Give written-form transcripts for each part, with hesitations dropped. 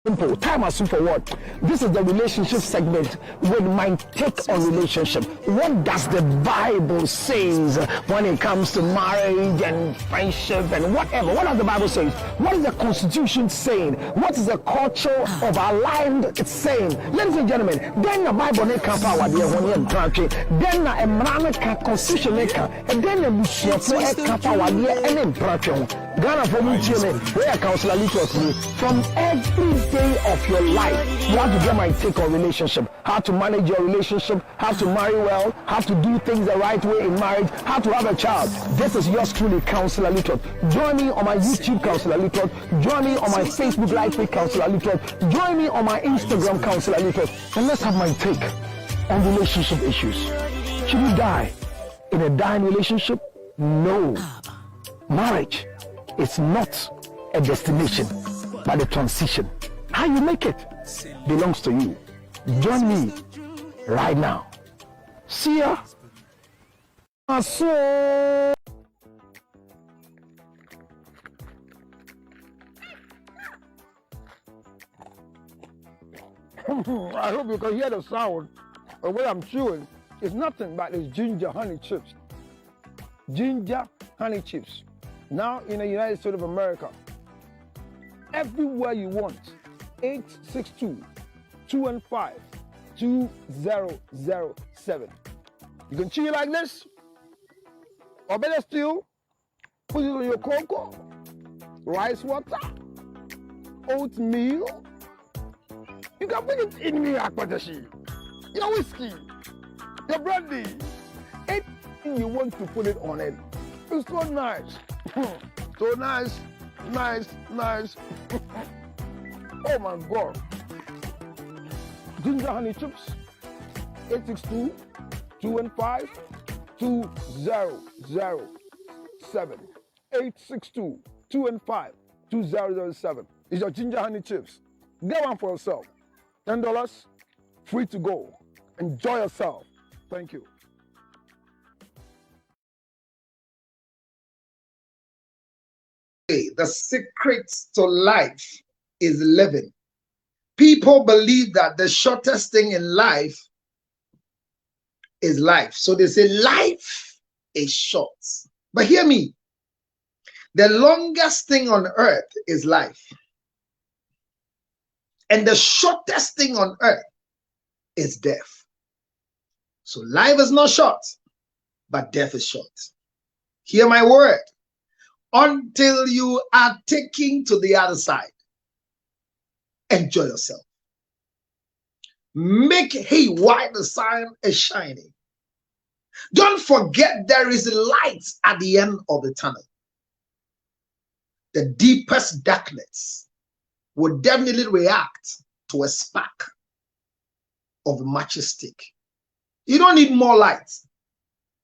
Simple. Time as simple what? This is the relationship segment with my take on relationship. What does the Bible says when it comes to marriage and friendship and whatever? What does the Bible say? What is the Constitution saying? What is the culture of our land saying? Ladies and gentlemen, then the Bible ne can power the one in country. Then a man can Constitution and then the Bushfo can power the in country. Ghana for me, where Councillor Little from every day of your life, you have to get my take on relationship, how to manage your relationship, how to marry well, how to do things the right way in marriage, how to have a child. This is yours truly, Councillor Little. Join me on my YouTube, Councillor Little. Join me on my Facebook Live page, Councillor Little. Join me on my Instagram, Councillor Little. And let's have my take on relationship issues. Should we die in a dying relationship? No. Marriage is not a destination, but a transition. How you make it belongs to you. Join me right now. See ya. I hope you can hear the sound of what I'm chewing. It's nothing but it's ginger honey chips. Ginger honey chips. Now in the United States of America, everywhere you want, 862-215-2007. You can chew it like this, or better still, put it on your cocoa, rice water, oatmeal. You can put it in your whiskey, your brandy, anything you want to put it on it. It's so nice. So nice. Oh my God. Ginger honey chips, 862-215-2007. 862-215-2007 is your ginger honey chips. Get one for yourself. $10, free to go. Enjoy yourself. Thank you. The secret to life is living. People believe that the shortest thing in life is life. So they say life is short. But hear me. The longest thing on earth is life. And the shortest thing on earth is death. So life is not short, but death is short. Hear my word. Until you are taken to the other side, enjoy yourself. Make hay while the sun is shining. Don't forget there is light at the end of the tunnel. The deepest darkness would definitely react to a spark of a matchstick. You don't need more light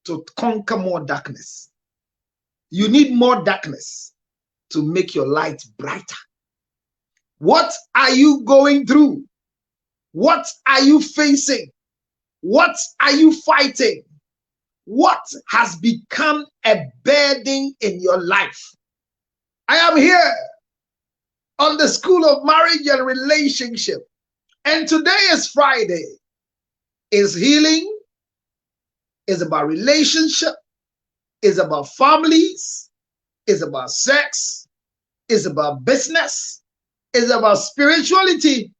to conquer more darkness. You need more darkness to make your light brighter. What are you going through? What are you facing? What are you fighting? What has become a burden in your life? I am here on the School of Marriage and Relationship. And today is Friday. Is healing, is about relationship, is about families, is about sex, is about business, is about spirituality.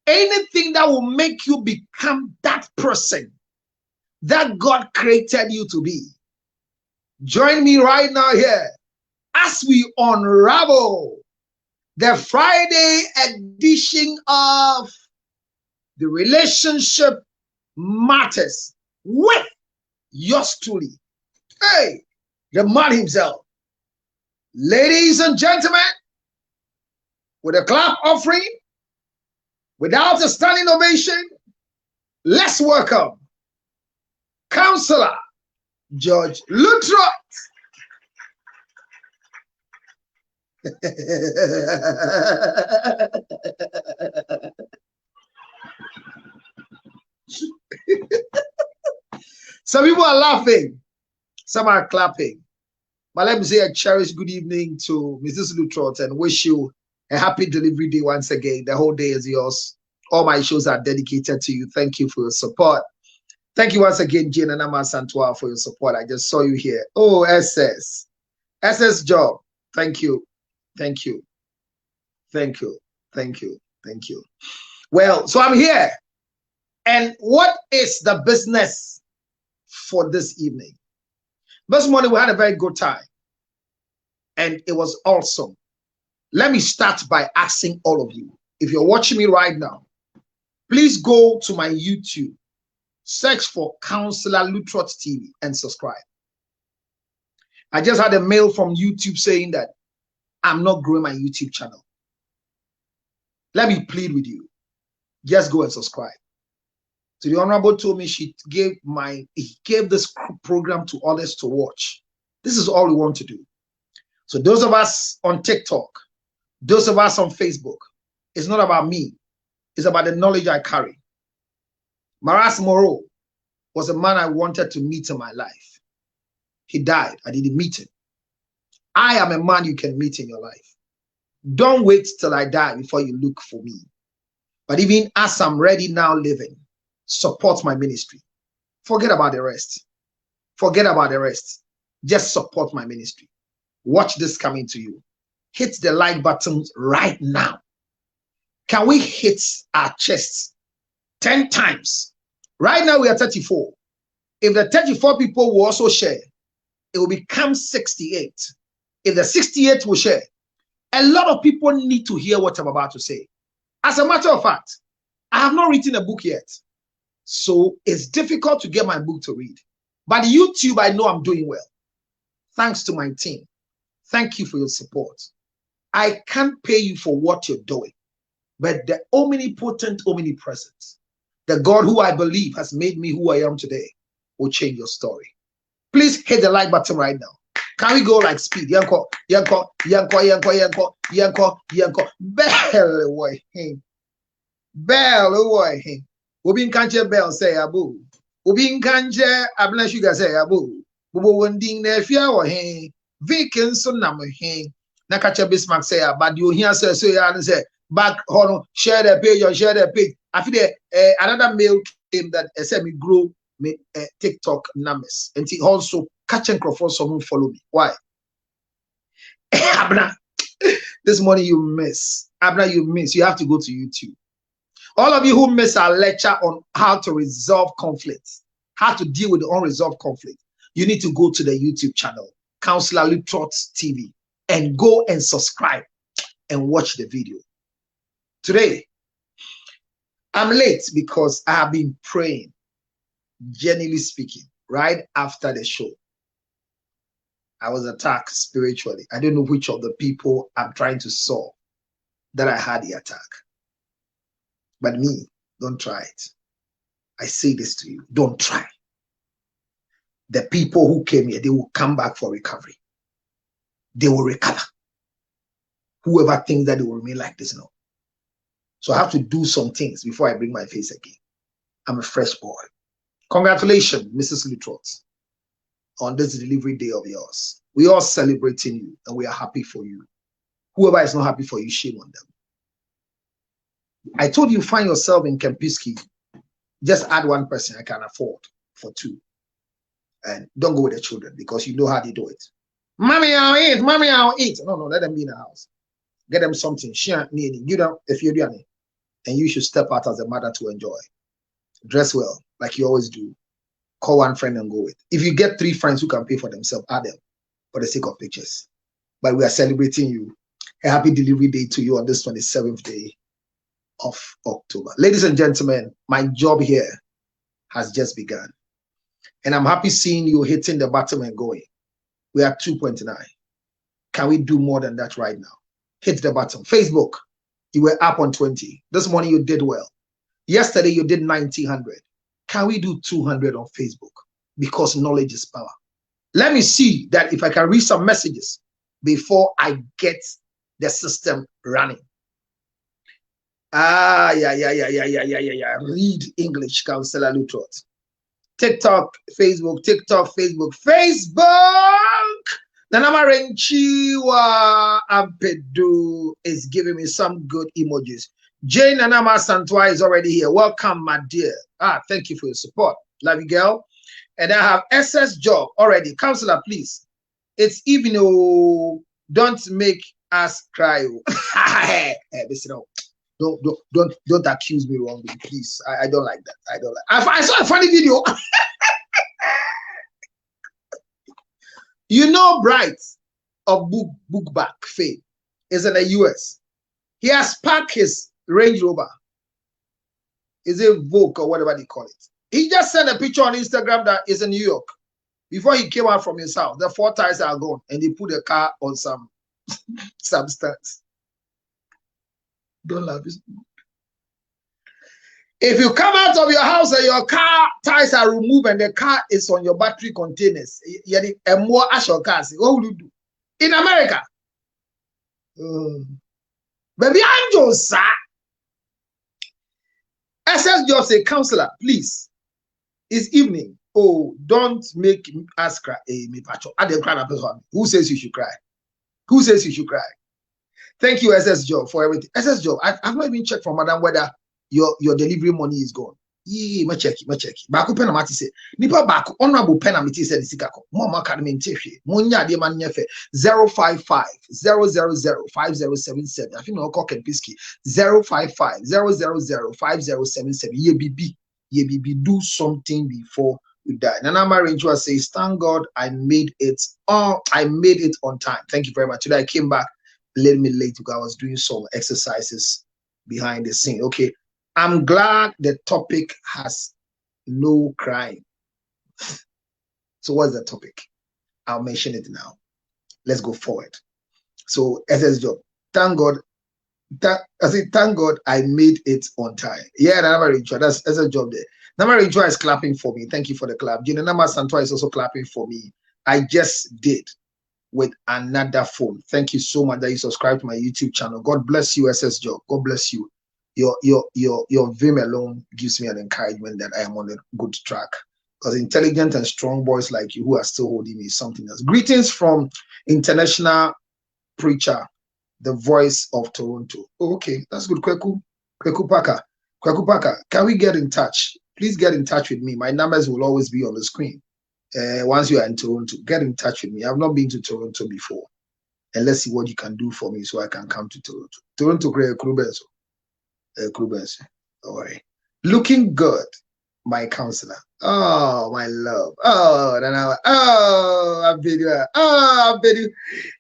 Anything that will make you become that person that God created you to be. Join me right now here as we unravel the Friday edition of the Relationship Matters with yours truly. Hey, the man himself. Ladies and gentlemen, with a clap offering, without a standing ovation, let's welcome Counselor George Luttrell. Some people are laughing, some are clapping. But let me say a cherished good evening to Mrs. Luttrell and wish you A happy delivery day once again. The whole day is yours. All my shows are dedicated to you. Thank you for your support. Thank you once again, Jane and Nama Santua, for your support. I just saw you here. Oh, SS Job. Thank you. Thank you. Thank you. Thank you. Thank you. Well, so I'm here. And what is the business for this evening? This morning we had a very good time. And it was awesome. Let me start by asking all of you, if you're watching me right now, please go to my YouTube, search for Counselor Lutrot TV and subscribe. I just had a mail from YouTube saying that I'm not growing my YouTube channel. Let me plead with you. Just go and subscribe. So the Honorable told me he gave this program to others to watch. This is all we want to do. So those of us on TikTok, those of us on Facebook, it's not about me. It's about the knowledge I carry. Maras Moreau was a man I wanted to meet in my life. He died. I didn't meet him. I am a man you can meet in your life. Don't wait till I die before you look for me. But even as I'm ready now living, support my ministry. Forget about the rest. Forget about the rest. Just support my ministry. Watch this coming to you. Hit the like button right now. Can we hit our chests 10 times? Right now we are 34. If the 34 people will also share, it will become 68. If the 68 will share, a lot of people need to hear what I'm about to say. As a matter of fact, I have not written a book yet. So it's difficult to get my book to read. But YouTube, I know I'm doing well. Thanks to my team. Thank you for your support. I can't pay you for what you're doing. But the omnipotent, omnipresent, the God who I believe has made me who I am today, will change your story. Please hit the like button right now. Can we go like speed? Yanko, yanko, yanko, yanko, yanko, yanko, yanko. Bell, boy, hey. Bell, boy, hey. Ubin kanje bell say abu. Ubin kanje abna sugar say abu. Bubu wending ne fia wa hey. Vikin so nam hey. Nakacha Bismarck say but you hear say so ya say back hold share the page or share the page. I feel another mail came that said me grow me TikTok numbers and he also catch and crop for someone follow me. Why? Abna, this morning you miss. Abna, you miss. You have to go to YouTube. All of you who miss our lecture on how to resolve conflicts, how to deal with the unresolved conflict, you need to go to the YouTube channel, Counselor Lutrot TV, and go and subscribe and watch the video. Today, I'm late because I have been praying, genuinely speaking, right after the show. I was attacked spiritually. I don't know which of the people I'm trying to solve that I had the attack. But me, don't try it. I say this to you, don't try. The people who came here, they will come back for recovery. They will recover. Whoever thinks that they will remain like this, no. So I have to do some things before I bring my face again. I'm a fresh boy. Congratulations, Mrs. Lutrot, on this delivery day of yours. We are celebrating you and we are happy for you. Whoever is not happy for you, shame on them. I told you, find yourself in Kempinski. Just add one person I can afford for two. And don't go with the children because you know how they do it. Mommy, I'll eat. Mommy, I'll eat. No, let them be in the house. Get them something. Share, give them if you're doing it. And you should step out as a mother to enjoy. Dress well, like you always do. Call one friend and go with. If you get 3 friends who can pay for themselves, add them for the sake of pictures. But we are celebrating you. A happy delivery day to you on this 27th day of October. Ladies and gentlemen, my job here has just begun. And I'm happy seeing you hitting the bottom and going. We are 2.9. Can we do more than that right now? Hit the button. Facebook, you were up on 20. This morning you did well. Yesterday you did 1900. Can we do 200 on Facebook? Because knowledge is power. Let me see that if I can read some messages before I get the system running. Yeah. Read English, Counselor Lutrot. TikTok, Facebook, Facebook. Nanama Renchiwa Ampedu is giving me some good emojis. Jane Nanama Santwa is already here. Welcome, my dear. Thank you for your support. Love you, girl. And I have SS Job already. Counselor, please. It's even oh, don't make us cry. Listen, don't accuse me wrongly, please. I don't like that. I don't like. I saw a funny video. You know, Bright of Bookback fame is in the US. He has parked his Range Rover. Is it Vogue or whatever they call it? He just sent a picture on Instagram that is in New York. Before he came out from his house, the 4 tires are gone, and they put the car on some substance. Don't laugh. If you come out of your house and your car tires are removed and the car is on your battery containers, and more Asher cars, what will you do? In America? Baby Angel, sir. SS Job say, counselor, please. It's evening. Oh, don't make us cry. Me pacho. Who says you should cry? Who says you should cry? Thank you, SS Job, for everything. SS Job, I've not even checked from Madam whether your delivery money is gone. Me check. Baku pen amati say. Nipa baku honorable pen amati say disikako. Mama academy ntefe. Monya de man nyefe 055 000 5077. I think no cock and pisky 055 000 5077. Ye bibi do something before you die. Nanama Renjua says, thank God I made it on time. Thank you very much. Today I came back a little bit late because I was doing some exercises behind the scene. Okay. I'm glad the topic has no crime. So what's the topic? I'll mention it now. Let's go forward. So SS Job, thank God. Thank God I made it on time. Yeah, Nanama Renjua, that's SS Job there. Nanama Renjua is clapping for me. Thank you for the clap. Nama Santwa is also clapping for me. I just did with another phone. Thank you so much that you subscribe to my YouTube channel. God bless you, SS Job. God bless you. Your vim alone gives me an encouragement that I am on a good track. Because intelligent and strong boys like you who are still holding me is something else. Greetings from international preacher, the voice of Toronto. Oh, okay, that's good. Kweku Paka, can we get in touch? Please get in touch with me. My numbers will always be on the screen. Once you are in Toronto, get in touch with me. I've not been to Toronto before. And let's see what you can do for me so I can come to Toronto. Toronto, Krubenso. All right. Looking good, my counselor. Oh, my love. I bet you.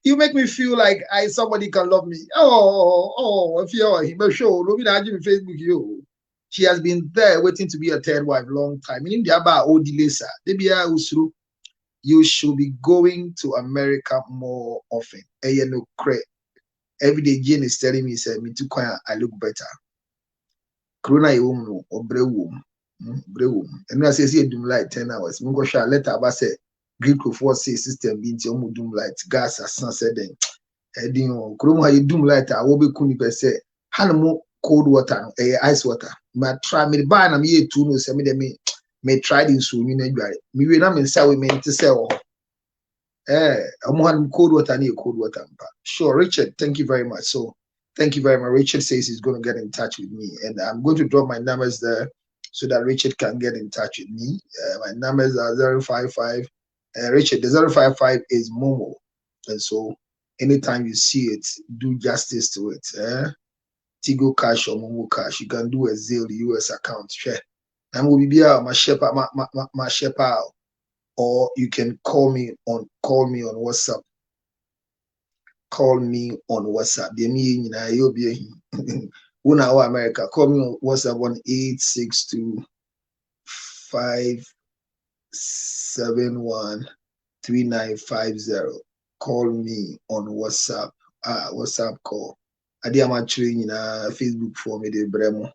You make me feel like somebody can love me. If you're him, show. Facebook, you. She has been there waiting to be a third wife long time. Meaning the about Odilesa. You should be going to America more often. Every day Jane is telling me, say, me too quiet, I look better. Corona no or brewum. And I say doom light 10 hours. Mungo shall let about say Greek of what say system being to doom light gas as sunset then. Heading on Chroma you doom light I will be kuni per se. Hanamo cold water, ice water. Ma try me buy na me two no say me may try in soon in January. Me will not mean say we meant to sell. I'm one cold water near cold water. Sure, Richard, thank you very much. So thank you very much. Richard says he's going to get in touch with me, and I'm going to drop my numbers there so that Richard can get in touch with me. My numbers are 055. Richard, the 055 is Momo, and so anytime you see it, do justice to it. Tigo Cash or Momo Cash, you can do a Zelle US account. Share. I'm going to be my shepherd, or you can call me on WhatsApp. Call me on WhatsApp. You'll be America. Call me on WhatsApp on 862-571-3950. Call me on WhatsApp. WhatsApp call. Adi am actually in Facebook for me de bremo.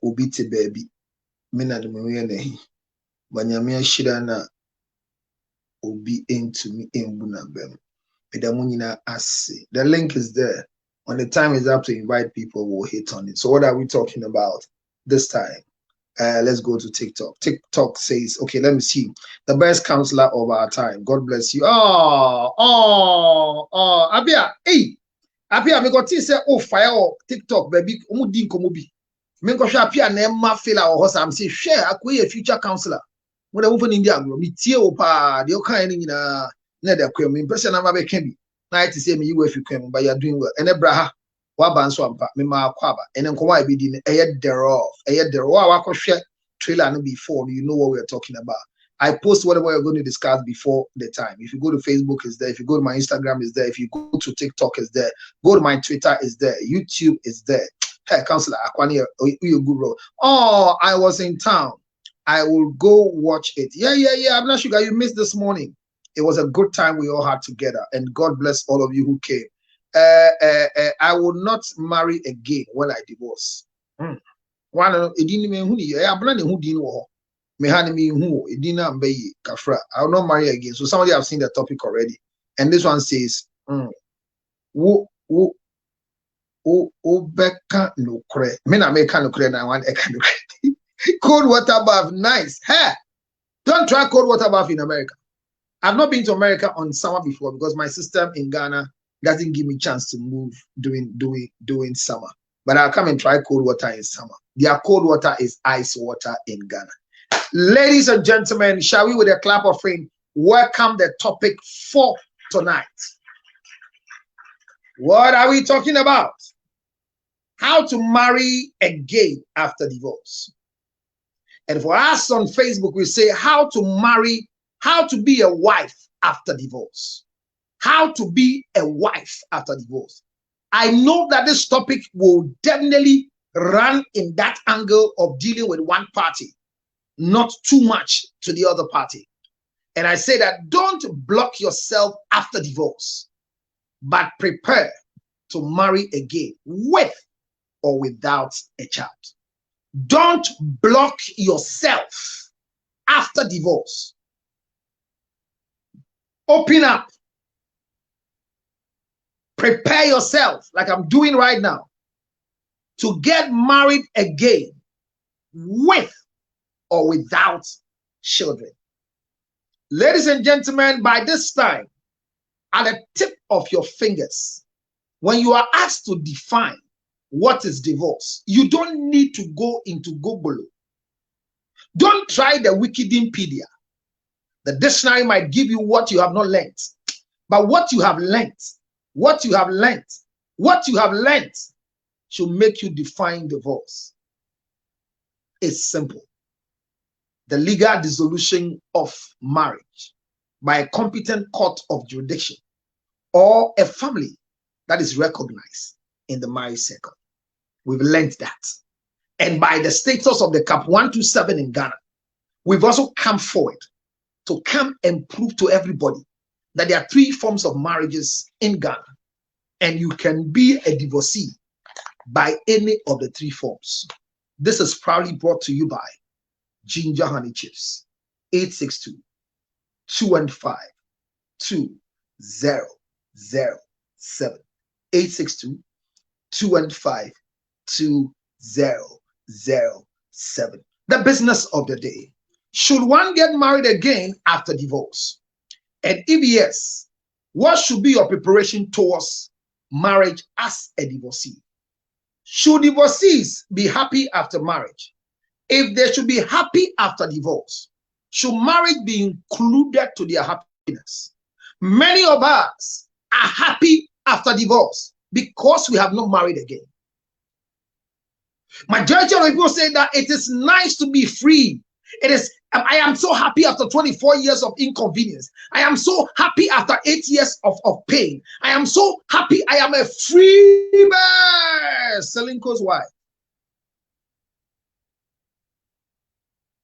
Ubite baby. Mina de mwene. Banyamia shidana ubi into me embuna bem. The link is there. When the time is up to invite people, we'll hit on it. So what are we talking about this time? Let's go to TikTok. TikTok says, okay, let me see. The best counselor of our time. God bless you. Abia, hey, Abia, me got say, oh, fire TikTok, baby. Umudin komubi. Me go share Abia nema feel our horse. I'm saying, share, I could a future counselor. When I open India, me tie opa, the kind in a nether queen. Me person I'm a can be. Night to say me you if you can, but you're doing well. And Ebraha. Waban swampa me ma kwaba and then kwa be di thereof wako share trailer no before you know what we're talking about. I post whatever we're going to discuss before the time. If you go to Facebook, is there. If you go to my Instagram, is there. If you go to TikTok, is there. Go to my Twitter, is there. YouTube is there. Hey, Counselor Akwani, oh, I was in town. I will go watch it. Yeah. I'm not sure you missed this morning. It was a good time we all had together, and God bless all of you who came. I will not marry again when I divorce. One I will not marry again. So somebody have seen the topic already. And this one says, cold water bath, nice. Hey, don't try cold water bath in America. I've not been to America on summer before because my system in Ghana doesn't give me chance to move doing summer. But I'll come and try cold water in summer. Their cold water is ice water in Ghana. Ladies and gentlemen, shall we with a clap of fame welcome the topic for tonight? What are we talking about? How to marry again after divorce. And for us on Facebook, we say how to be a wife after divorce. How to be a wife after divorce. I know that this topic will definitely run in that angle of dealing with one party, not too much to the other party. And I say that don't block yourself after divorce, but prepare to marry again with or without a child. Don't block yourself after divorce. Open up. Prepare yourself, like I'm doing right now, to get married again with or without children. Ladies and gentlemen, by this time, at the tip of your fingers, when you are asked to define what is divorce, you don't need to go into Google. Don't try the Wikipedia. The dictionary might give you what you have not learned, but what you have learned should make you define divorce. It's simple. The legal dissolution of marriage by a competent court of jurisdiction or a family that is recognized in the marriage circle. We've learned that. And by the status of the CAP 127 in Ghana, we've also come forward to come and prove to everybody that there are 3 forms of marriages in Ghana, and you can be a divorcee by any of the 3 forms. This is proudly brought to you by Ginger Honey Chips. 862-215-2007. 862-215-2007. The business of the day. Should one get married again after divorce? And if yes, what should be your preparation towards marriage as a divorcee? Should divorcees be happy after marriage? If they should be happy after divorce, should marriage be included to their happiness? Many of us are happy after divorce because we have not married again. Majority of people say that it is nice to be free. It is. I am so happy after 24 years of inconvenience. I am so happy after 8 years of pain. I am so happy. I am a free man. Selinko's wife.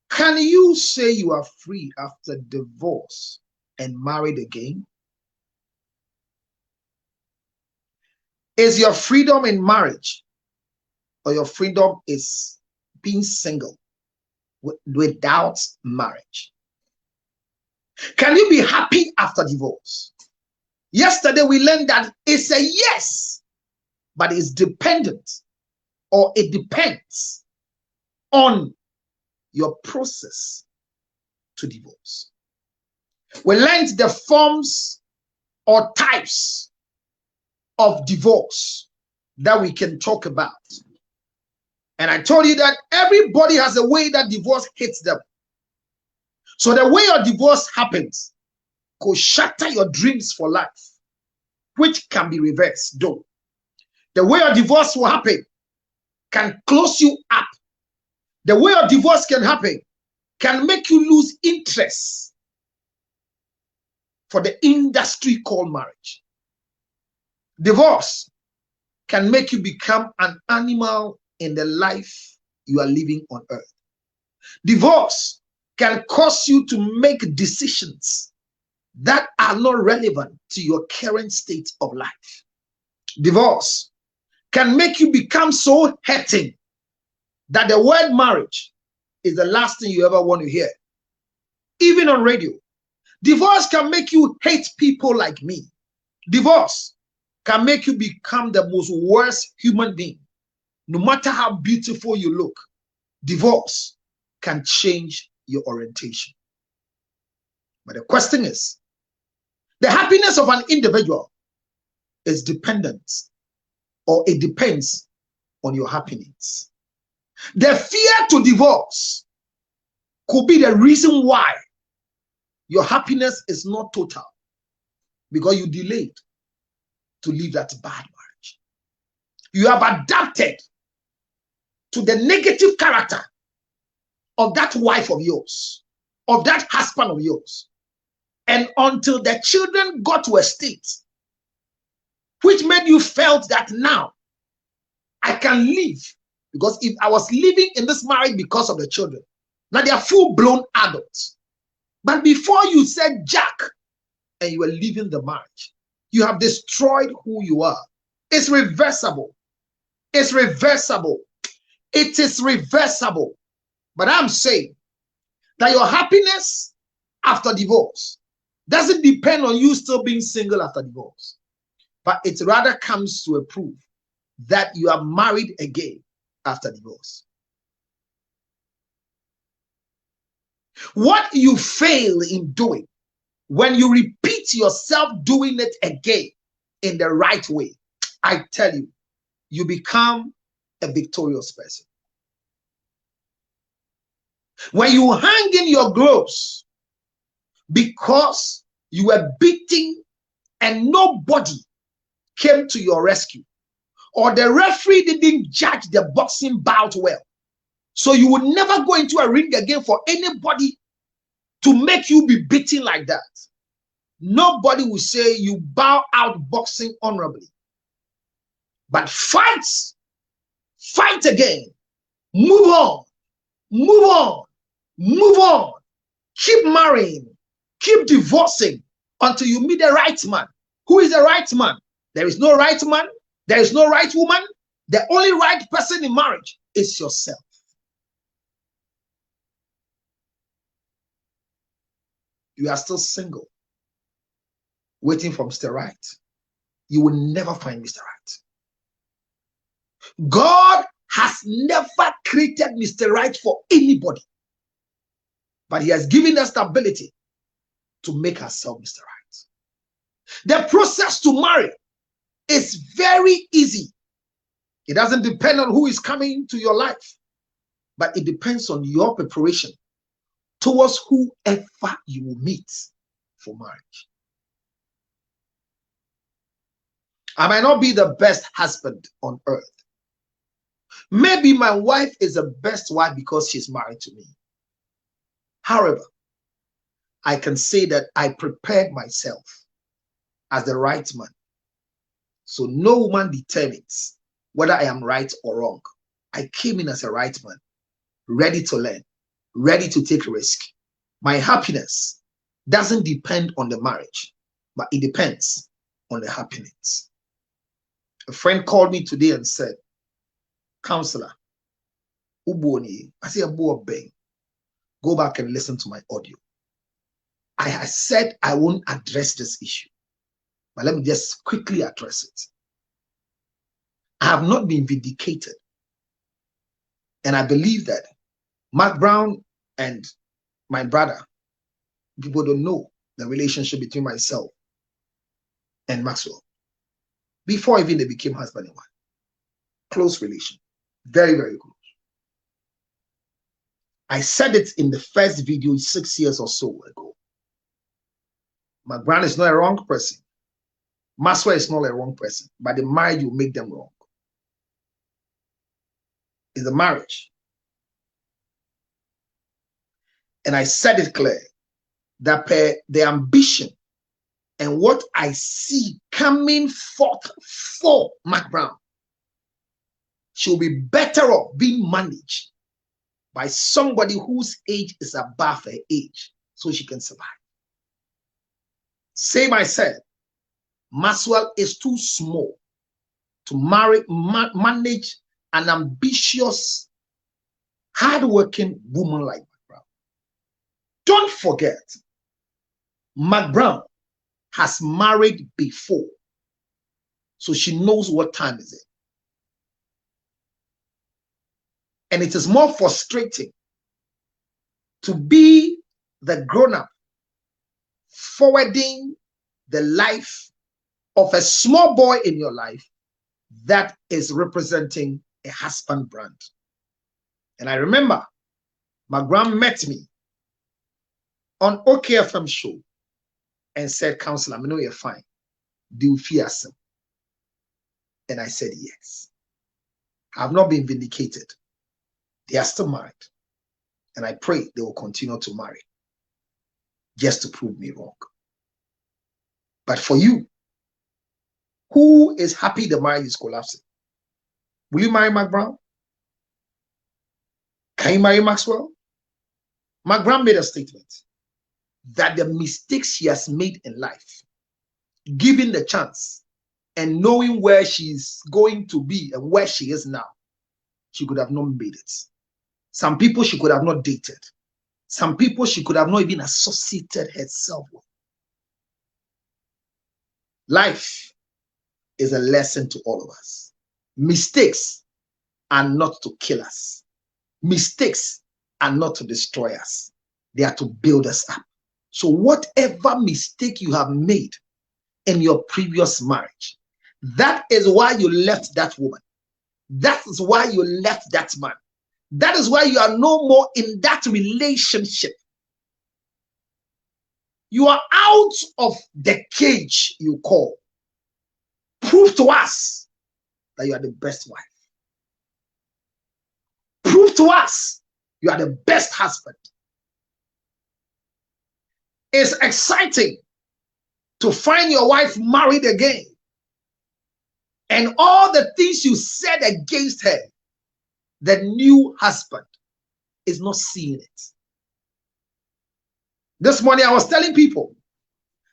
Can you say you are free after divorce and married again? Is your freedom in marriage, or your freedom is being single without marriage? Can you be happy after divorce? Yesterday we learned that it's a yes, but it's dependent, or it depends on your process to divorce. We learned the forms or types of divorce that we can talk about. And I told you that everybody has a way that divorce hits them. So the way your divorce happens could shatter your dreams for life, which can be reversed, though. The way your divorce will happen can close you up. The way your divorce can happen can make you lose interest for the industry called marriage. Divorce can make you become an animal in the life you are living on earth. Divorce can cause you to make decisions that are not relevant to your current state of life. Divorce can make you become so hurting that the word marriage is the last thing you ever want to hear, even on radio. Divorce can make you hate people like me. Divorce can make you become the most worst human being. No matter how beautiful you look, divorce can change your orientation. But the question is, the happiness of an individual is dependent, or it depends on your happiness. The fear to divorce could be the reason why your happiness is not total, because you delayed to leave that bad marriage. You have adapted to the negative character of that wife of yours, of that husband of yours. And until the children got to a state which made you felt that now I can live, because if I was living in this marriage because of the children, now they are full-blown adults. But before you said Jack and you were leaving the marriage, you have destroyed who you are. It's reversible. It's reversible. It is reversible. But I'm saying that your happiness after divorce doesn't depend on you still being single after divorce, but it rather comes to a proof that you are married again after divorce. What you fail in doing, when you repeat yourself doing it again in the right way, I tell you, you become a victorious person. When you hang in your gloves because you were beaten and nobody came to your rescue, or the referee didn't judge the boxing bout well, so you will never go into a ring again for anybody to make you be beaten like that. Nobody will say you bow out boxing honorably. But fight again, move on, move on, move on, keep marrying, keep divorcing until you meet the right man. Who is the right man? There is no right man, there is no right woman. The only right person in marriage is yourself. You are still single, waiting for Mr. Right. You will never find Mr. Right. God has never created Mr. Right for anybody, but he has given us the ability to make ourselves Mr. Right. The process to marry is very easy. It doesn't depend on who is coming to your life, but it depends on your preparation towards whoever you will meet for marriage. I might not be the best husband on earth. Maybe my wife is the best wife because she's married to me. However, I can say that I prepared myself as the right man. So no woman determines whether I am right or wrong. I came in as a right man, ready to learn, ready to take a risk. My happiness doesn't depend on the marriage, but it depends on the happiness. A friend called me today and said, "Counselor, Uboni," I said, go back and listen to my audio. I said I won't address this issue, but let me just quickly address it. I have not been vindicated, and I believe that Mark Brown and my brother, people don't know the relationship between myself and Maxwell. Before even they became husband and wife. Close relation. Very, very close. I said it in the first video 6 years or so ago. Mark Brown is not a wrong person. Maxwell is not a wrong person. But the marriage will make them wrong. It's the marriage. And I said it clear that the ambition and what I see coming forth for Mark Brown, she'll be better off being managed by somebody whose age is above her age so she can survive. Same I said, Maxwell is too small to manage an ambitious, hardworking woman like Mark Brown. Don't forget, Mark Brown has married before, so she knows what time is it. And it is more frustrating to be the grown-up forwarding the life of a small boy in your life that is representing a husband brand. And I remember Mark Brown met me on OKFM show and said, "Counselor, I know you're fine. Do you fear some?" And I said, yes. I have not been vindicated. They are still married. And I pray they will continue to marry just to prove me wrong. But for you, who is happy the marriage is collapsing? Will you marry Mark Brown? Can you marry Maxwell? Mark Brown made a statement that the mistakes she has made in life, given the chance and knowing where she's going to be and where she is now, she could have not made it. Some people she could have not dated. Some people she could have not even associated herself with. Life is a lesson to all of us. Mistakes are not to kill us. Mistakes are not to destroy us. They are to build us up. So whatever mistake you have made in your previous marriage, that is why you left that woman. That is why you left that man. That is why you are no more in that relationship. You are out of the cage you call. Prove to us that you are the best wife. Prove to us you are the best husband. It's exciting to find your wife married again. And all the things you said against her, the new husband is not seeing it. This morning I was telling people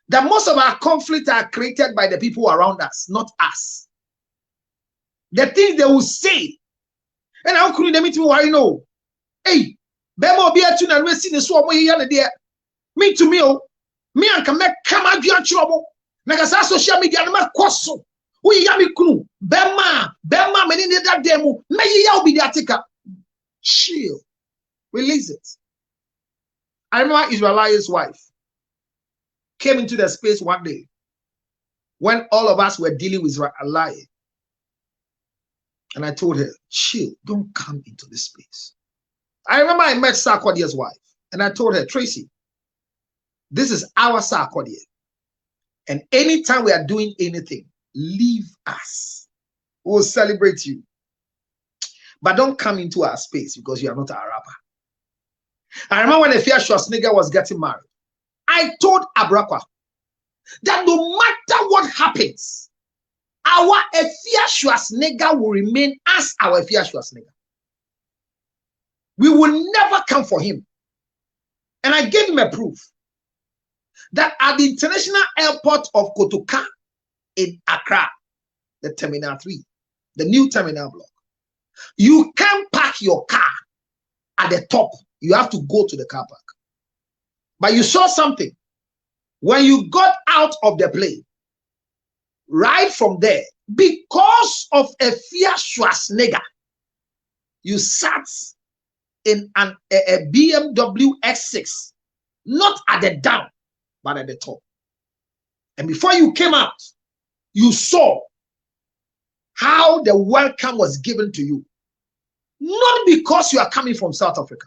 that most of our conflicts are created by the people around us, not us. The things they will say. And how could they meet me? Why no? Hey, Bemo be a tune and we see the swamp there. Me to me and can make come out your trouble. Like I social media, I'm a question. We yami kunu Bema many that demo. May you be the article. Chill. Release it. I remember Israel's wife came into the space one day when all of us were dealing with Israel. And I told her, chill, don't come into this space. I remember I met Sarkodie's wife and I told her, Tracy, this is our Sarkodie. And anytime we are doing anything, leave us. We'll celebrate you. But don't come into our space because you are not a rapper. I remember when Efia Schwarzenegger was getting married. I told Abrakwa that no matter what happens, our Efia Schwarzenegger will remain as our Efia Schwarzenegger. We will never come for him. And I gave him a proof that at the international airport of Kotoka in Accra, the Terminal 3, the new terminal block, you can't park your car at the top. You have to go to the car park. But you saw something. When you got out of the plane, right from there, because of Efia Schwarzenegger, you sat in a BMW X6, not at the down, but at the top. And before you came out, you saw how the welcome was given to you. Not because you are coming from South Africa,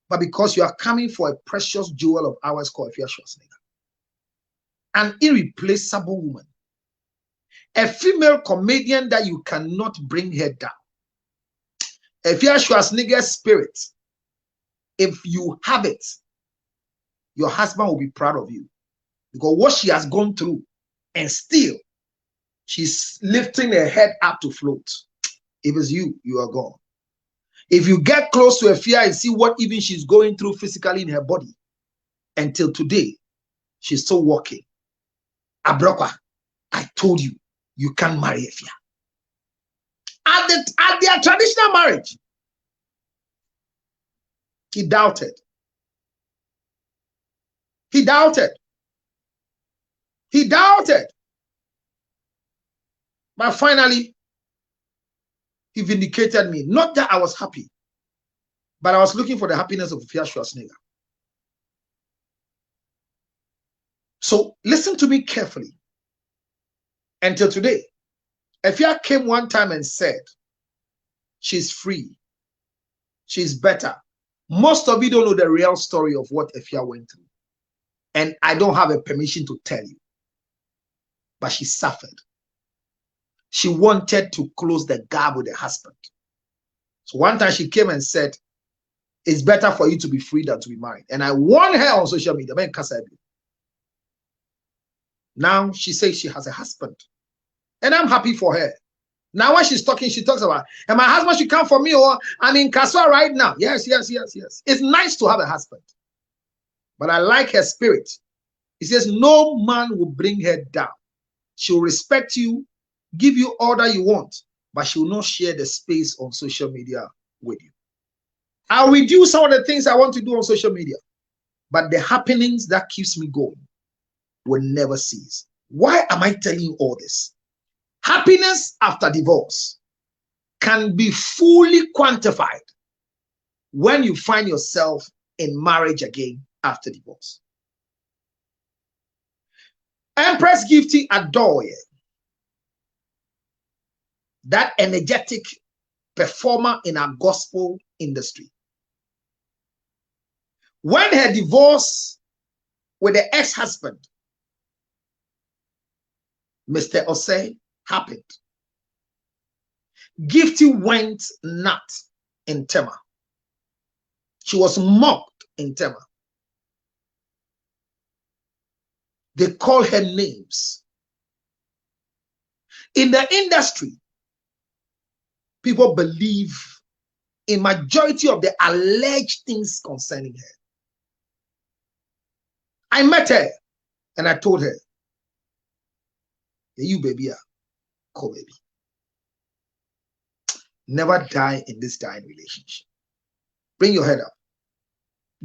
but because you are coming for a precious jewel of ours called Efia Schwarzenegger. An irreplaceable woman. A female comedian that you cannot bring her down. Efia Schwarzenegger's spirit, if you have it, your husband will be proud of you. Because what she has gone through, and still, she's lifting her head up to float. If it's you, you are gone. If you get close to Efia and see what even she's going through physically in her body, until today, she's still walking. Abrokwa, I told you, you can't marry Efia. At their traditional marriage, he doubted. He doubted. He doubted. But finally, he vindicated me. Not that I was happy, but I was looking for the happiness of Efia Schwarzenegger. So listen to me carefully. Until today, Efia came one time and said, she's free. She's better. Most of you don't know the real story of what Efia went through. And I don't have a permission to tell you. But she suffered. She wanted to close the gap with her husband. So one time she came and said, it's better for you to be free than to be married. And I warned her on social media. Now she says she has a husband. And I'm happy for her. Now when she's talking, she talks about, and my husband should come for me, or I'm in Kaswa right now. Yes. It's nice to have a husband. But I like her spirit. He says, no man will bring her down. She will respect you, give you all that you want, but she will not share the space on social media with you. I'll reduce some of the things I want to do on social media, but the happenings that keeps me going will never cease. Why am I telling you all this? Happiness after divorce can be fully quantified when you find yourself in marriage again after divorce. Empress Gifty Adoye, that energetic performer in our gospel industry. When her divorce with the ex-husband, Mr. Osei, happened, Gifty went nuts in Tema. She was mocked in Tema. They call her names. In the industry, people believe in majority of the alleged things concerning her. I met her and I told her, you baby, call baby. Never die in this dying relationship. Bring your head up.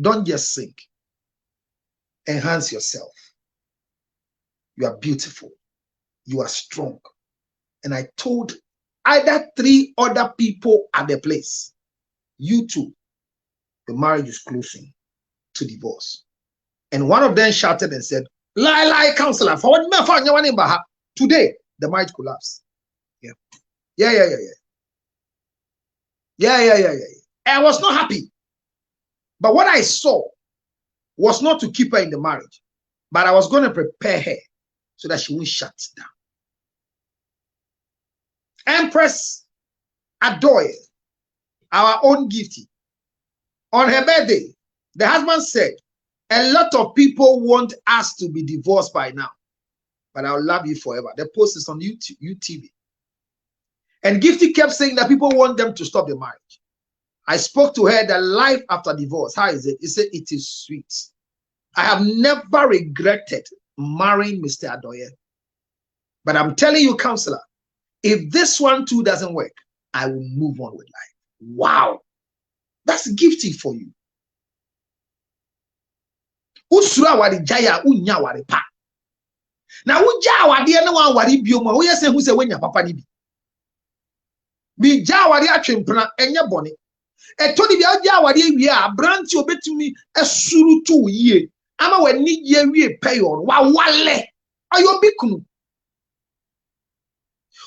Don't just sink. Enhance yourself. You are beautiful. You are strong. And I told either 3 other people at the place, you too, the marriage is closing to divorce. And one of them shouted and said, lie, counselor, for what today, the marriage collapsed. Yeah. I was not happy. But what I saw was not to keep her in the marriage, but I was going to prepare her so that she won't shut down. Empress Adoye, our own Gifty, on her birthday, the husband said, a lot of people want us to be divorced by now, but I'll love you forever. The post is on YouTube. And Gifty kept saying that people want them to stop the marriage. I spoke to her that life after divorce, how is it? He said, it is sweet. I have never regretted marrying Mr. Adoye. But I'm telling you, counselor, if this one too doesn't work, I will move on with life. Wow. That's Gifty for you. Usura wari jaya unya wari pa. Na uja wadi ene wan wari bioma. Uye se hu se wenya papa ni bi. Bi ja wari atwempena enye bone. E to di bia dia awade wi a branti obetumi esuru to yie ama wani ye wi payo wa wale ayo bi kunu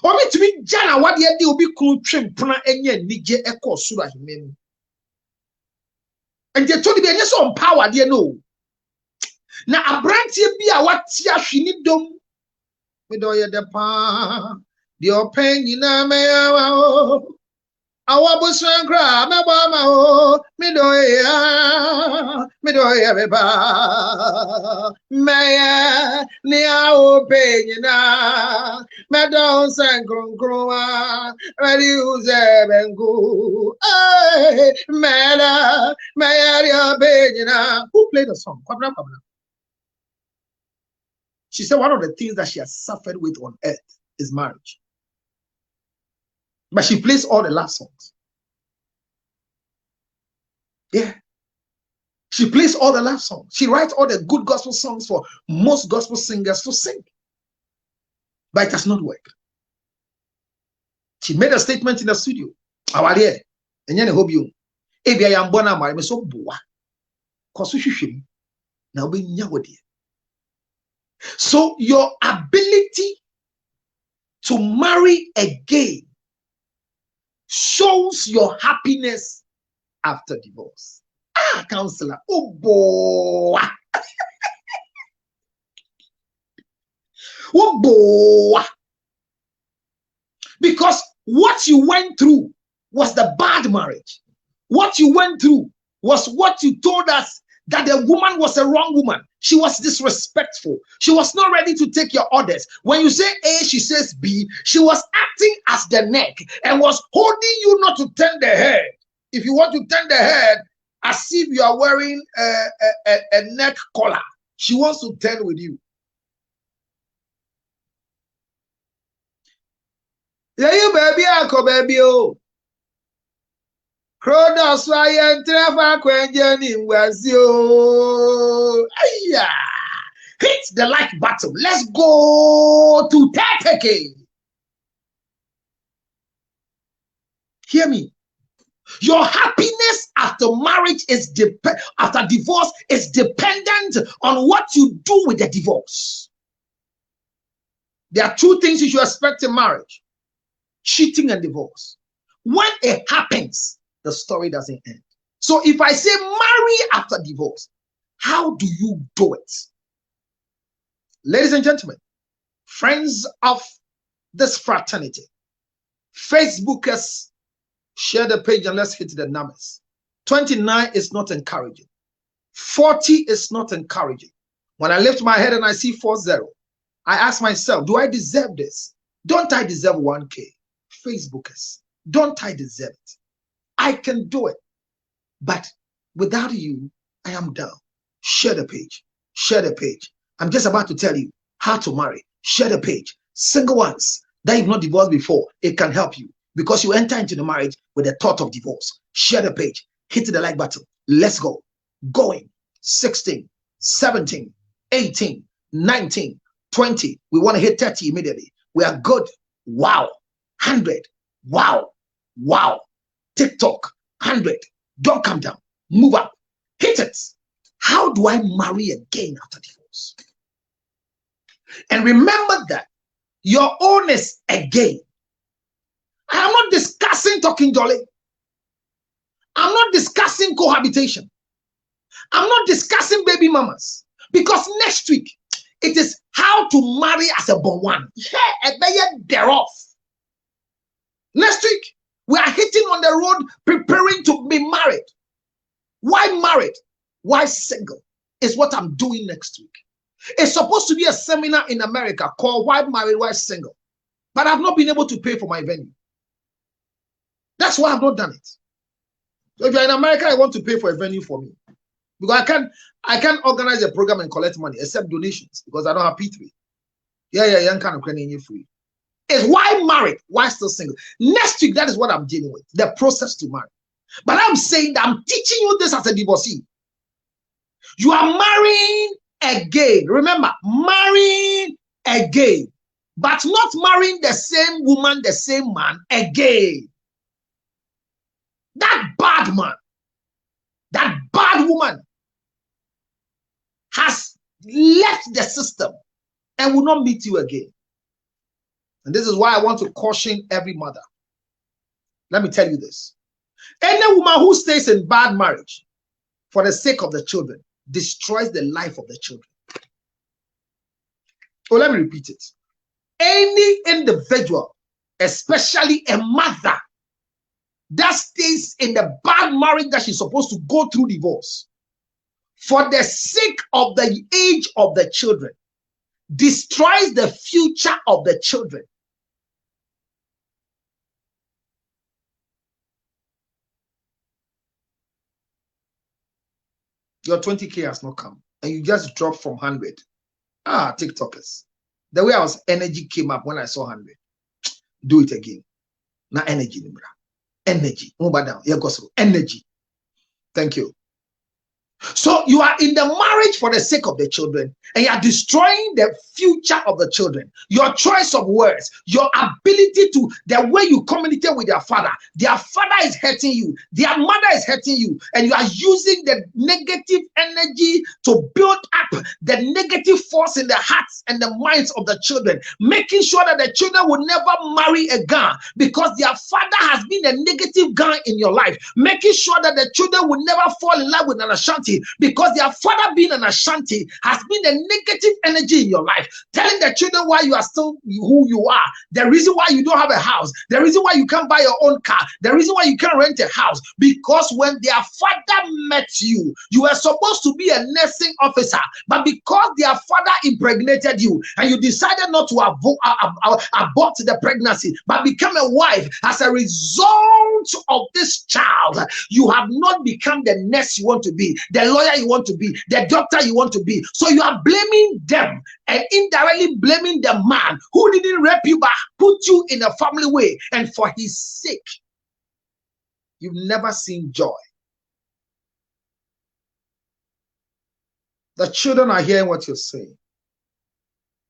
obetumi jana wade de obi kunu twempona enye nige ekọ suru ahemem enje to di bia nye so empower de no na abranti bi a wati ahwini dom me do ye de pa de open nyina me awa awa busankra me ba ma o me do ya beba me ni a open nyina me do sankronkroa ready uze bengu me ya benyina. Who played the song? Kwabra. She said one of the things that she has suffered with on earth is marriage. But she plays all the love songs. Yeah. She plays all the love songs. She writes all the good gospel songs for most gospel singers to sing. But it does not work. She made a statement in the studio. Awale, enye ne hobi. Ebia ya mbona mare me so boa. Koso hwehwem. Na obenya wodi. So your ability to marry again shows your happiness after divorce. Counselor. Oh boy. Oh boy. Because what you went through was the bad marriage. What you went through was what you told us, that the woman was a wrong woman. She was disrespectful. She was not ready to take your orders. When you say A, she says B. She was acting as the neck and was holding you not to turn the head. If you want to turn the head, as if you are wearing a neck collar, she wants to turn with you. Yeah, you baby, uncle baby, oh. Kronos why travel kwenjeni mwazio. Aya. Hit the like button. Let's go to 30K. Hear me. Your happiness after marriage is after divorce is dependent on what you do with the divorce. There are two things you should expect in marriage: cheating and divorce. When it happens, the story doesn't end. So if I say marry after divorce, how do you do it? Ladies and gentlemen, friends of this fraternity, Facebookers, share the page and let's hit the numbers. 29 is not encouraging. 40 is not encouraging. When I lift my head and I see 40, I ask myself, do I deserve this? Don't I deserve 1K? Facebookers, don't I deserve it? I can do it. But without you, I am down. Share the page. Share the page. I'm just about to tell you how to marry. Share the page. Single ones that you've not divorced before, it can help you because you enter into the marriage with the thought of divorce. Share the page. Hit the like button. Let's go. Going. 16, 17, 18, 19, 20. We want to hit 30 immediately. We are good. Wow. 100. Wow. Wow. TikTok. 100. Don't come down. Move up. Hit it. How do I marry again after divorce? And remember that your own is again. I am not discussing talking jolly. I'm not discussing cohabitation. I'm not discussing baby mamas. Because next week, it is how to marry as a born one. Thereof. Next week, we are hitting on the road preparing to be married. Why married? Why single? Is what I'm doing next week. It's supposed to be a seminar in America called Why Married, Why Single? But I've not been able to pay for my venue. That's why I've not done it. So if you're in America, I want to pay for a venue for me. Because I can't organize a program and collect money except donations because I don't have P3. Yeah, kind of crane free. It's why married, why still single. Next week, that is what I'm dealing with, the process to marry. But I'm saying that I'm teaching you this as a divorcee. You are marrying again. Remember, marrying again, but not marrying the same woman, the same man again. That bad bad man, that bad woman has left the system and will not meet you again. And this is why I want to caution every mother. Let me tell you this. Any woman who stays in bad marriage for the sake of the children destroys the life of the children. Oh, let me repeat it. Any individual, especially a mother, that stays in the bad marriage that she's supposed to go through divorce for the sake of the age of the children, destroys the future of the children. Your 20K has not come and you just dropped from 100. TikTokers. The way I was, energy came up when I saw 100. Do it again. Now energy. Energy. Energy. Thank you. So you are in the marriage for the sake of the children, and you are destroying the future of the children. Your choice of words, your ability to, the way you communicate with their father is hurting you, their mother is hurting you, and you are using the negative energy to build up the negative force in the hearts and the minds of the children, making sure that the children will never marry a guy because their father has been a negative guy in your life, making sure that the children will never fall in love with an Ashanti because their father being an Ashanti has been a negative energy in your life, telling the children why you are still who you are, the reason why you don't have a house, the reason why you can't buy your own car, the reason why you can't rent a house, because when their father met you, you were supposed to be a nursing officer, but because their father impregnated you and you decided not to abort the pregnancy but become a wife, as a result of this child, you have not become the nurse you want to be, the lawyer you want to be, the doctor you want to be. So you are blaming them and indirectly blaming the man who didn't rape you but put you in a family way, and for his sake you've never seen joy. The children are hearing what you're saying.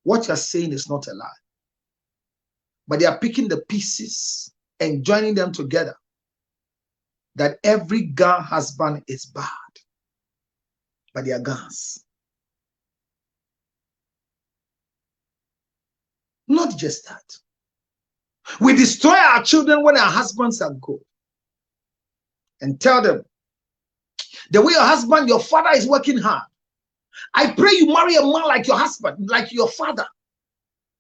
What you're saying is not a lie, but they are picking the pieces and joining them together, that every girl husband is bad, but they are guns. Not just that. We destroy our children when our husbands are good, and tell them, the way your husband, your father is working hard, I pray you marry a man like your husband, like your father.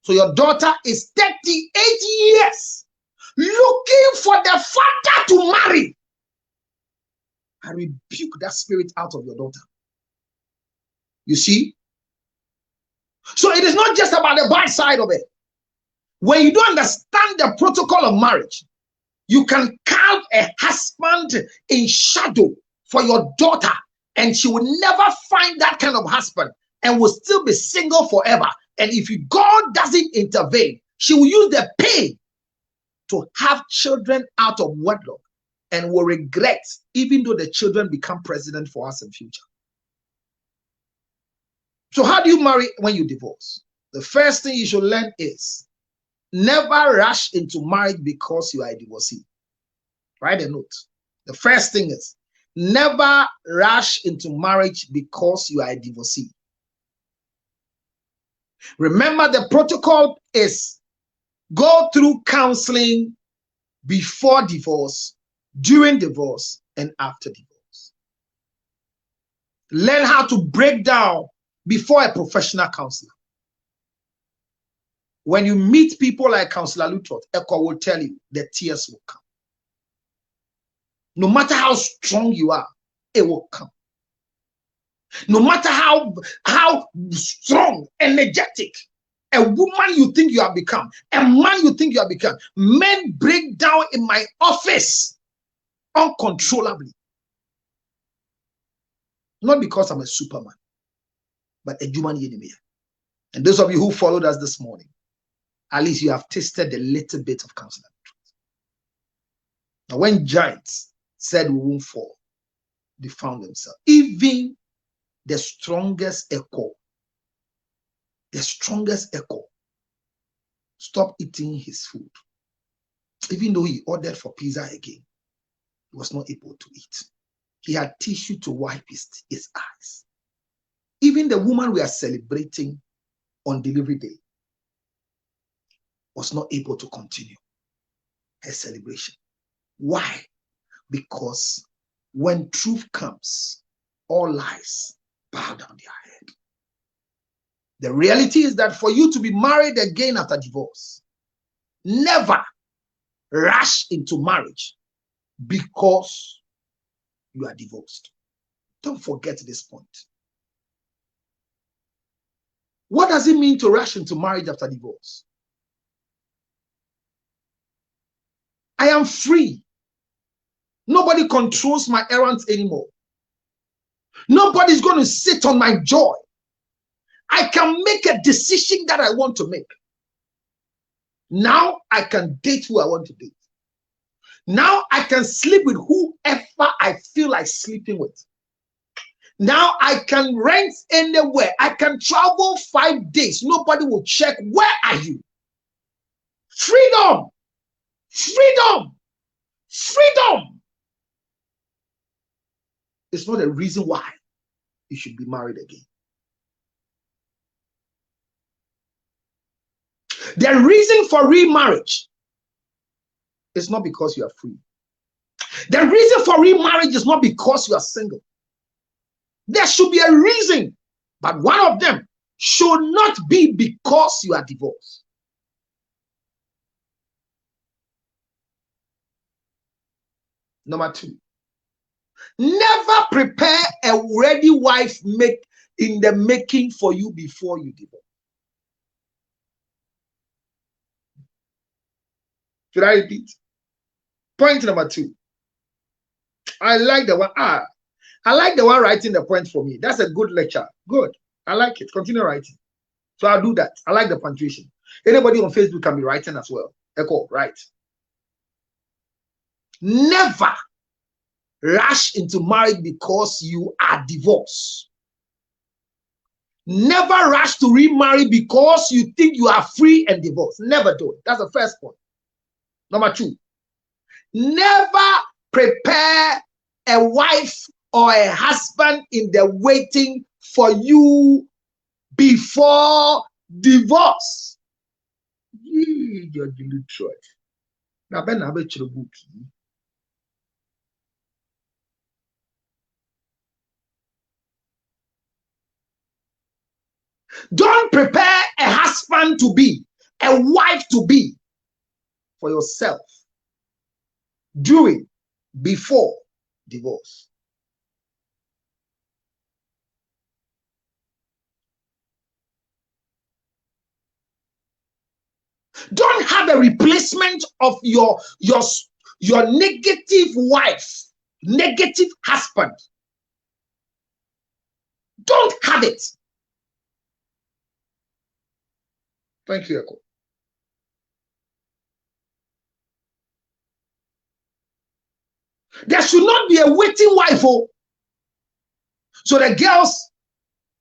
So your daughter is 38 years looking for the father to marry. I rebuke that spirit out of your daughter. You see? So it is not just about the bad side of it. When you don't understand the protocol of marriage, you can carve a husband in shadow for your daughter, and she will never find that kind of husband and will still be single forever. And if God doesn't intervene, she will use the pain to have children out of wedlock and will regret, even though the children become president for us in future. So how do you marry when you divorce? The first thing you should learn is never rush into marriage because you are a divorcee. Write a note. The first thing is never rush into marriage because you are a divorcee. Remember, the protocol is go through counseling before divorce, during divorce, and after divorce. Learn how to break down before a professional counselor. When you meet people like Counselor Lutot, Eko will tell you the tears will come. No matter how strong you are, it will come. No matter how strong, energetic a woman you think you have become, a man you think you have become, men break down in my office uncontrollably. Not because I'm a superman, but a human enemy. And those of you who followed us this morning, at least you have tasted a little bit of Counselor. Now, when giants said we won't fall, they found themselves. Even the strongest echo, stopped eating his food. Even though he ordered for pizza again, He was not able to eat. He had tissue to wipe his eyes. Even the woman we are celebrating on delivery day was not able to continue her celebration. Why? Because when truth comes, all lies bow down their head. The reality is that for you to be married again after divorce, never rush into marriage because you are divorced. Don't forget this point. What does it mean to rush into marriage after divorce? I am free. Nobody controls my errands anymore. Nobody's going to sit on my joy. I can make a decision that I want to make. Now I can date who I want to date. Now I can sleep with whoever I feel like sleeping with. Now I can rent anywhere. I can travel 5 days. Nobody will check, where are you? Freedom! Freedom! Freedom! It's not a reason why you should be married again. The reason for remarriage is not because you are free. The reason for remarriage is not because you are single. There should be a reason, but one of them should not be because you are divorced. Number 2, never prepare a ready wife in the making for you before you divorce. Should I repeat? Point number 2. I like the one. I like the one writing the point for me. That's a good lecture. Good. I like it. Continue writing. So I'll do that. I like the punctuation. Anybody on Facebook can be writing as well. Echo, right? Never rush into marriage because you are divorced. Never rush to remarry because you think you are free and divorced. Never do it. That's the first point. Number 2, never prepare a wife or a husband in the waiting for you before divorce. You're illiterate. Now, Ben, I bet you the book. Don't prepare a husband to be, a wife to be for yourself during, before divorce. Don't have a replacement of your negative wife, negative husband. Don't have it. Thank you, Echo. There should not be a waiting wife. Oh. So the girls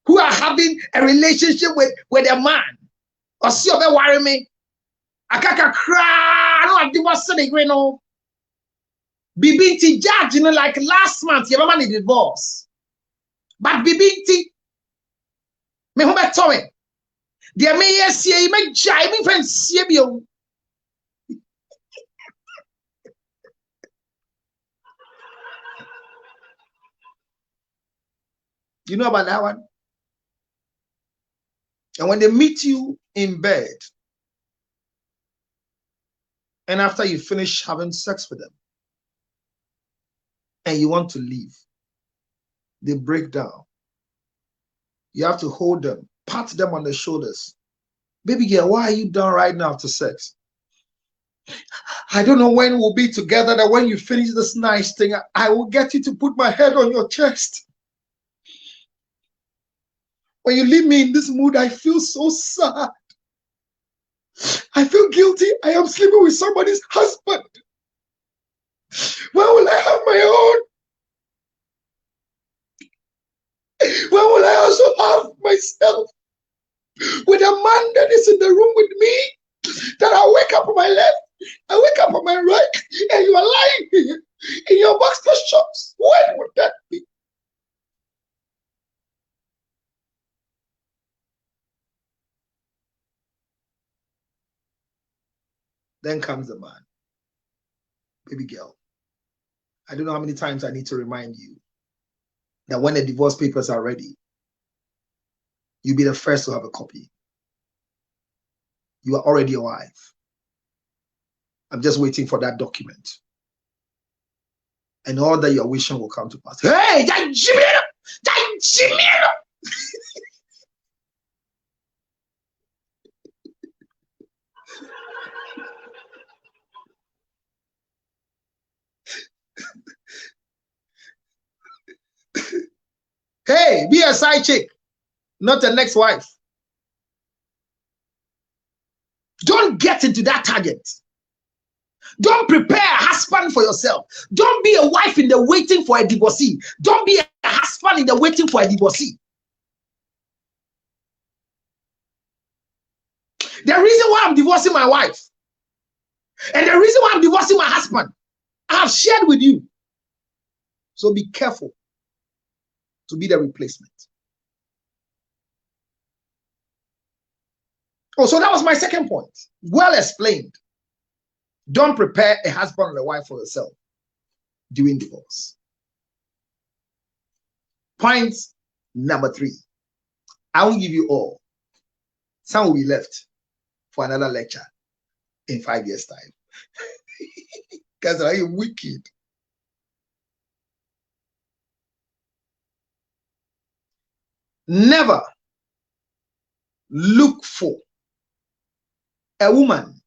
who are having a relationship with a man, or see of worry me, I can't cry. No, I divorce the green. No, Bibinti judge, like last month, your man is divorce. But Bibinti, me who bet me. There may yes, ye may jive me friend Sibio. You know about that one? And when they meet you in bed, and after you finish having sex with them, and you want to leave, they break down. You have to hold them, pat them on the shoulders. Baby girl, why are you down right now after sex? I don't know when we'll be together, that when you finish this nice thing, I will get you to put my head on your chest. When you leave me in this mood, I feel so sad. I feel guilty. I am sleeping with somebody's husband. When will I have my own? When will I also have myself? With a man that is in the room with me, that I wake up on my left, I wake up on my right, and you are lying in your box bishops. When would that be? Then comes the man. Baby girl, I don't know how many times I need to remind you that when the divorce papers are ready, you'll be the first to have a copy. You are already a wife. I'm just waiting for that document. And all that you're wishing will come to pass. Hey, hey, be a side chick, not a next wife. Don't get into that target. Don't prepare a husband for yourself. Don't be a wife in the waiting for a divorcee. Don't be a husband in the waiting for a divorcee. The reason why I'm divorcing my wife and the reason why I'm divorcing my husband, I have shared with you. So be careful to be the replacement. Oh, so that was my second point. Well explained. Don't prepare a husband or a wife for yourself during divorce. Point number 3. I won't give you all. Some will be left for another lecture in 5 years' time. Because I am wicked. Never look for a woman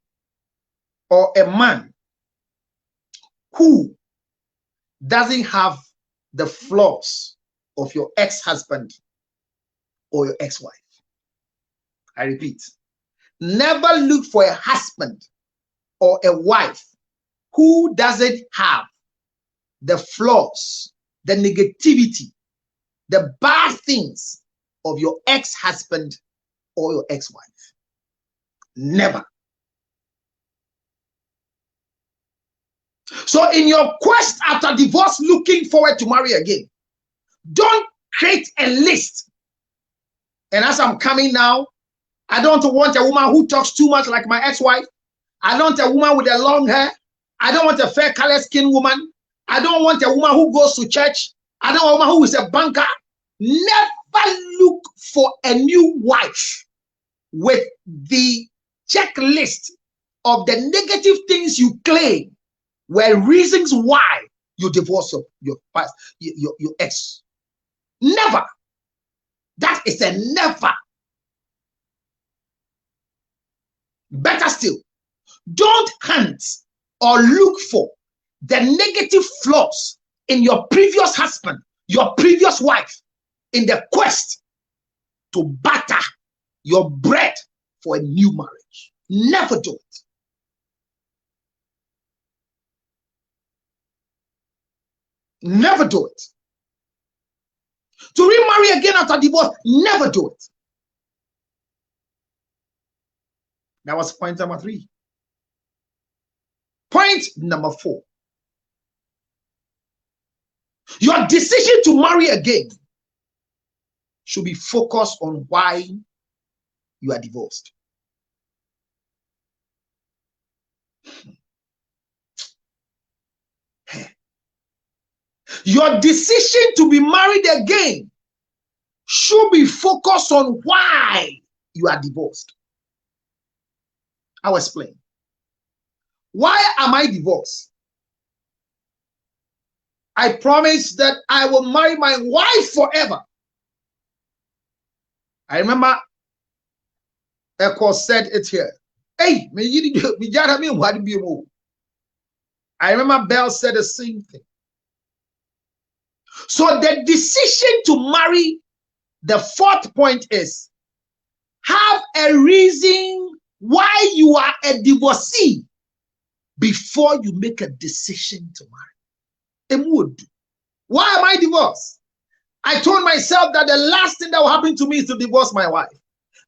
or a man who doesn't have the flaws of your ex-husband or your ex-wife. I repeat, never look for a husband or a wife who doesn't have the flaws, the negativity, the bad things of your ex-husband or your ex-wife. Never. So in your quest after divorce, looking forward to marry again, don't create a list. And as I'm coming now, I don't want a woman who talks too much like my ex-wife. I don't want a woman with a long hair. I don't want a fair colored skin woman. I don't want a woman who goes to church. I don't want a woman who is a banker. Never look for a new wife with the checklist of the negative things you claim were reasons why you divorce your ex. Never. That is a never. Better still, don't hunt or look for the negative flaws in your previous husband, your previous wife, in the quest to batter your bread for a new marriage. Never do it. Never do it. To remarry again after divorce, never do it. That was point number 3. Point number 4. Your decision to marry again should be focused on why you are divorced. Your decision to be married again should be focused on why you are divorced. I'll explain. Why am I divorced? I promise that I will marry my wife forever. I remember Echo said it here. Hey, I remember Bell said the same thing. So the decision to marry, the 4th point is, have a reason why you are a divorcee before you make a decision to marry. Why am I divorced? I told myself that the last thing that will happen to me is to divorce my wife.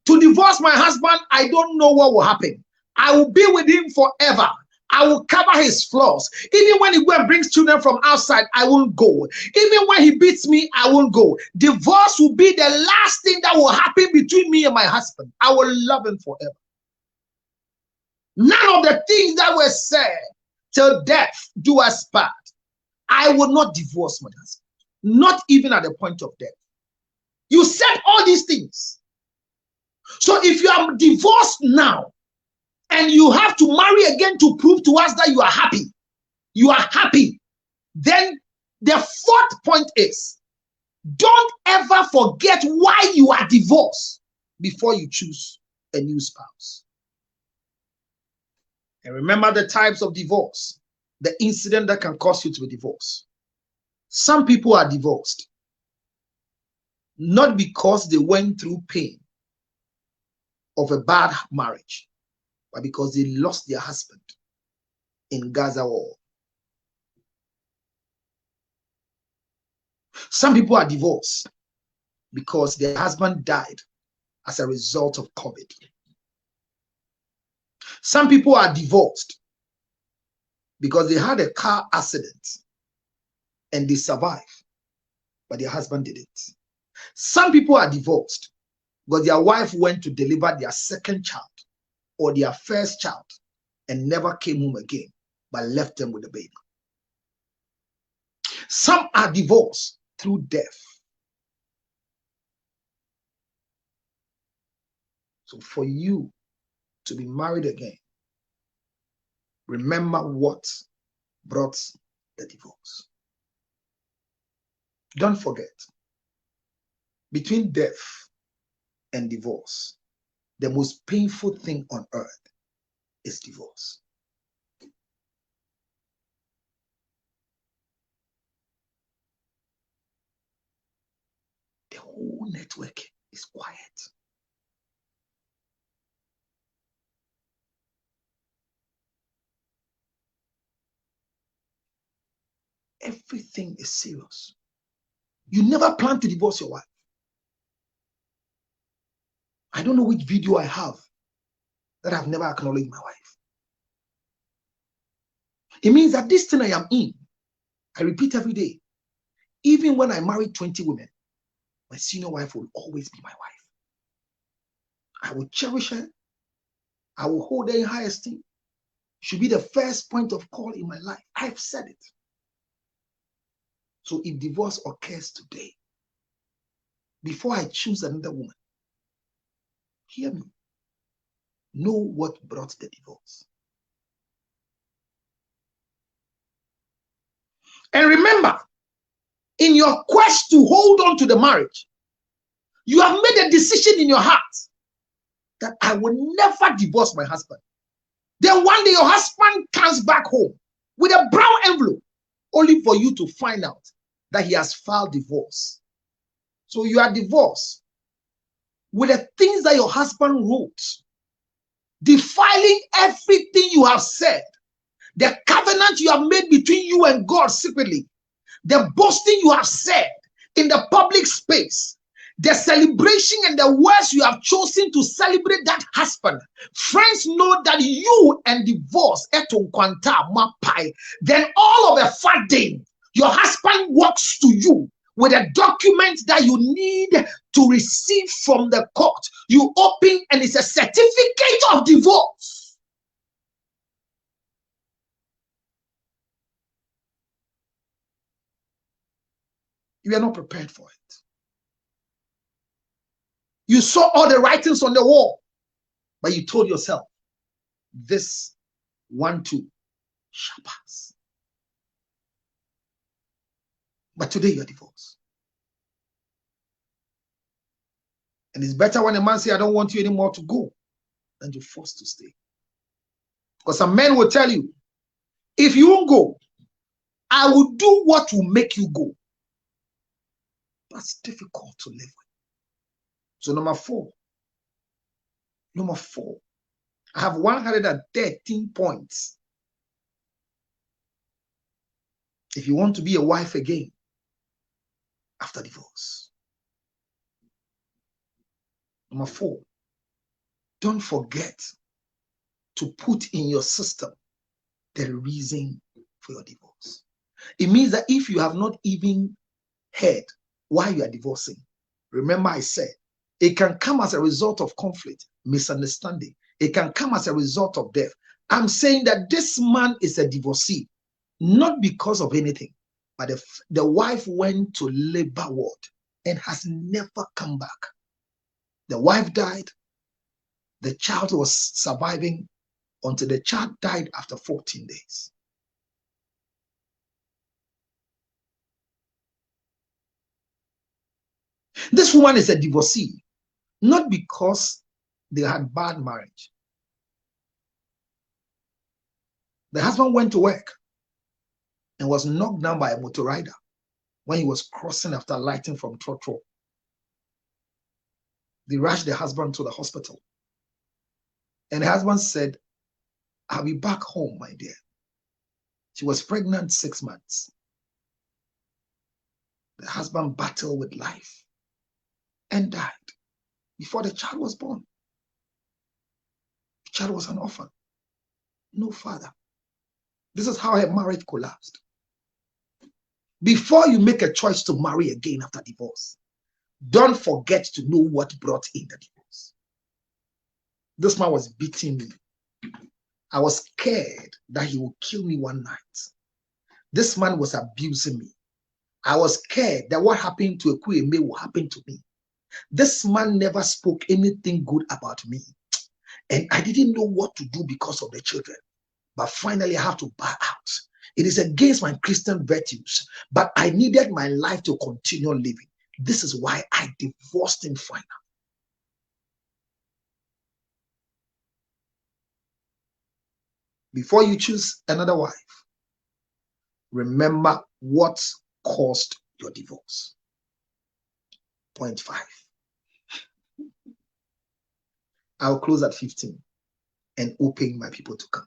To divorce my husband, I don't know what will happen. I will be with him forever. I will cover his flaws. Even when he go and brings children from outside, I won't go. Even when he beats me, I won't go. Divorce will be the last thing that will happen between me and my husband. I will love him forever. None of the things that were said till death do us part. I will not divorce my husband, not even at the point of death. You said all these things. So if you are divorced now, and you have to marry again to prove to us that you are happy, then the fourth point is, don't ever forget why you are divorced before you choose a new spouse. And remember the types of divorce, the incident that can cause you to be divorced. Some people are divorced not because they went through pain of a bad marriage, but because they lost their husband in Gaza war. Some people are divorced because their husband died as a result of COVID. Some people are divorced because they had a car accident and they survived, but their husband didn't. Some people are divorced because their wife went to deliver their second child or their first child and never came home again, but left them with a baby. Some are divorced through death. So for you to be married again, remember what brought the divorce. Don't forget, between death and divorce, the most painful thing on earth is divorce. The whole network is quiet. Everything is serious. You never plan to divorce your wife. I don't know which video I have that I've never acknowledged my wife. It means that this thing I am in, I repeat every day. Even when I married 20 women, my senior wife will always be my wife. I will cherish her. I will hold her in high esteem. She will be the first point of call in my life. I've said it. So if divorce occurs today, before I choose another woman, hear me. Know what brought the divorce. And remember, in your quest to hold on to the marriage, you have made a decision in your heart that I will never divorce my husband. Then one day your husband comes back home with a brown envelope, only for you to find out that he has filed divorce. So you are divorced with the things that your husband wrote, defiling everything you have said, the covenant you have made between you and God secretly, the boasting you have said in the public space, the celebration and the words you have chosen to celebrate that husband. Friends know that you and divorce, then all of a sudden, your husband walks to you with a document that you need to receive from the court. You open and it's a certificate of divorce. You are not prepared for it. You saw all the writings on the wall, but you told yourself, this one too shall pass. But today you're divorced. And it's better when a man says, I don't want you anymore to go, than you're forced to stay. Because some men will tell you, if you won't go, I will do what will make you go. That's difficult to live with. So number four, I have 113 points. If you want to be a wife again after divorce. Number four, don't forget to put in your system the reason for your divorce. It means that if you have not even heard why you are divorcing, remember I said, it can come as a result of conflict, misunderstanding. It can come as a result of death. I'm saying that this man is a divorcee, not because of anything, but the wife went to labor ward and has never come back. The wife died. The child was surviving until the child died after 14 days. This woman is a divorcee, not because they had bad marriage. The husband went to work and was knocked down by a motor rider when he was crossing after alighting from Trotro. They rushed the husband to the hospital. And the husband said, I'll be back home, my dear. She was pregnant 6 months. The husband battled with life and died before the child was born. The child was an orphan, no father. This is how her marriage collapsed. Before you make a choice to marry again after divorce, don't forget to know what brought in the divorce. This man was beating me. I was scared that he would kill me one night. This man was abusing me. I was scared that what happened to Ekwueme will happen to me. This man never spoke anything good about me. And I didn't know what to do because of the children. But finally, I have to bow out. It is against my Christian virtues, but I needed my life to continue living. This is why I divorced him finally. Before you choose another wife, remember what caused your divorce. Point 5. I'll close at 15 and open my people to come.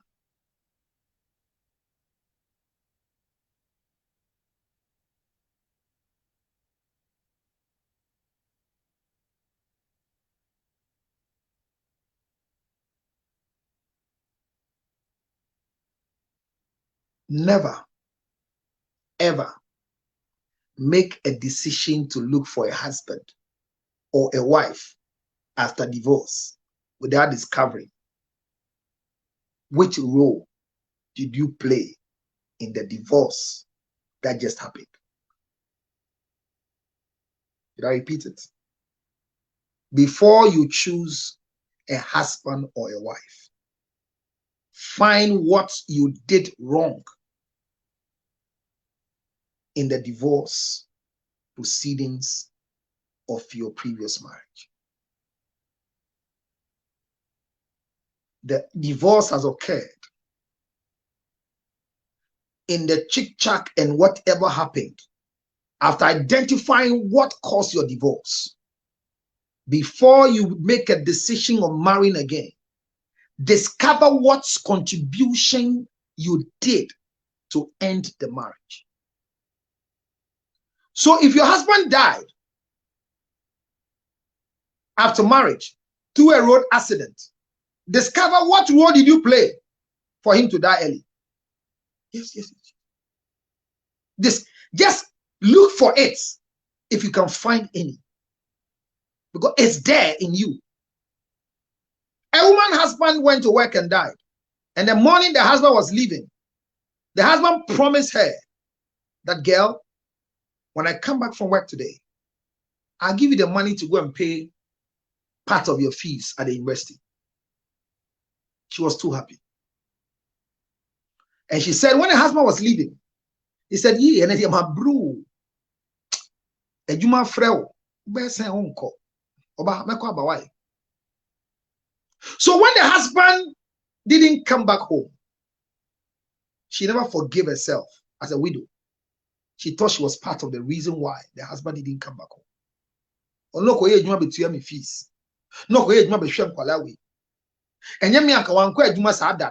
Never, ever make a decision to look for a husband or a wife after divorce without discovering which role did you play in the divorce that just happened. Did I repeat it? Before you choose a husband or a wife, find what you did wrong in the divorce proceedings of your previous marriage. The divorce has occurred. In the chick-chack and whatever happened, after identifying what caused your divorce, before you make a decision on marrying again, discover what contribution you did to end the marriage. So if your husband died after marriage through a road accident, discover what role did you play for him to die early. Yes. Just look for it if you can find any, because it's there in you. A woman's husband went to work and died, and the morning the husband was leaving, the husband promised her that, girl, when I come back from work today, I'll give you the money to go and pay part of your fees at the university. She was too happy. And she said, when the husband was leaving, he said, "Yeah, and my bro, a juma freo, uncle, so when the husband didn't come back home, she never forgave herself as a widow. She thought she was part of the reason why the husband didn't come back home. No ko ye juma betua me fees. No ko ye juma be hwe nkwala we. Enye me aka wan ko adwuma sa da.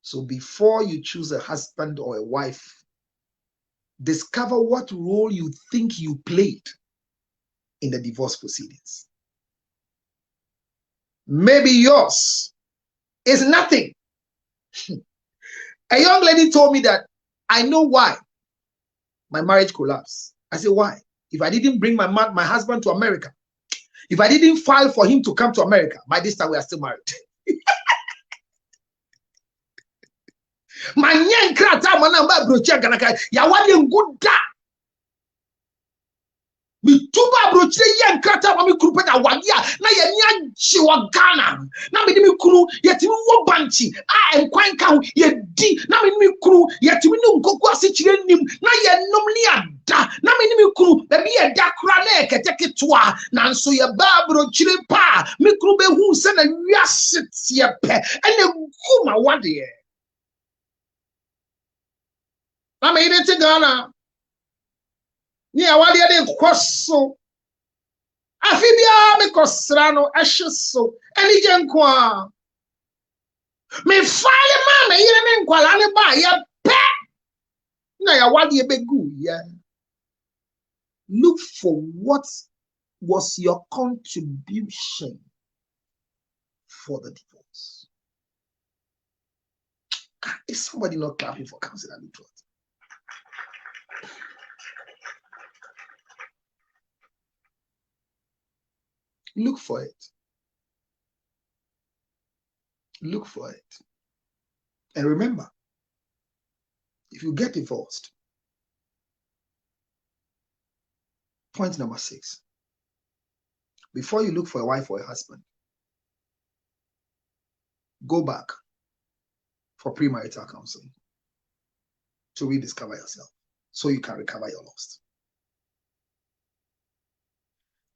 So before you choose a husband or a wife, discover what role you think you played in the divorce proceedings. Maybe yours is nothing. A young lady told me that I know why my marriage collapsed. I said, why? If I didn't bring my husband to America, if I didn't file for him to come to America, by this time we are still married. My nyan krata manamba brocha ganaka ya wale nguda. Mi tuba brocha yan krata mami krupe da wadia na ya nya chiwa Ghana. Na me mi kru yetimi wo banchi a enkwan kan ye di na me mi kru yetimi no nkoko ase chire nim na ye nom ni ada na me mi kru be bi ye da kra na ekete ketwa na nso ye ba brochire pa mi kru be hu se na wiase tie pe ene kuma wade. Na me ide te Ghana ni awade de koso afibia me kosra no ehyeso eni je nko a me fale ma me yire ne nkwala ne ba ya pe na ya wade be gu ya. Look for what was your contribution for the divorce. Is somebody not clapping for Council and Truth? Look for it. Look for it. And remember, if you get divorced, point number 6, before you look for a wife or a husband, go back for premarital counseling to rediscover yourself so you can recover your loss.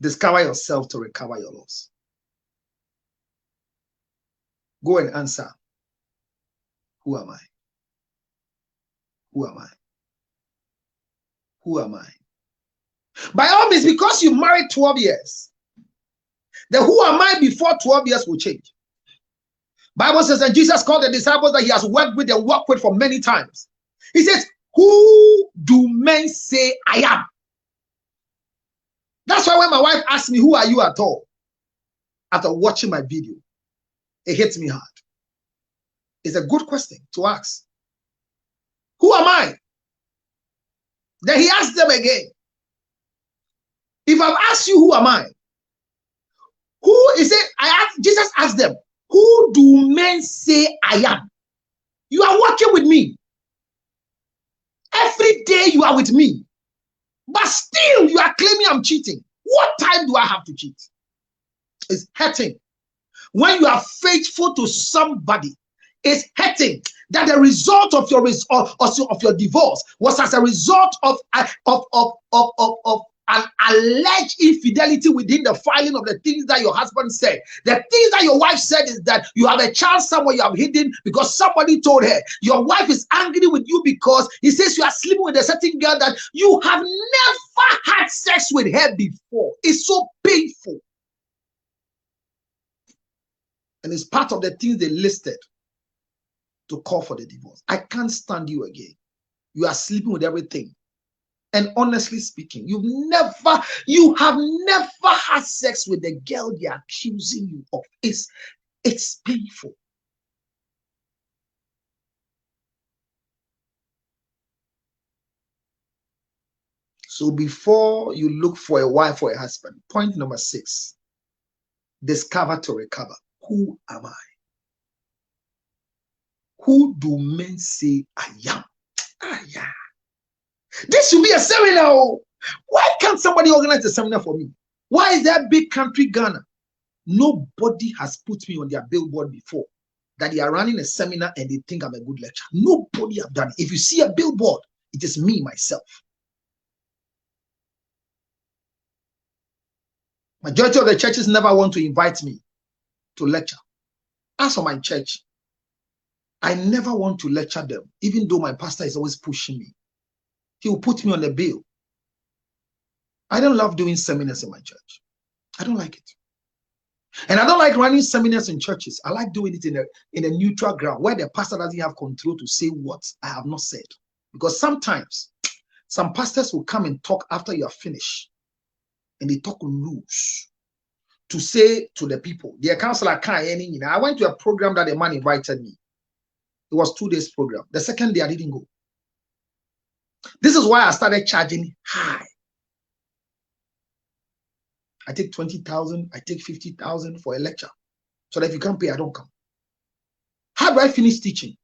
Discover yourself to recover your loss. Go and answer, who am I? Who am I? Who am I? By all means, because you married 12 years, the who am I before 12 years will change. Bible says that Jesus called the disciples that he has worked with and worked with for many times. He says, who do men say I am? That's why when my wife asked me, who are you at all? After watching my video, it hits me hard. It's a good question to ask. Who am I? Then he asked them again. If I've asked you, who am I? Who is it? Jesus asked them, who do men say I am? You are working with me. Every day you are with me. But still you are claiming I'm cheating. What time do I have to cheat? It's hurting. When you are faithful to somebody, it's hurting that the result of your divorce was as a result of an alleged infidelity within the filing of the things that your husband said. The things that your wife said is that you have a child somewhere you have hidden because somebody told her. Your wife is angry with you because he says you are sleeping with a certain girl that you have never had sex with her before. It's so painful. And it's part of the things they listed to call for the divorce. I can't stand you again. You are sleeping with everything. And honestly speaking, you have never had sex with the girl they are accusing you of. It's painful. So before you look for a wife or a husband, point number 6, discover to recover. Who am I? Who do men say I am? Yeah. This should be a seminar. Why can't somebody organize a seminar for me? Why is that big country Ghana? Nobody has put me on their billboard before that they are running a seminar and they think I'm a good lecturer. Nobody have done it. If you see a billboard, it is me, myself. Majority of the churches never want to invite me to lecture. As for my church, I never want to lecture them, even though my pastor is always pushing me. He will put me on the bill. I don't love doing seminars in my church. I don't like it. And I don't like running seminars in churches. I like doing it in a neutral ground where the pastor doesn't have control to say what I have not said. Because sometimes some pastors will come and talk after you are finished. And they talk loose. to say to the people, the counselor can't any, you know, I went to a program that the man invited me. It was 2 days program. The second day I didn't go. This is why I started charging high. I take 20,000, I take 50,000 for a lecture. So that if you can't pay, I don't come. How do I finish teaching?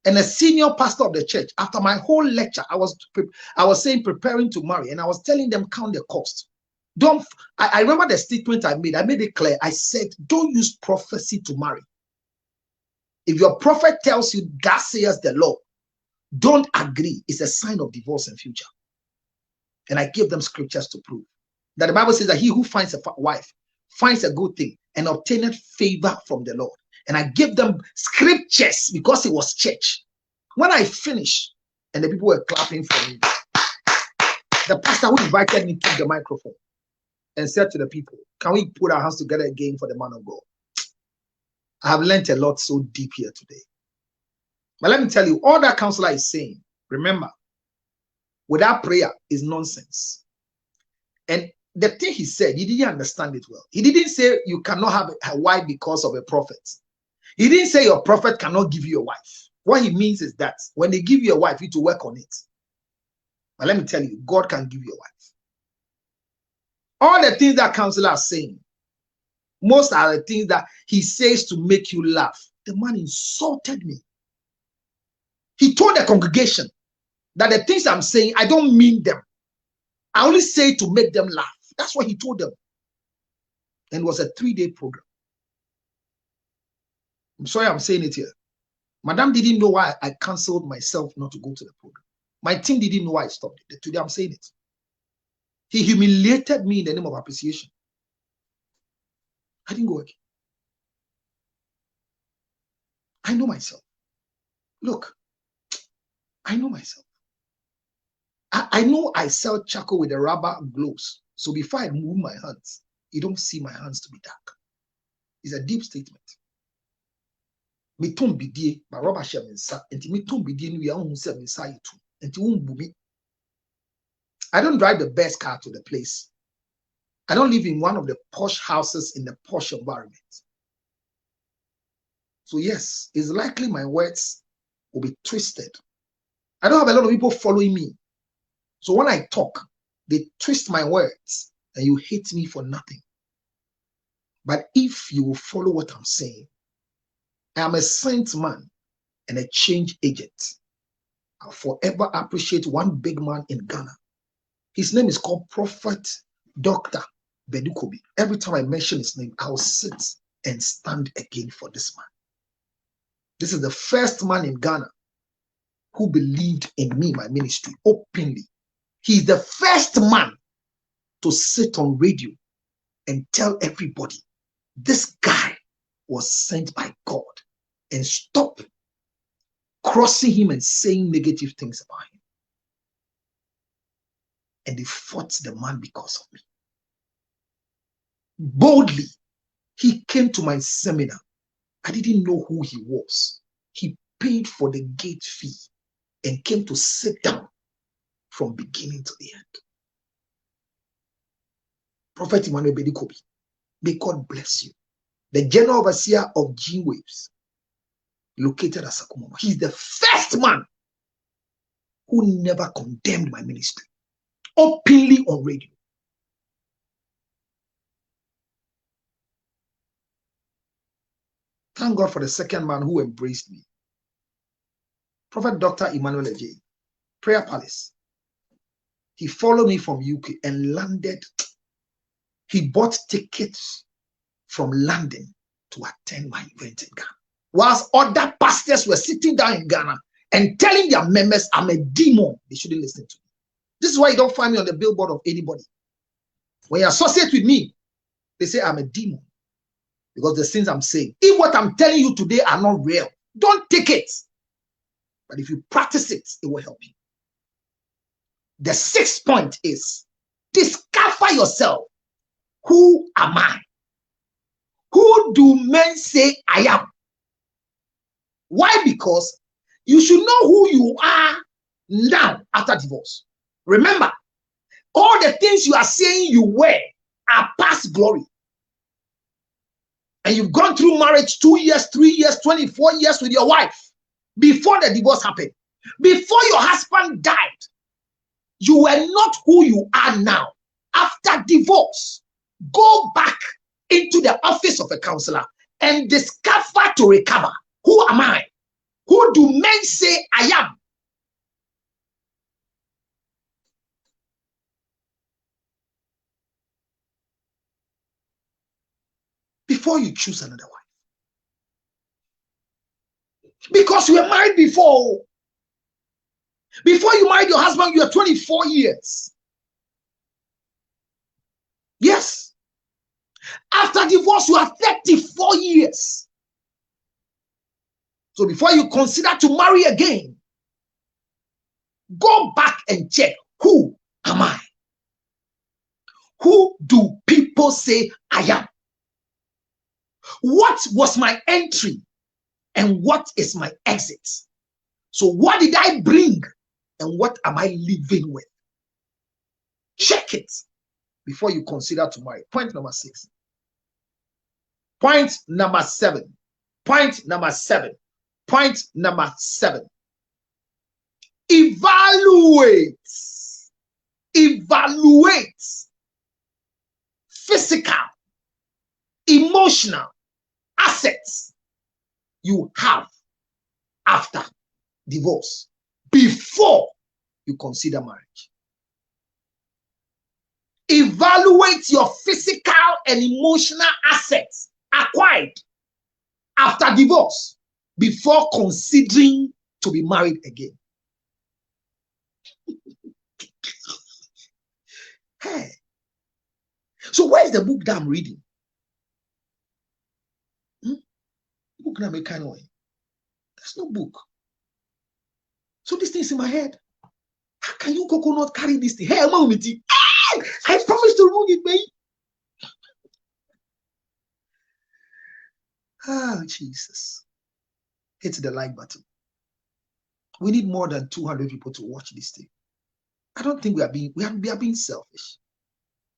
And a senior pastor of the church, after my whole lecture, I was saying preparing to marry, and I was telling them count the cost. I remember the statement I made it clear. I said, don't use prophecy to marry. If your prophet tells you that says the Lord, don't agree. It's a sign of divorce in future. And I gave them scriptures to prove that the Bible says that he who finds a wife finds a good thing and obtaineth favor from the Lord. And I gave them scriptures because it was church. When I finished and the people were clapping for me, the pastor who invited me took the microphone and said to the people, can we put our hands together again for the man of God? I have learned a lot so deep here today. But let me tell you, all that counselor is saying, remember, without prayer is nonsense. And the thing he said, he didn't understand it well. He didn't say you cannot have a wife because of a prophet. He didn't say your prophet cannot give you a wife. What he means is that when they give you a wife, you need to work on it. But let me tell you, God can give you a wife. All the things that counselor is saying, most are the things that he says to make you laugh. The man insulted me. He told the congregation that the things I'm saying, I don't mean them. I only say to make them laugh. That's what he told them. And it was a 3-day program. I'm sorry I'm saying it here. Madam didn't know why I canceled myself not to go to the program. My team didn't know why I stopped it. Today I'm saying it. He humiliated me in the name of appreciation. I didn't go again. I know myself. Look, I know myself. I know I sell charcoal with the rubber gloves. So before I move my hands, you don't see my hands to be dark. It's a deep statement. I don't drive the best car to the place. I don't live in one of the posh houses in the posh environment. So yes, it's likely my words will be twisted. I don't have a lot of people following me. So when I talk, they twist my words and you hate me for nothing. But if you will follow what I'm saying, I am a saint man and a change agent. I'll forever appreciate one big man in Ghana. His name is called Prophet Dr. Bedukobi. Every time I mention his name, I'll sit and stand again for this man. This is the first man in Ghana who believed in me, my ministry, openly. He's the first man to sit on radio and tell everybody this guy was sent by God, and stop crossing him and saying negative things about him. And they fought the man because of me. Boldly, he came to my seminar. I didn't know who he was. He paid for the gate fee and came to sit down from beginning to the end. Prophet Emmanuel Bedikobi, may God bless you. The general overseer of G Waves, located at Sakumono. He's the first man who never condemned my ministry openly on radio. Thank God for the second man who embraced me. Prophet Dr. Emmanuel Ejay, Prayer Palace. He followed me from UK and landed. He bought tickets from London to attend my event in Ghana. Whilst other pastors were sitting down in Ghana and telling their members, I'm a demon, they shouldn't listen to me. This is why you don't find me on the billboard of anybody. When you associate with me, they say I'm a demon. Because the things I'm saying, if what I'm telling you today are not real, don't take it. But if you practice it, it will help you. The 6th point is, discover yourself. Who am I? Who do men say I am? Why? Because you should know who you are now after divorce. Remember, all the things you are saying you were are past glory. and you've gone through marriage 2 years, 3 years, 24 years with your wife before the divorce happened, before your husband died, you were not who you are now. After divorce, go back into the office of a counselor and discover to recover. Who am I? Who do men say I am? Before you choose another wife. Because you were married before. Before you married your husband, you were 24 years. Yes. After divorce, you are 34 years. So before you consider to marry again, go back and check, who am I? Who do people say I am? What was my entry and what is my exit? So what did I bring and what am I living with? Check it before you consider to marry. Point number 6. Point number 7. Point number 7. Point number 7. Evaluate. Evaluate physical, emotional assets you have after divorce before you consider marriage. Evaluate your physical and emotional assets acquired after divorce before considering to be married again. Hey. So where's the book that I'm reading? Book that I'm kind of way. There's no book. So this thing's in my head. How can you coconut carry this thing? Hey, I promise to remove it, baby. Ah, Jesus. Hit the like button. We need more than 200 people to watch this thing. I don't think we are being selfish.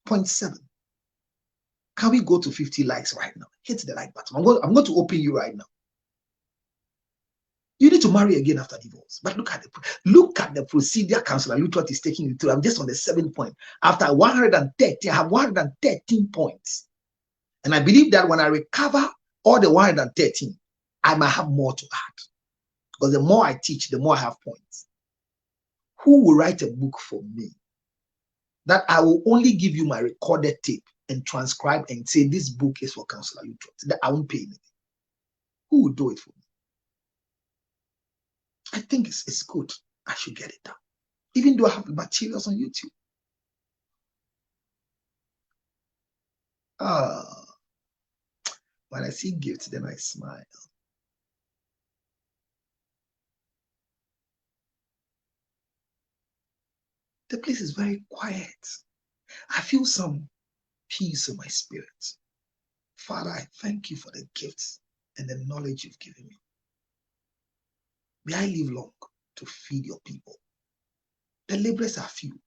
Point 7. Can we go to 50 likes right now? Hit the like button. I'm going to open you right now. You need to marry again after divorce. But look at the procedure counselor. Look what is taking you through. I'm just on the 7th point. After 130, I have 113 points. And I believe that when I recover all the 113, I might have more to add. Because the more I teach, the more I have points. Who will write a book for me that I will only give you my recorded tape and transcribe and say this book is for Counselor Luttrell, that I won't pay anything? Who will do it for me? I think it's good. I should get it done. Even though I have the materials on YouTube. When I see gifts, then I smile. The place is very quiet. I feel some peace in my spirit. Father, I thank you for the gifts and the knowledge you've given me. May I live long to feed your people. The laborers are few,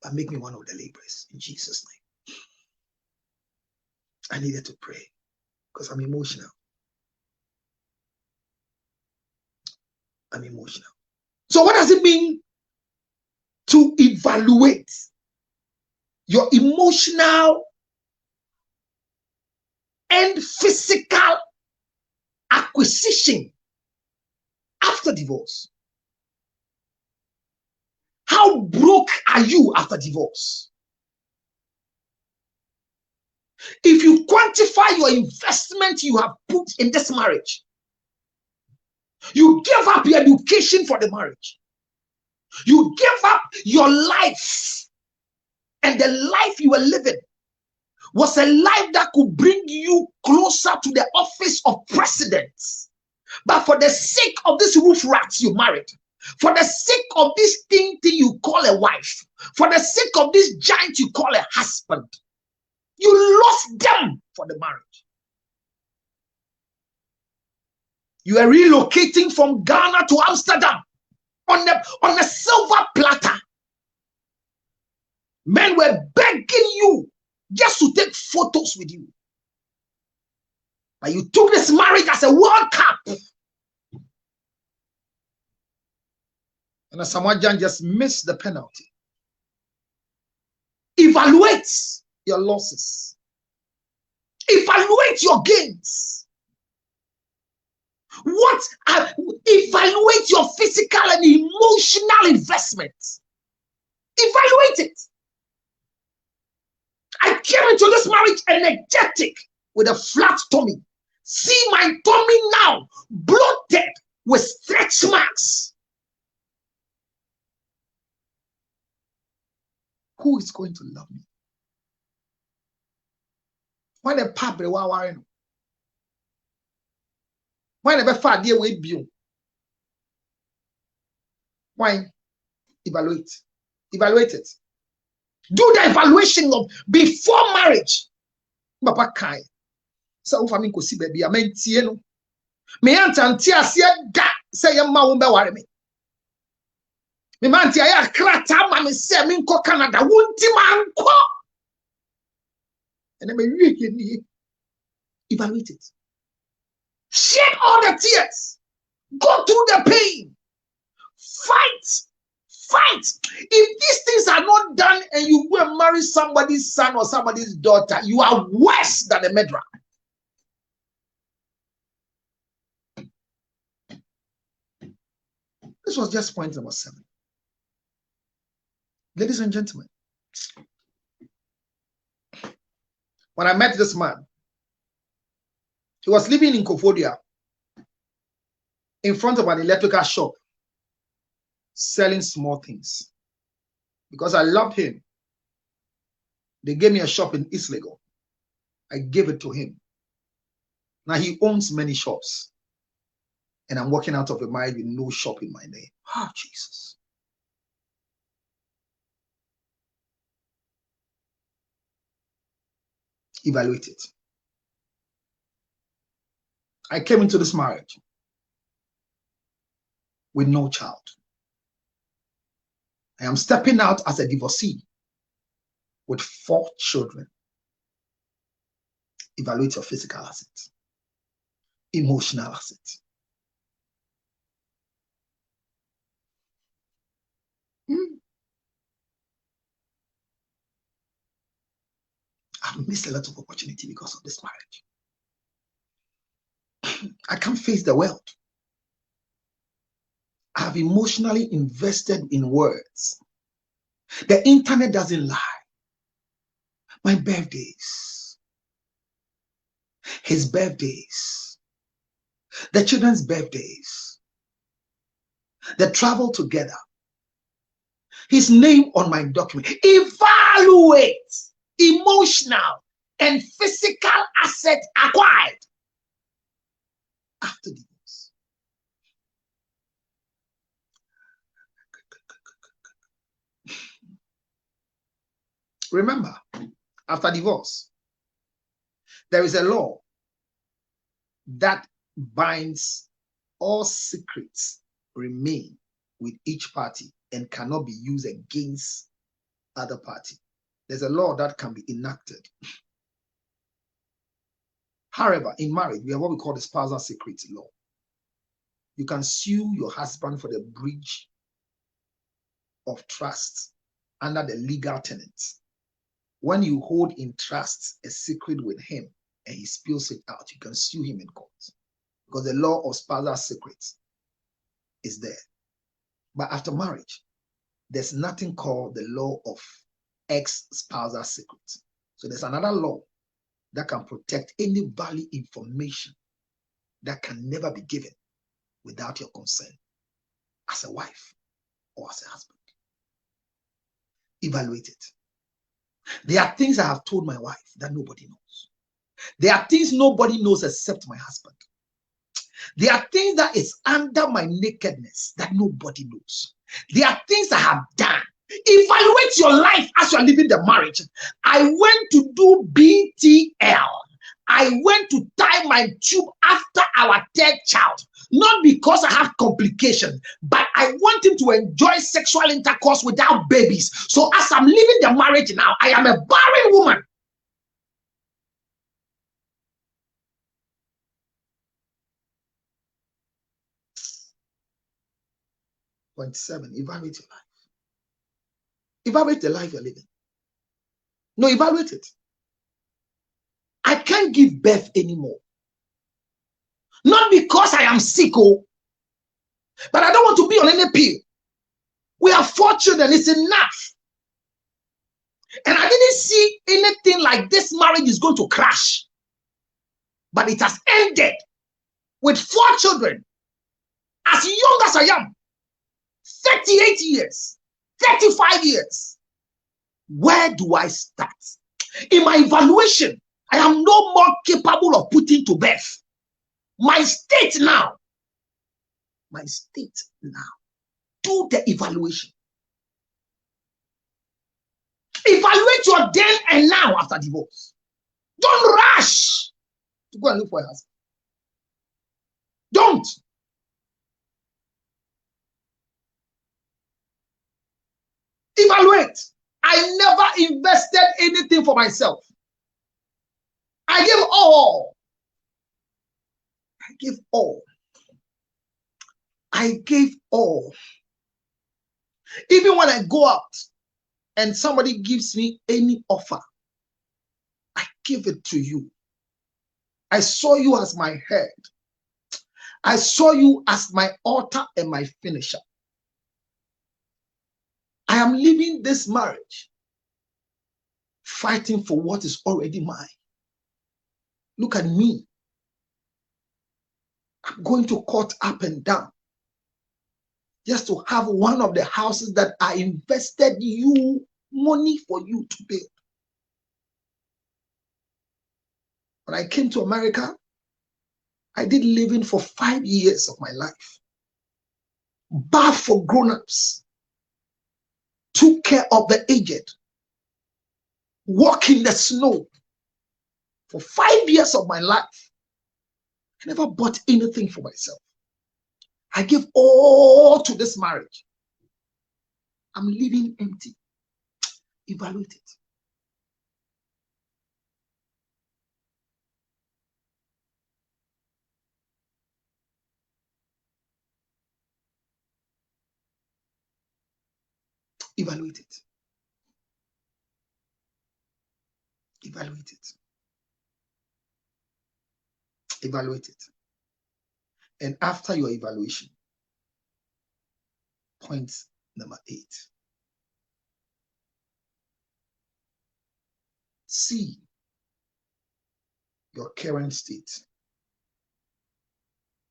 but make me one of the laborers in Jesus' name. I needed to pray because I'm emotional. I'm emotional. So what does it mean to evaluate your emotional and physical acquisition after divorce? How broke are you after divorce? If you quantify your investment you have put in this marriage, you gave up your education for the marriage, you gave up your life, and the life you were living was a life that could bring you closer to the office of president. But for the sake of this roof rats you married, for the sake of this thing you call a wife, for the sake of this giant you call a husband, you lost them for the marriage. You are relocating from Ghana to Amsterdam on a silver platter. Men were begging you just to take photos with you. But you took this marriage as a World Cup. And Asamoah Gyan just missed the penalty. Evaluate your losses. Evaluate your gains. Evaluate your physical and emotional investments. Evaluate it. I came into this marriage energetic with a flat tummy. See my tummy now, bloated with stretch marks. Who is going to love me? When a pabre wa warren, when a befa dear way view, why evaluate it. Do the evaluation of before marriage. Papa kai. So if I mean ko si baby, I mean tie no. Me antanti asie da say ye ma wo be ware me. Me manti aya krata ma me say me nko Canada wonti ma nko. And then me wie ni evaluate it. Shed all the tears. Go through the pain. Fight. If these things are not done and you go and marry somebody's son or somebody's daughter, you are worse than a murderer. This was just point number 7. Ladies and gentlemen, when I met this man, he was living in Kofodia in front of an electrical shop, selling small things. Because I loved him, they gave me a shop in East Lagos. I gave it to him. Now he owns many shops. And I'm working out of a marriage with no shop in my name. Ah, Jesus. Evaluate it. I came into this marriage with no child. I am stepping out as a divorcee with 4 children. Evaluate your physical assets, emotional assets. I've missed a lot of opportunity because of this marriage. I can't face the world. I've emotionally invested in words. The internet doesn't lie. My birthdays, his birthdays, the children's birthdays, the travel together, his name on my document. Evaluate emotional and physical assets acquired after divorce. Remember, after divorce, there is a law that binds all secrets remain with each party and cannot be used against other party. There's a law that can be enacted. However, in marriage, we have what we call the spousal secrets law. You can sue your husband for the breach of trust under the legal tenets. When you hold in trust a secret with him and he spills it out, you can sue him in court because the law of spousal secrets is there. But after marriage, there's nothing called the law of ex-spousal secrets. So there's another law that can protect any valid information that can never be given without your consent as a wife or as a husband. Evaluate it. There are things I have told my wife that nobody knows. There are things nobody knows except my husband. There are things that is under my nakedness that nobody knows. There are things I have done. Evaluate your life as you are living the marriage. I went to do BTL. I went to tie my tube after our 3rd child. Not because I have complications, but I want him to enjoy sexual intercourse without babies. So as I'm living the marriage now, I am a barren woman. Point 7, evaluate your life. Evaluate the life you're living. No, evaluate it. I can't give birth anymore. Not because I am sick, but I don't want to be on any pill. We have 4 children, it's enough. And I didn't see anything like this marriage is going to crash. But it has ended with 4 children. As young as I am, 38 years, 35 years. Where do I start? In my evaluation, I am no more capable of putting to birth. My state now. Do the evaluation. Evaluate your then and now after divorce. Don't rush to go and look for a husband. Don't. Evaluate. I never invested anything for myself. I give all. I give all. I gave all. Even when I go out and somebody gives me any offer, I give it to you. I saw you as my head. I saw you as my altar and my finisher. I am living this marriage, fighting for what is already mine. Look at me. I'm going to court up and down just to have one of the houses that I invested you money for you to build. When I came to America, I did living for 5 years of my life. Bath for grown-ups. Took care of the aged. Walk in the snow. For 5 years of my life, I never bought anything for myself. I give all to this marriage. I'm living empty. Evaluate it. Evaluate it. Evaluate it. Evaluate it. And after your evaluation, point number 8. See your current state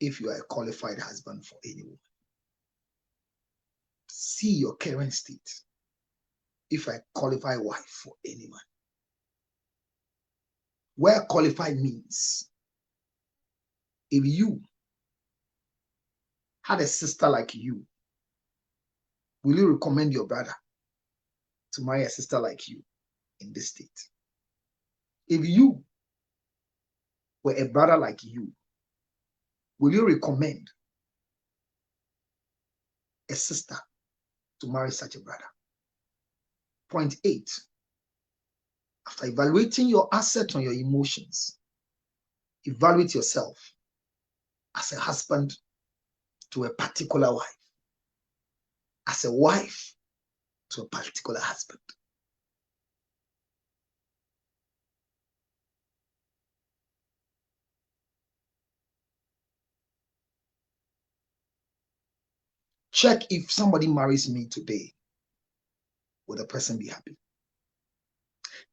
if you are a qualified husband for anyone. See your current state if I qualify wife for anyone. Where qualified means if you had a sister like you, will you recommend your brother to marry a sister like you in this state? If you were a brother like you, will you recommend a sister to marry such a brother? Point 8. After evaluating your asset on your emotions, evaluate yourself as a husband to a particular wife, as a wife to a particular husband. Check if somebody marries me today, will the person be happy?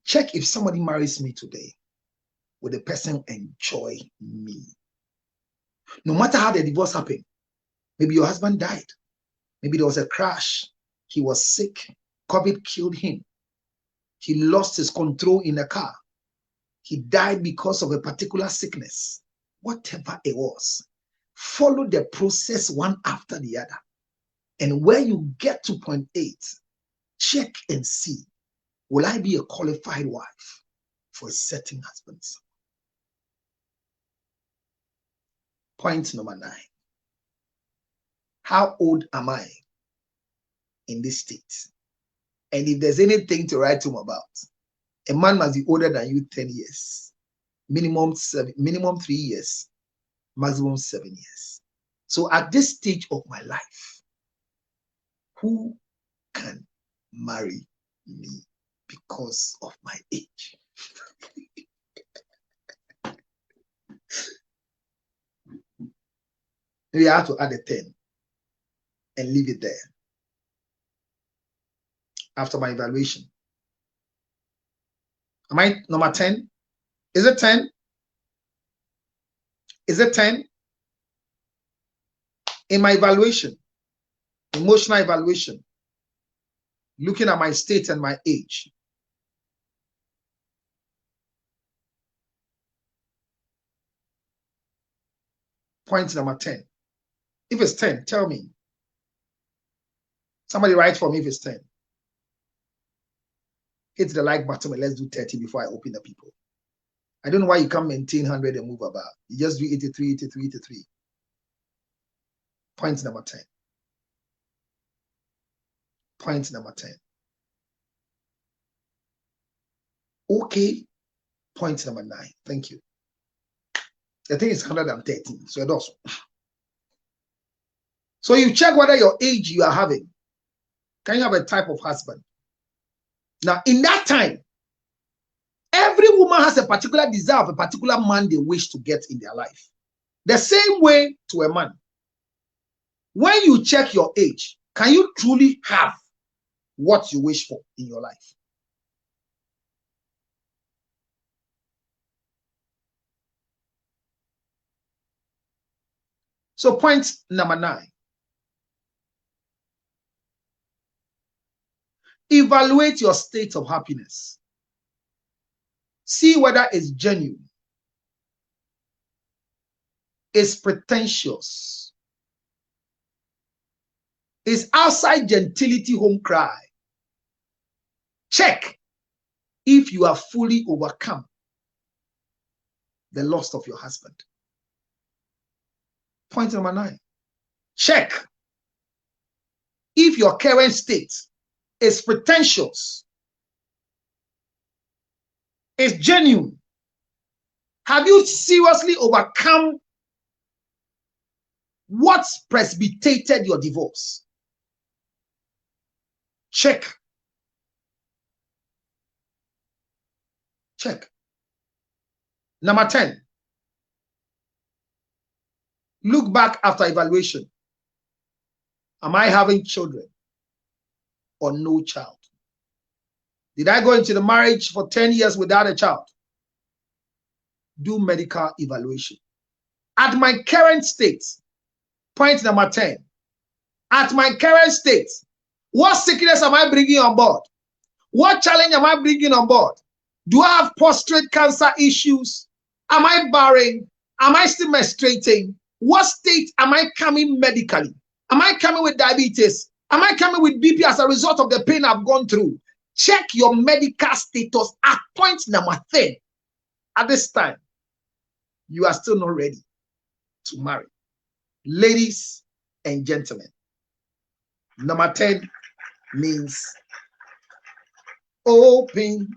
Check if somebody marries me today, will the person enjoy me? No matter how the divorce happened, maybe your husband died, maybe there was a crash, he was sick, COVID killed him, he lost his control in the car, he died because of a particular sickness, whatever it was, follow the process one after the other. And when you get to point 8, check and see, will I be a qualified wife for a certain husband? Point number 9. How old am I in this state? And if there's anything to write home about, a man must be older than you 10 years, minimum 3 years, maximum 7 years. So at this stage of my life, who can marry me because of my age? We have to add a 10 and leave it there after my evaluation. Am I number 10? Is it 10? Is it 10? In my evaluation, emotional evaluation, looking at my state and my age, point number 10. If it's 10, tell me. Somebody write for me if it's 10. Hit the like button and let's do 30 before I open the people. I don't know why you can't maintain 100 and move about. You just do 83, 83, 83. Point number 10. Point number 10. Okay. Point number 9. Thank you. The thing is 113. So it also. So you check whether your age you are having. Can you have a type of husband? Now, in that time, every woman has a particular desire of a particular man they wish to get in their life. The same way to a man. When you check your age, can you truly have what you wish for in your life? So point number 9. Evaluate your state of happiness. See whether it's genuine, it's pretentious, it's outside gentility home cry. Check if you have fully overcome the loss of your husband. Point number 9. Check if your current state is pretentious, is genuine. Have you seriously overcome what precipitated your divorce? Check. Check. Number 10. Look back after evaluation. Am I having children or no child? Did I go into the marriage for 10 years without a child? Do medical evaluation. At my current state, point number 10. At my current state, what sickness am I bringing on board? What challenge am I bringing on board? Do I have prostate cancer issues? Am I barren? Am I still menstruating? What state am I coming medically? Am I coming with diabetes? Am I coming with BP as a result of the pain I've gone through? Check your medical status at point number 10. At this time, you are still not ready to marry. Ladies and gentlemen, number 10 means open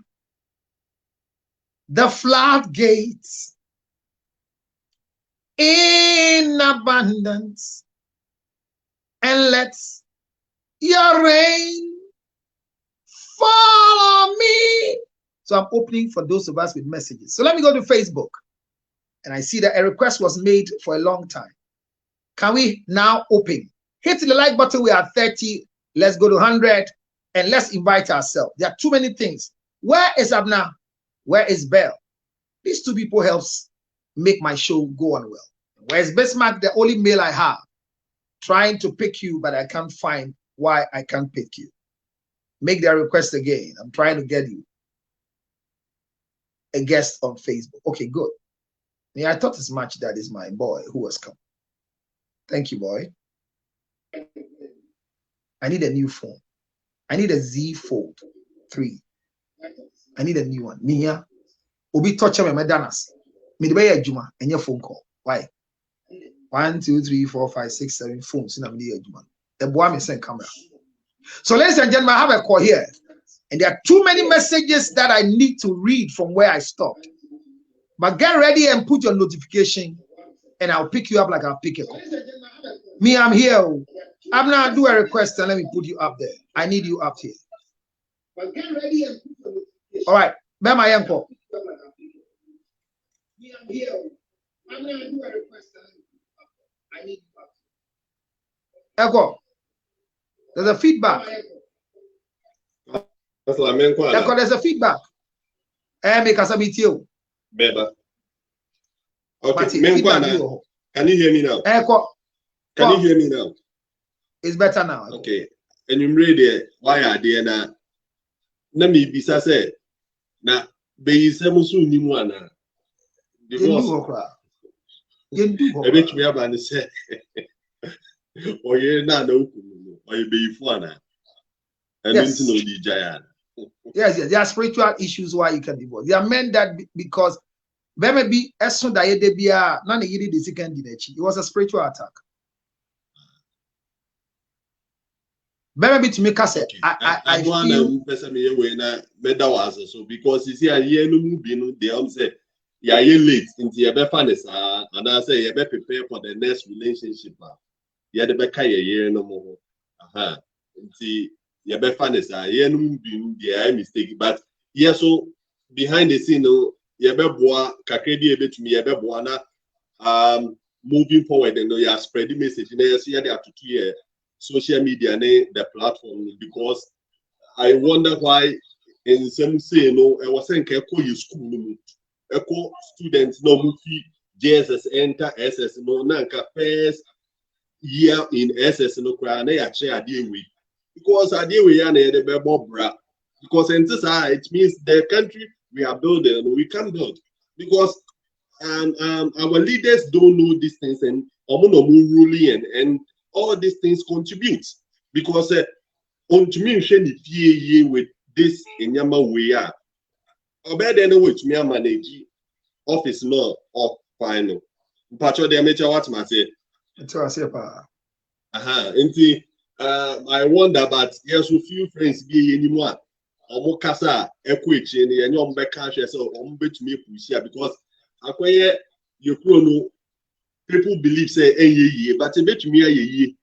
the floodgates in abundance and let your rain fall on me. So I'm opening for those of us with messages. So let me go to Facebook. And I see that a request was made for a long time. Can we now open? Hit the like button. We are 30. Let's go to 100. And let's invite ourselves. There are too many things. Where is Abna? Where is Bell? These two people helps make my show go on well. Where's Bismarck? The only mail I have. Trying to pick you, but I can't find why I can't pick you. Make that request again. I'm trying to get you a guest on Facebook. Okay, good. Yeah, I thought as much. That is my boy who has come. Thank you, boy. I need a new phone. I need a Z Fold 3. I need a new one. Mia, Obi touch me, Madanas. Midway Juma and your phone call. Why? 1, 2, 3, 4, 5, 6, 7 phones in a media Juma. The boy me send camera. So, ladies and gentlemen, I have a call here, and there are too many messages that I need to read from where I stopped. But get ready and put your notification, and I'll pick you up like I'll pick a call. Me, I'm here. I'm gonna do a request and let me put you up there. I need you up here. But get ready and all right, Bema Yanko. I'm here. I'm gonna do a request and let me put you up there. I need you up here. Echo. There's a feedback. That's what I meant. Echo, there's a feedback. Make us a meet you. Beba. Okay, can you hear me now? Echo. Can you hear me now? It's better now. Okay. And you ready? Why are they now? Na me bisa say na be semusu ni mu ana. Divorce. You do. Ebetumi aba ne say. Oye na na okunu. Oye be ifu ana. And yes. No di giant. Yes, there are spiritual issues why you can divorce. There are men that because there may be as soon that they be none the second dinechi. It was a spiritual attack. Maybe to make us say I feel so because you see a year no movie they say yeah late into your fairness and I say you better prepare for the next relationship. Yeah, the back year no more. See you better fairness yeah no movie the mistake but yeah so behind the scene no you better boy kakredi ebe to me you better boy na moving forward and you are spreading message and you see they are to hear social media and the platform because I wonder why in some say no I was saying echo school no echo students no movie JSS enter SS no nanka first year in SS no cry na ya share ade we because ade we ya na the bebo bra because it means the country we are building we can build because our leaders don't know these things and ruling and all these things contribute because with this in Yama we are. Obey which me manage office law of final. Patrol the amateur what must say. I wonder but yes, a few friends be anymore. Omokasa equity and the young back cash so bet me push here because acquire your chrono. People believe say but a bit me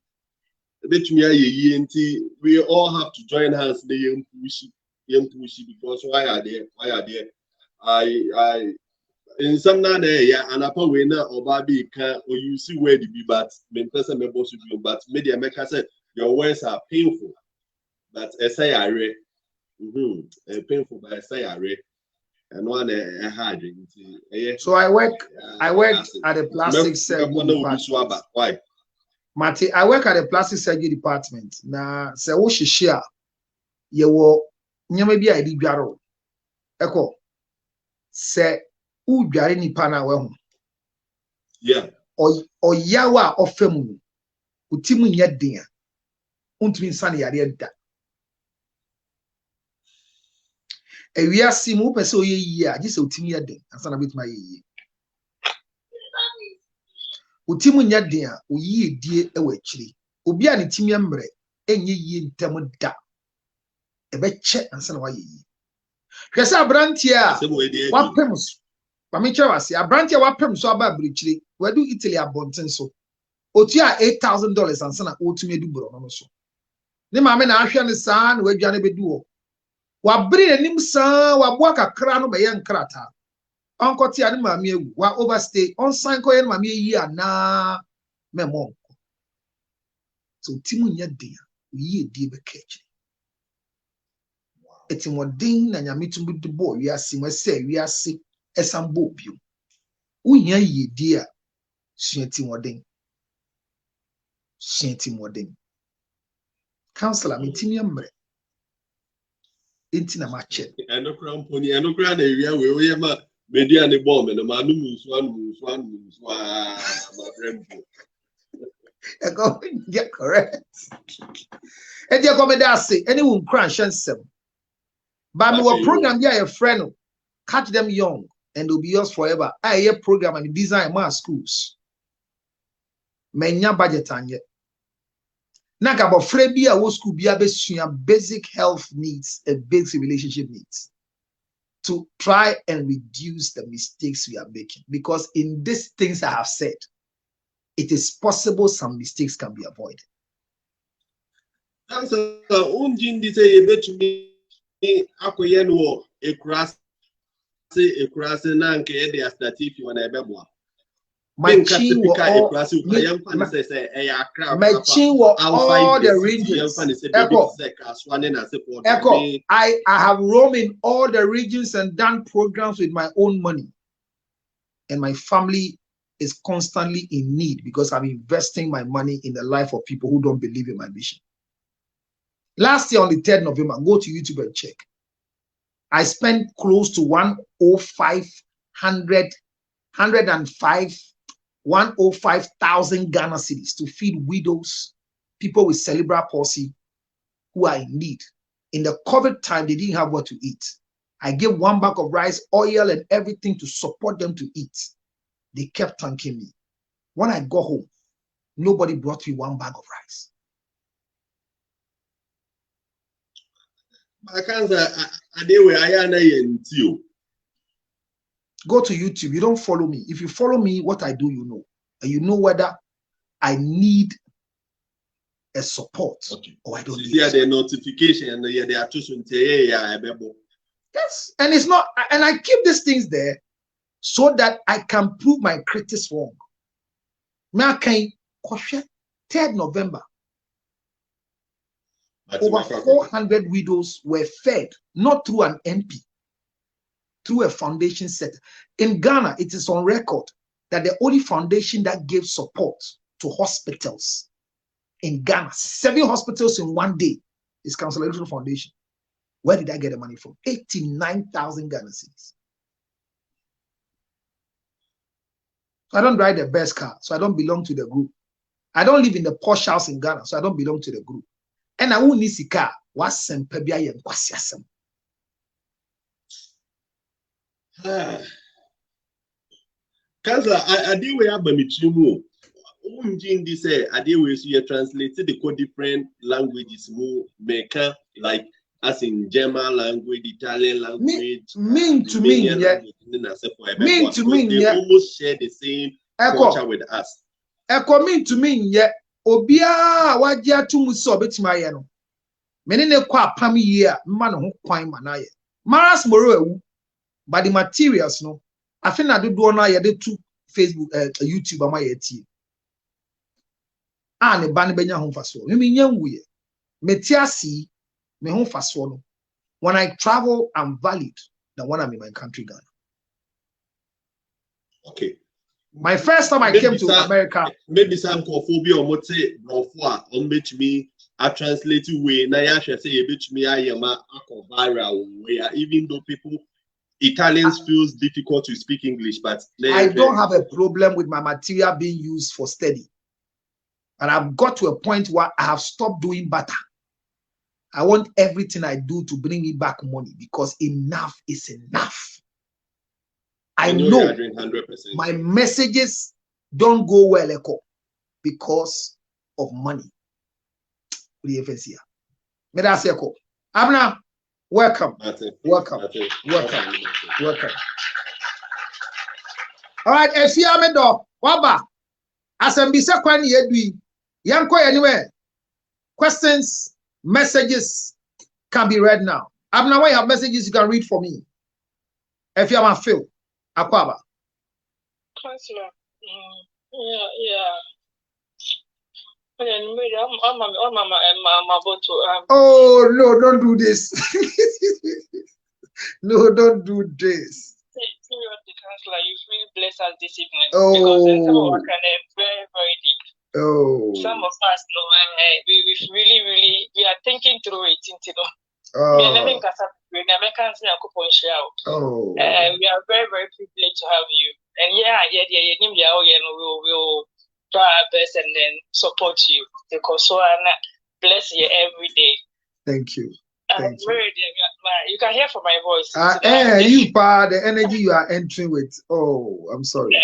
we all have to join hands the young pushy because why are there? I in some area and upon winner or baby can or you see where the be but main person may boss you but media maker said your words are painful but say I read painful by say I read. And one hard. So I work at the plastic surgery department. Why? Mate, I work at the plastic surgery department. Na se wo hihia ye wo nyama bi a di dwaro. Eko se u dware nipa na we ho. Yeah. Oyawa ofemu. Utimu nya den a. Untumi nsa ne yare da. Ewia si mu pese oye yi a gise otimi ya den ansa na betuma ye yi otimu nya den a oyi edie ewa akiri obi a ne timi emre enye yi ntem da ebe che ansa na wa ye yi hwese abrantie a wapem so ba me kire wase abrantie wapem so aba abrichiri wadu Italy abonten so otu a $8,000 ansa na otumi edu bro no so ne maame na ahwe ne saa na wadwa ne bedu ho wabri anim saa wabua kakra no be ye nkrata onkoti ade maame ewu wa overstay on sign ko ye maame yi ana memo so timu nya dia yi edie be kechi etimodin na nyame tumbu de bo wi ase mo se wi ase esambo bio unya yi edie a suatimodin counselor mitimi amre intina mache eno kra na ewia we oye ma media ne bomb no ma no musu ma brembo e go get correct e dey come dey say anyone crash nsem but me program be a friend catch them young and they'll be yours forever I program and design my schools menya budget anye na ka bo free bi a wo school bi abesua basic health needs and basic relationship needs to try and reduce the mistakes we are making, because in these things I have said, it is possible some mistakes can be avoided. Council, unjin di say betumi akoye no ekurase na nke dey start if you wanna ebeboa. Machine were all the regions. Echo, I have roamed in all the regions and done programs with my own money. And my family is constantly in need because I'm investing my money in the life of people who don't believe in my vision. Last year on the 3rd November, go to YouTube and check. I spent close to 105,000 Ghana cedis to feed widows, people with cerebral palsy who are in need. In the COVID time, they didn't have what to eat. I gave 1 bag of rice, oil, and everything to support them to eat. They kept thanking me. When I got home, nobody brought me 1 bag of rice. Go to YouTube. You don't follow me. If you follow me, what I do, you know. And you know whether I need a support or I don't need the notification. Yes. And it's not, and I keep these things there so that I can prove my critics wrong. Now, 3rd November, over 400 widows were fed, not through an MP, through a foundation set. In Ghana, it is on record that the only foundation that gave support to hospitals in Ghana, 7 hospitals in 1 day, is Council Electoral Foundation. Where did I get the money from? 89,000 Ghana cedis. So I don't drive the best car, so I don't belong to the group. I don't live in the posh house in Ghana, so I don't belong to the group. And I won't need a car. What's some pebia and quasiasm? Council, I do we have a michimu. Unjindi say, I do we see translated the code different languages more maker like as in German language, Italian language. Mean to me, yeah. They almost share the same culture with us. Echo mean to me, yeah. Obia wajia tumuso betimaya no. Menene kwa pami year, man who quine manaye. Maras moro, but the materials no. I think I do na ya de to Facebook, YouTube, ama yeti. Ah, ne bani benya home faso. Me nyanguye. Metiasi. Me home fast one. When I travel, I'm valued than when I'm in my country, Ghana. Okay. My first time I came to America. Maybe some cophobia or mote brofwa on which me I translate way. Now I say a bit me I am a viral way. Even though people Italians feels difficult to speak English, but I don't have a problem with my material being used for study. And I've got to a point where I have stopped doing better. I want everything I do to bring me back money because enough is enough. I know my messages don't go well, Echo, because of money. Echo. Abna, welcome. Welcome. Welcome. Welcome. All right, Efiamedo, Waba. Asambisa kwani yedui. Yanko anywhere. Questions? Messages can be read now. Abna, why you have messages you can read for me? If you have a feel, Akwaba. Counselor, yeah. Oh no, don't do this. No, don't do this. Seriously, Counselor, you really bless us this evening. Oh. Because some of us are very, very deep. Oh. Some of us know we really we are thinking through it, you know. Oh. We are very, very privileged to have you. And we'll try our best and then support you because so bless you every day. Thank you. Thank you. You can hear from my voice. The energy you are entering with. Oh, I'm sorry.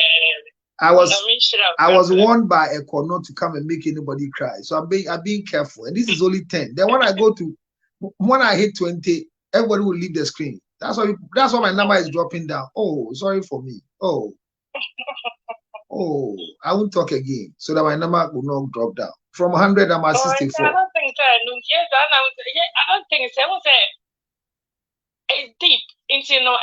I was warned by Echo not to come and make anybody cry. So I'm being careful. And this is only 10. Then when I hit 20, everybody will leave the screen. That's why my number is dropping down. Oh, sorry for me. Oh, I won't talk again so that my number will not drop down. From 100, I'm at 64. I don't think Yes, I don't think it's deep. You know,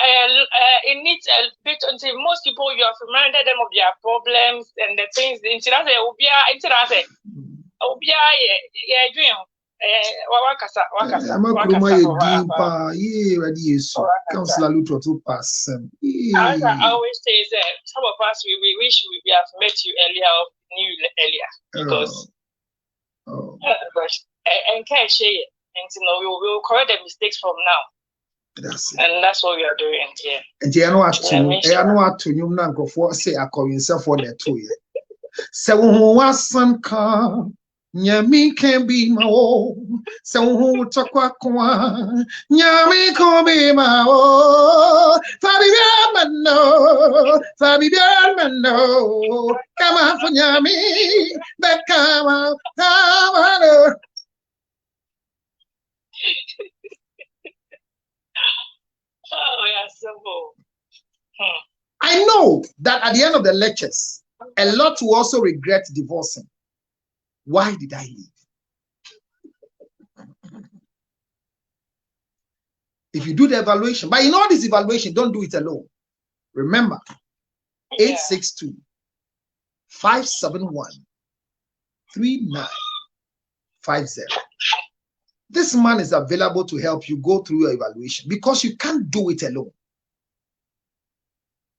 it needs a bit until most people you have reminded them of their problems and the things. That's a dream. I'm a deeper, Councillor Lutro to pass. I always say that some of us we wish we have met you earlier or knew you earlier because and can't share it. And you know we will correct the mistakes from now. That's it. And that's what we are doing here. And I know what to you now for say I call yourself for the 2 years. So who was some car? Nyami can be my own. So who took a quan? Nyami can be my own. Fabi Bermano. Come on for Nyami. That come on. Oh, yeah, simple. I know that at the end of the lectures, a lot will also regret divorcing. Why did I leave? If you do the evaluation, but in all this evaluation, don't do it alone. Remember, 862 571 3950. This man is available to help you go through your evaluation because you can't do it alone.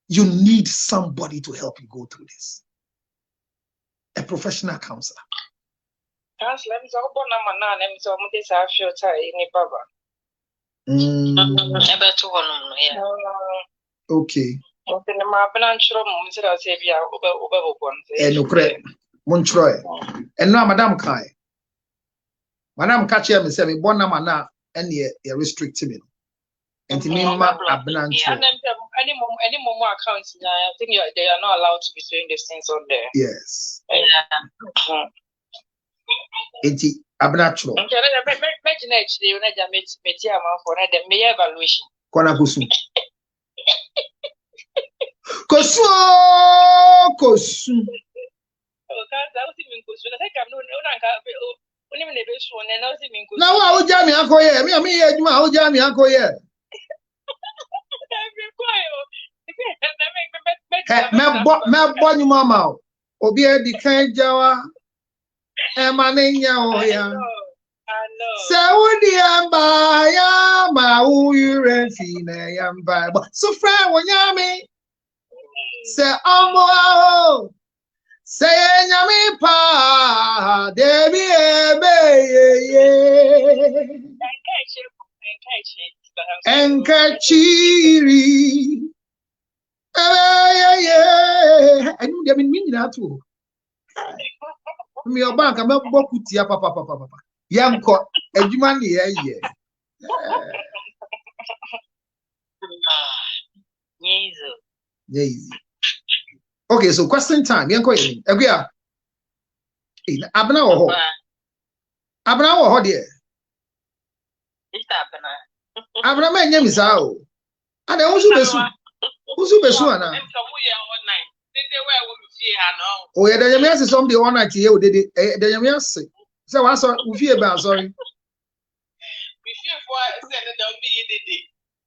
You need somebody to help you go through this. A professional counselor. Okay. And now, Madam Kai. Madam Kachi, me say me born na mana and ye restrictive me. And to me, ma abnancho. Any more accounts, I think they are not allowed to be doing these things on there. Yes. Enti abnancho. Imagine actually when I met for the mayor evaluation. Kona kusu. Kosu. Now, I will jam me uncle here. Me, I will jam me uncle here. Me born you mama. Obi e di kan jawa. E manenya oya. Saudi amba ya ma uyure fine yamba. So fra wonyame. Se omo. Say nyami pa debi ebe ye enkachiri ye enu de min nyina to mi oba nka me boku tia papa yanko adwuma ne ye Yeezy. Okay, so question time. Yanko yin. Egua. Abna wo ho. Abna wo ho de. Abna ma nyam isa o. Ada wo su besu. Wo su besu ana. O ye da nyam yase some dey one night here o dede. Da nyam yase. Say wa so wo fie ba sorry. We fie for say na don be dede.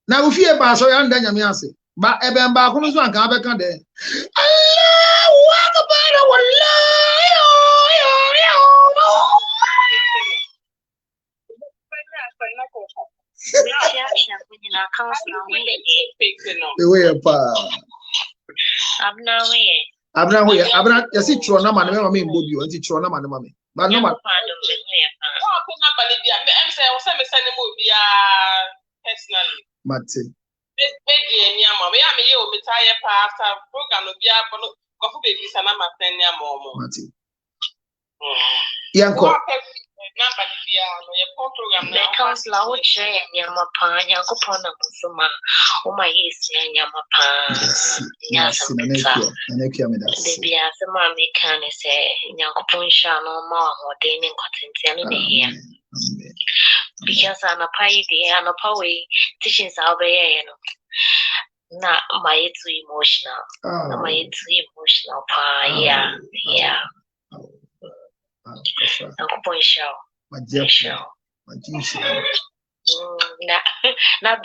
Na wo fie ba sorry and da nyam yase. Ba ebe mba ko no so anka abeka de Allahu akbar wallahi abna yesi tro na ma ne me mbobi o nti tro na ma ne ma me ba no ma Mate Yanko the counselor would share Yamapa, Yankopona Suma, oh my is Yamapa. Yes, the Biasama can say Yankopon shall no more ordaining cotton here. Because I'm a pie, and a poet teaching Salvay. Not my too emotional. My too emotional pie, yeah. Yankopon shall. My dear friend. My dear Not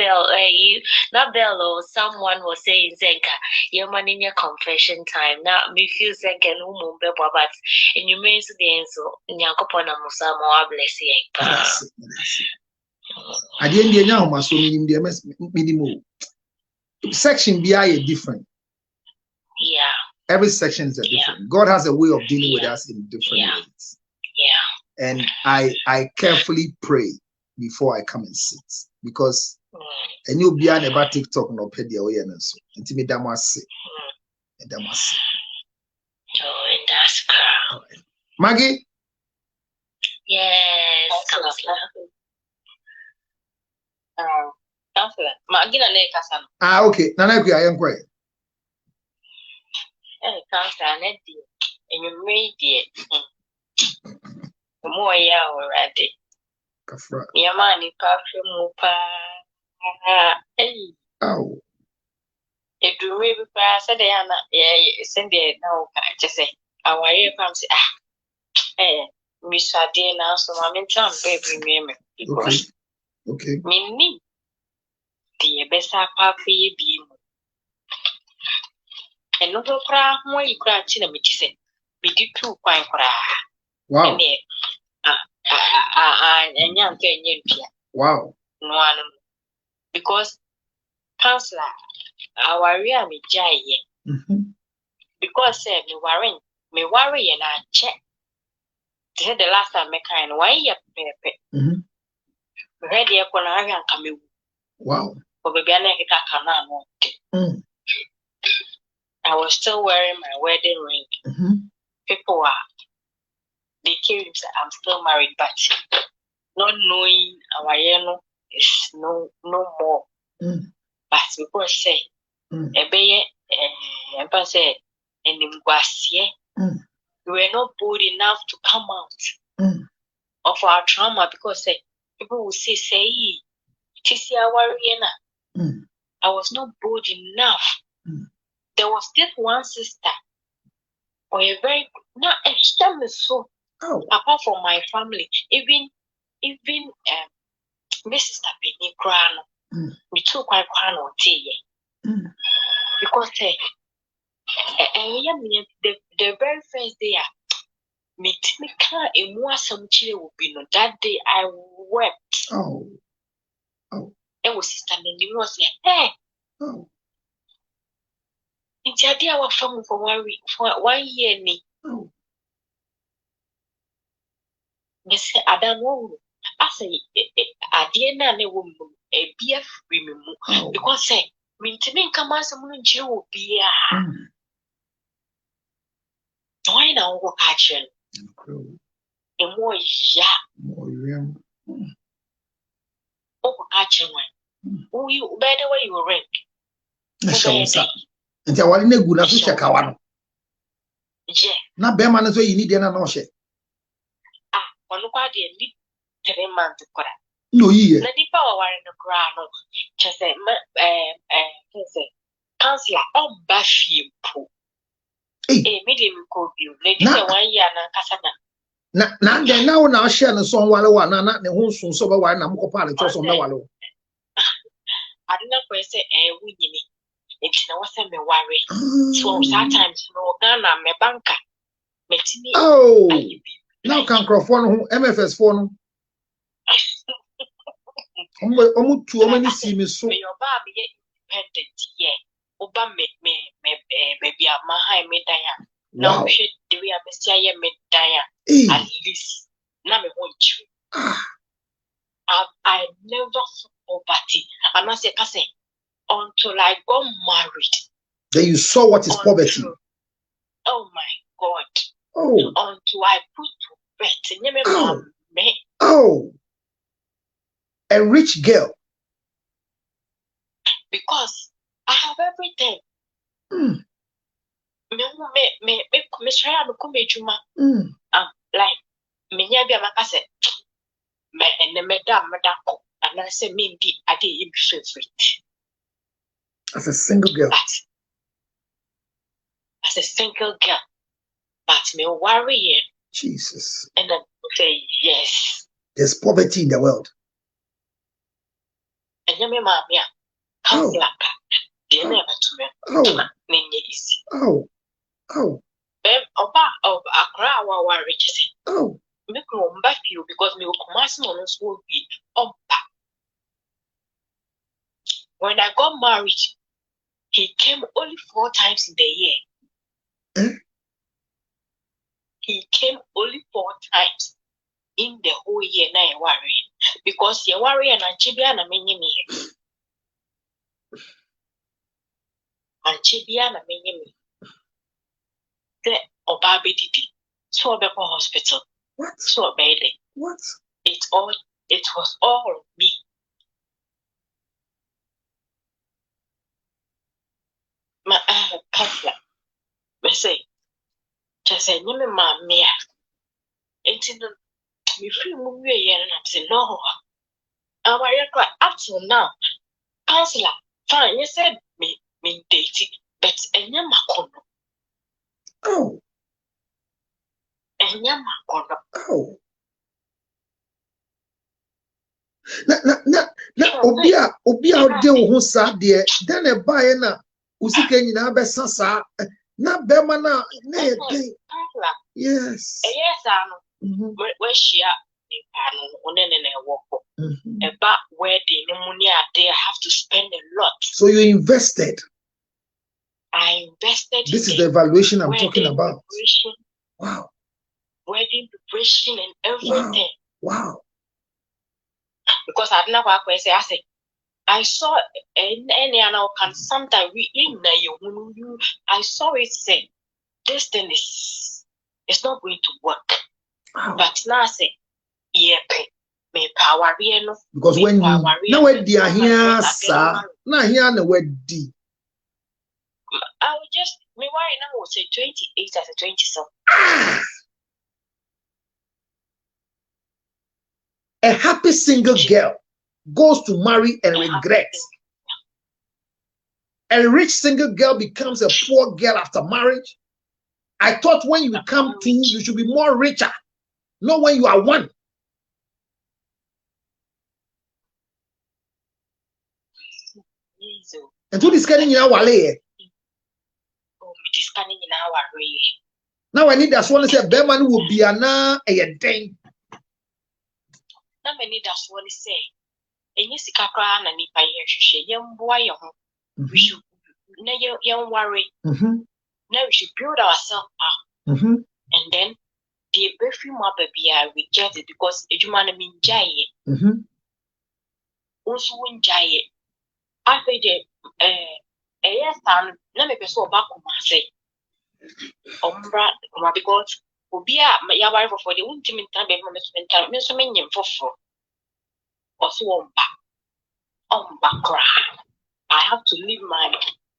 Bell, someone was saying Zenka, your man in your confession time. Now me feel Zenka no more but and you mean to the so Yakopona Musama bless you. At the end of now, my so minimum section be different. Yeah. Every section is a different. God has a way of dealing with us in different ways. Yeah. And I carefully pray before I come and sit, because and you'll be on about TikTok no pay the way and so until me damasi. Oh, and that's girl. Maggie? Yes, counselor. Counselor. Maggie na Kasano. Okay. Nana, I am quiet. Counselor, and you made it. More ya already. Kafra. Yamani perfume mupa. Oh. It do we be pass a day and send it now. Just say, our ear comes. Miss Adina, so I'm in town, baby. Because okay. Me, the best papa be. And no cry, more you cry, China, me say. Be do 2 quite cry. Wow. And young wow. No, because counselor, our real me jay. Because said me worry and I check. The last time me kind 1 year pepe. Ready upon our young coming. Wow. For baby, I was still wearing my wedding ring. People are. They came and said, I'm still married, but not knowing our is no more. But people say, a bay, and say, and in Guassier, we were not bold enough to come out of our trauma because people will say, Tisia Warriena. I was not bold enough. There was still one sister, or a very not extremely so. Apart from my family, even Mrs. Tapini Grano, we took my crown tea because the very first day, me can't in more some chili will be no. That day I wept. Oh, it was sister Mindy was hey. It's a dear our family for 1 week, for 1 year. Yes, I don't know. I say, I didn't know a BF remove because say, maintaining come as a moon Jew be why now walk action? A more oh, action one. Oh, you better way you rank. And I want to go to check out. Yeah. Not Beman is where you need an anoche. On the 3 months. No, ye. Let the power in the ground. Just say, Counselor, on Bashi Poo. A medium could you. Lady 1 year and Cassana. Now, share the song while one, not the whole soon so why I'm copilot or some wallow. I don't know where say, winning. It's no one me worry. So sometimes no Ghana, me banker. Oh, now can Crawford MFS phone. Almost 2 many see me so. Your baby independent, yeah. Oba me, baby, my high medaya. Now, shit, do we have Messiah medaya? At least, now me want you. I never saw poverty. I must say, until I got married. Then you saw what is poverty. Oh my God. Oh. Until I put to bed. Oh. A rich girl. Because I have everything. Like me be makase me and madam madako and I say me di ade im favorite. As a single girl. As a single girl. But me worry. Jesus. And I say yes. There's poverty in the world. And you mean, Mamma, Oh. You never to me. Oh. Oh. Oba of Accra, our riches. Oh. Make room back you because me will come on school be Oba. When I got married, he came only 4 times in the year. He came only 4 times in the whole year. Now you worry because you worry and Chibiana many me. And Chibiana many me. The Obabi did so be for hospital. What? So baby. What? It was all me. My counselor, me say, just say, you mean my mea. It's in the me free movie and I'm saying, no. And I up till now, counselor, fine, you said me dating, but and you makono. Oh. And you makono. Oh. Na obia de wo ho sa de then e bae na usika nyina be sasa na be ma na ye dey. Yes. Yes, where she about wedding money they have to spend a lot. So you invested. I invested. This is the evaluation I'm talking about. Wow. Wedding preparation and everything. Wow. Because I never say I saw any and can sometimes we in you I saw it say this thing is it's not going to work. Wow. But now I say yeah me power no because when you now we are here sir now here na we di I would just me why now would say 28 as a 20 something. A happy single girl goes to marry and regrets. A rich single girl becomes a poor girl after marriage. I thought when you become two, you should be more richer. Not when you are one. And to this kind of wale. Now I need that one say Berman will be a thing. Now I need that one say. And you see, Kakra and Nipa, young boy, we should young worry. Now we should build ourselves up. And then the very mother be rejected because a human mean giant. Also, win giant. I think a yes, and let me so back on my say. Because Obia, my wife for the ultimate time, Miss Minion for. Also on background. I have to leave my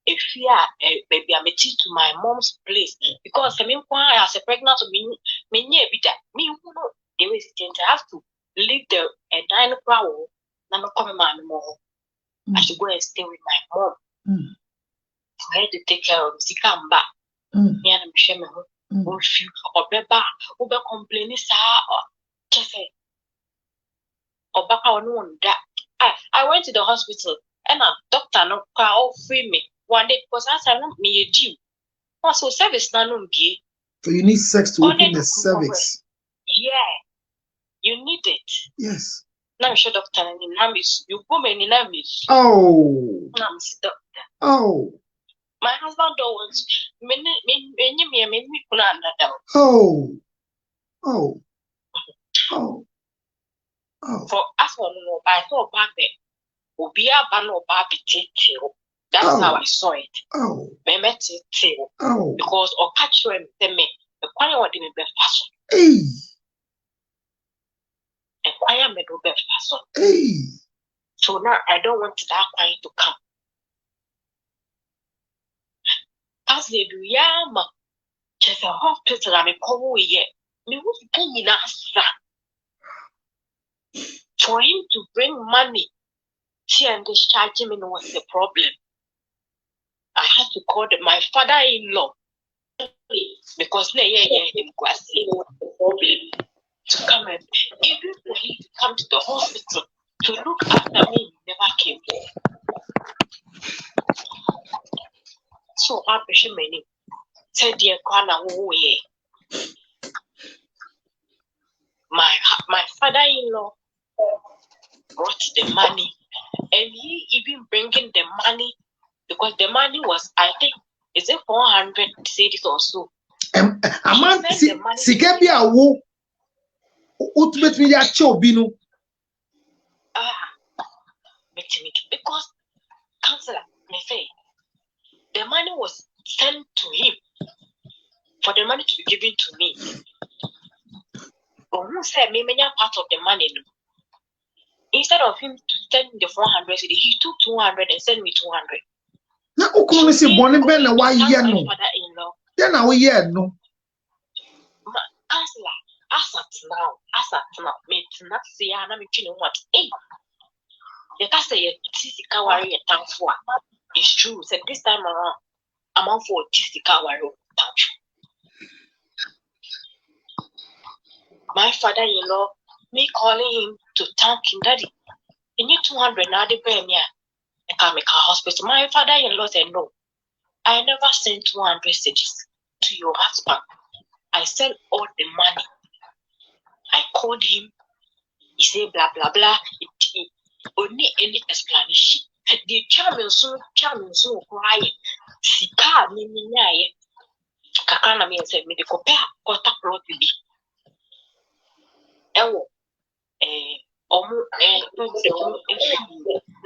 baby I'm to my mom's place because I mean why as a pregnant me who know the way I have to leave the dining crowd and come my mom. I should go and stay with my mom. I had to take care of the come back. Yeah, I'm sure me who feel or be back who be complaining just say or back on that. I went to the hospital and a doctor no car free me one day because I not me due. Also service na no be. So you need sex to open the cervix. Yeah, you need it. Yes. Now I'm sure doctor and you go many names. Oh. Now I'm doctor. Oh. My husband don't want me Oh. Oh. Oh. Oh. For us for no I thought back there. That's how I saw it. Oh. Oh. Because or catch you and me the choir would be fashion. Hey. And choir made be fashion. Hey. So now I don't want that choir to come. As they do yama just a hospital and a cold yet. Me was paying us for him to bring money. She and discharging me was the problem. I had to call my father-in-law because him was the problem. to come and even for him to come to the hospital to look after me, he never came. So I appreciate many. Said dear Kwana my father-in-law brought the money, and he even bringing the money because the money was, I think, is it 400 cities or so. Amount Sikebi awo ultimately ya chobinu. Because counselor may say the money was sent to him for the money to be given to me. But who said me part of the money? Instead of him to send the 400, he took 200 and sent me 200. Na ukunu si boni ben na wa ye no. Then na we ye no. Counselor, as at now, me not see na me tinu what. Eh. You can say Tisika worry a town for. It's true. Said this time around, I'm on for Tisika worry town. My father-in-law, me calling him to thank him, Daddy. You need 200 now, the pay me. I can't make a hospital. My father-in-law said, no, I never sent 200 cities to your husband. I sent all the money. I called him. He said, blah, blah, blah. Only any explanation. The charming so quiet. Sika, me, Kakana me said, me the compare quarter plot to be.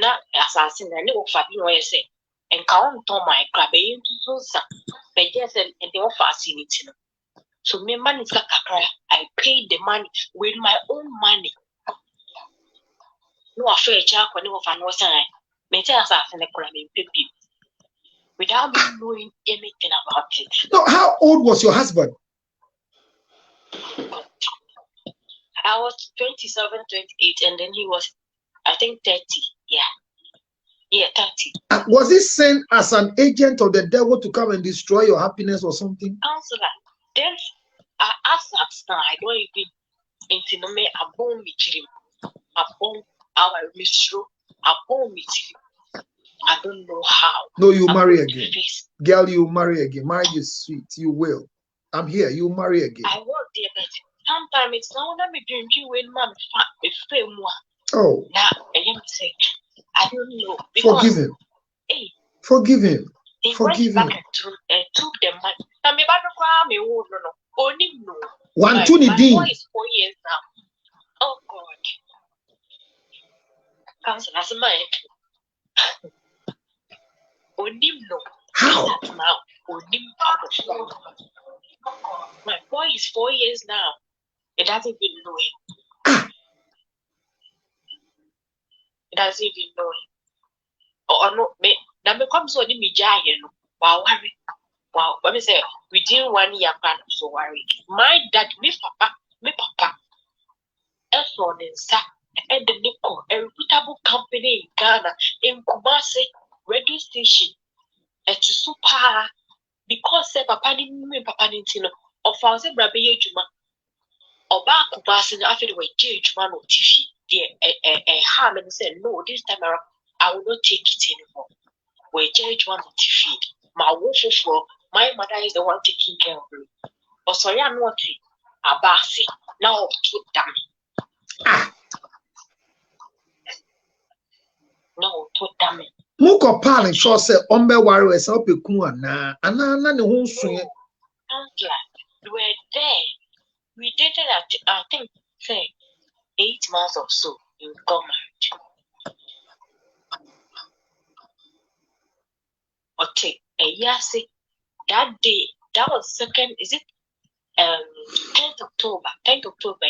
Na assassin and no fabi no say and count on my crab so but yes and they offer facility. So me money I paid the money with my own money. No affair jack when no fan was I may tell assassin the crab without me knowing anything about it. No, how old was your husband? I was 27, 28, and then he was, I think, 30. Yeah, 30. Was he sent as an agent of the devil to come and destroy your happiness or something? Counselor, then I asked that I don't even into me a bone with him, a bone our mistress, a bone with him. I don't know how. No, you marry again. Girl, you marry again. Marriage is sweet. You will. I'm here. You marry again. I work there, but sometimes it's not that me drinking when mom is oh. Now, I say, I don't know. Forgive him. Hey, forgive him. He forgive went him. Back and took the money. Now, me back to me, no. Only no. One to the dean. My boy is 4 years now. Oh, God. Council, that's my only no. How? Now, only my boy is 4 years now. It doesn't even know him. It doesn't even know him. Or no, me. Now me comes on me jay, no. Wow, worry. Wow, let me say within 1 year, so worry. My dad, me papa, else on inside, and the Nico, a reputable company in Ghana, in Kumasi radio station, at super because say papa didn't papa didn't or found a brabe juma. Or back Kumasi after the way Juma no TV. A ham and said, no, this time around, I will not take it anymore. Where Judge one to feed. My wolf for my mother is the one taking care of me. Or sorry, I'm not a bassy. Now, too damn. No, too damn. Muko Palin sure said, Ombe warriors help you, na the whole swing. We were there. We did it at, I think, say, 8 months or so. You got married. Okay, yes, that day, that was second, is it 10th October, 10th October,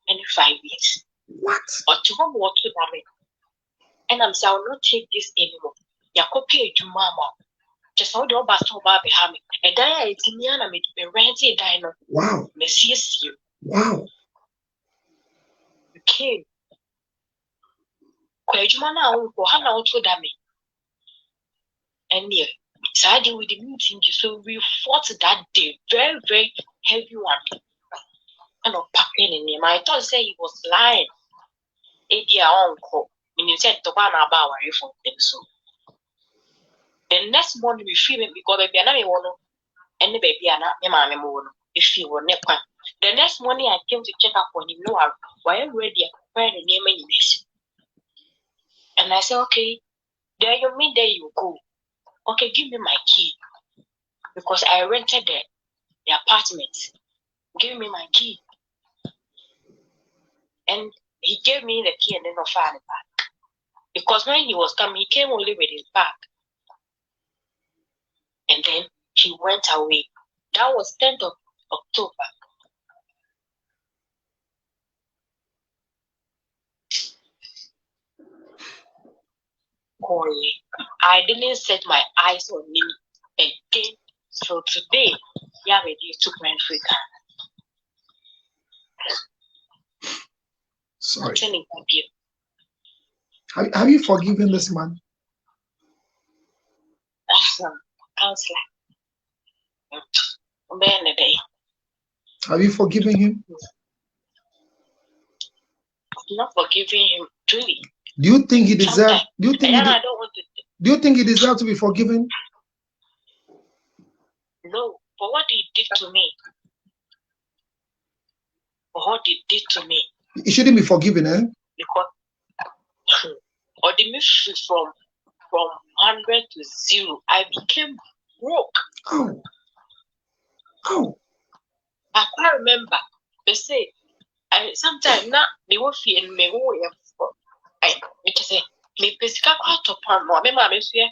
in 5 years. What? Or to home what to damn. And I'm saying, I will not take this anymore. Yakopi to mama. Just how the bus to Barbie Hammy. And I it's me and I made me rented a dino. Wow. Messias you. Wow. You came. Quajumana uncle, how now to damn. And yeah, siding with the meeting, so we fought that day. Very, very heavy one. And packing in him. I thought say he was lying. Edia uncle. When you said to one about where you from them so. The next morning we feel because baby and I want and the baby and I mammy moon if you were never. The next morning I came to check up on him. No, why am ready? Where the name is. And I said, okay, there you mean there you go. Okay, give me my key. Because I rented the apartment. Give me my key. And he gave me the key and then I found it back. Because when he was coming, he came only with his bag. And then he went away. That was 10th of October. I didn't set my eyes on him again. So today, yeah, we took my free car. Sorry. Have you forgiven this man? Counselor. Have you forgiven him? I'm not forgiving him, truly. Do you think he deserves? Do you think? I don't want to. Do you think he deserves to be forgiven? No, for what he did to me. For what he did to me. He shouldn't be forgiven, eh? Because or the mission from 100 to 0, I became broke. Oh. I can't remember. They say, sometimes now they will feel me. I say, me physical out of palm. Remember, I say,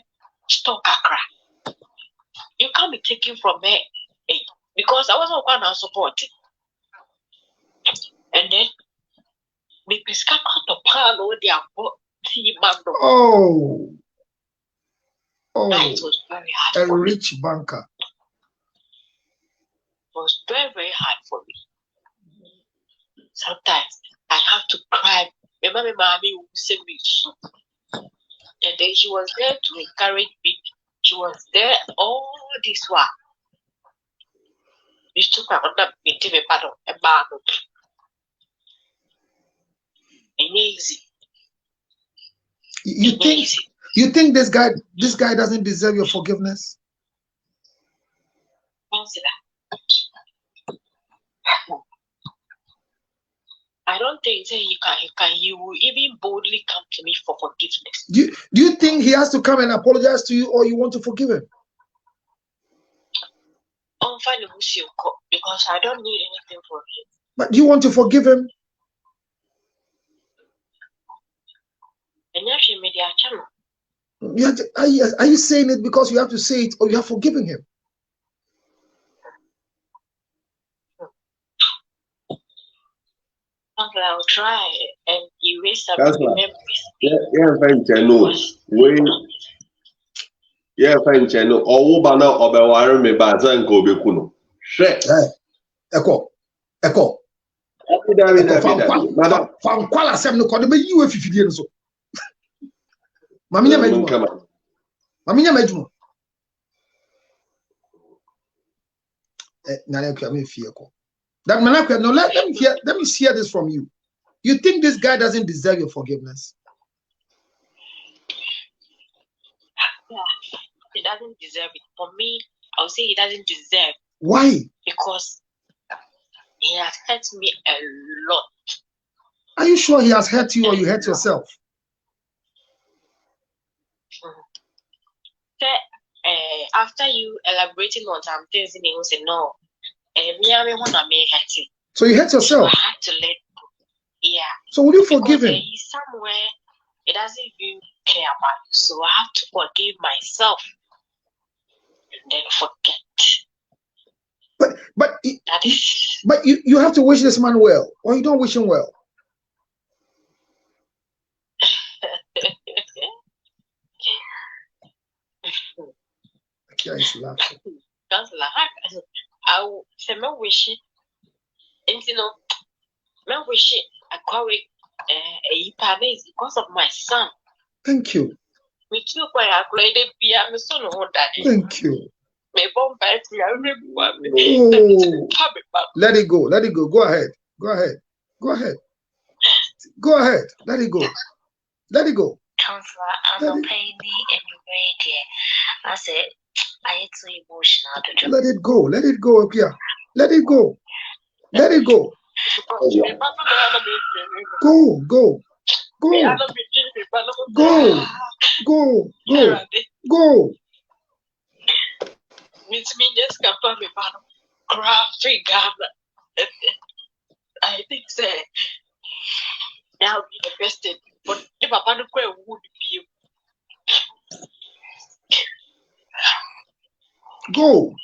stock a crack. You can't be taken from me because I wasn't going to support it. And then, me physical out of palm. Oh. That was very hard. A rich banker. It was very, very hard for me. Sometimes I have to cry. Remember, mommy would say me so. And then she was there to encourage me. She was there all this while. You took my under me pardon a bag. Amazing. You think this guy doesn't deserve your forgiveness? I don't think that he will even boldly come to me for forgiveness. Do you think he has to come and apologize to you, or you want to forgive him? I'm fine because I don't need anything from him. But do you want to forgive him? And actually, media channel. Are you saying it because you have to say it, or you have forgiven him? I'll try and erase some memories. Echo. Fankwala sem no kode be yiwe fifidie nso. Maminya majuma. That manakwa, no, let me hear this from you. You think this guy doesn't deserve your forgiveness? Yeah, he doesn't deserve it. For me, I would say he doesn't deserve. Why? Because he has hurt me a lot. Are you sure he has hurt you, or you hurt yourself? After you elaborating on some things, he will say no. So you hurt yourself. So I had to let go. Yeah. So will you forgive him? He's somewhere he doesn't even care about you. So I have to forgive myself and then forget. But you have to wish this man well, or you don't wish him well. Yeah, he's laughing. I will say my wish it, and my wish it. I call it because of my son. Thank you. Thank you. Oh, let it go. Go ahead. Go ahead. Go ahead. Go ahead. Let it go. Let it go. Counselor, I'm not paying me anyway, dear. I said, I ain't too emotional to let it go. Let it go, Pia. Let it go. Let it go. Go, go, go, go, go, go, go. I think that would be the best thing. But if Papa no kwe would be go.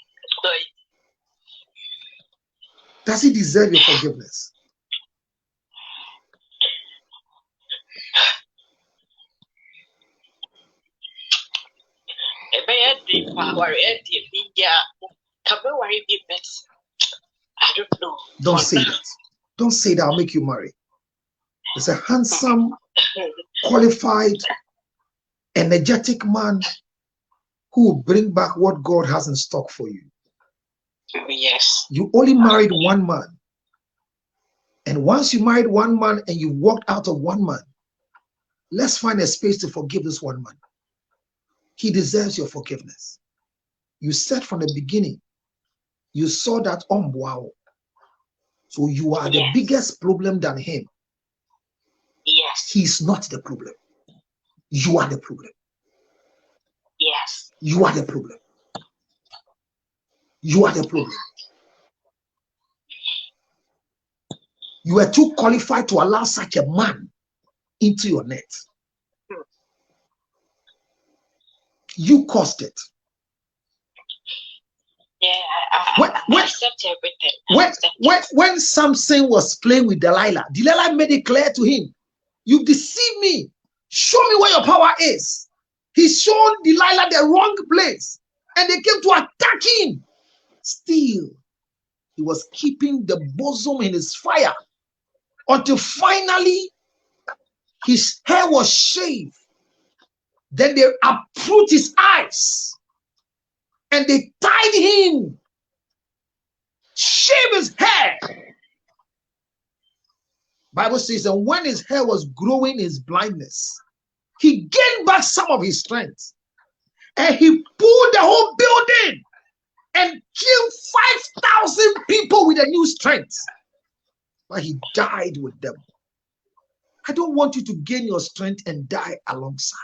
Does he deserve your forgiveness? I don't know. Don't say that. Don't say that. I'll make you marry. It's a handsome, qualified, energetic man who will bring back what God has in stock for you. Yes. You only married one man. And once you married one man and you walked out of one man, let's find a space to forgive this one man. He deserves your forgiveness. You said from the beginning, you saw that wow. So you are the biggest problem than him. Yes. He's not the problem. You are the problem. Yes. You are the problem. You are the problem. You are too qualified to allow such a man into your net. You caused it. Yeah, I accept everything. When Samson was playing with Delilah, Delilah made it clear to him, you deceived me. Show me where your power is. He showed Delilah the wrong place, and they came to attack him. Still, he was keeping the bosom in his fire until finally his hair was shaved. Then they uproot his eyes and they tied him, shave his hair. Bible says, and when his hair was growing his blindness, he gained back some of his strength, and he pulled the whole building and killed 5,000 people with a new strength. But he died with them. I don't want you to gain your strength and die alongside.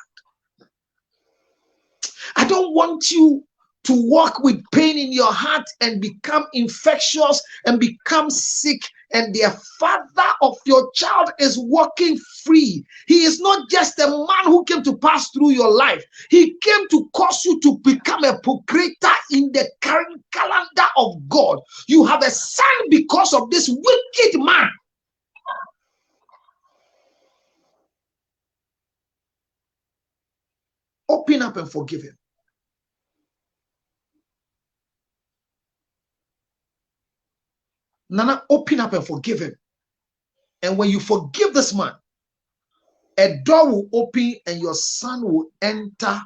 I don't want you to walk with pain in your heart and become infectious and become sick, and the father of your child is walking free. He is not just a man who came to pass through your life. He came to cause you to become a procreator in the current calendar of God. You have a son because of this wicked man. Open up and forgive him. Nana, open up and forgive him. And when you forgive this man, a door will open and your son will enter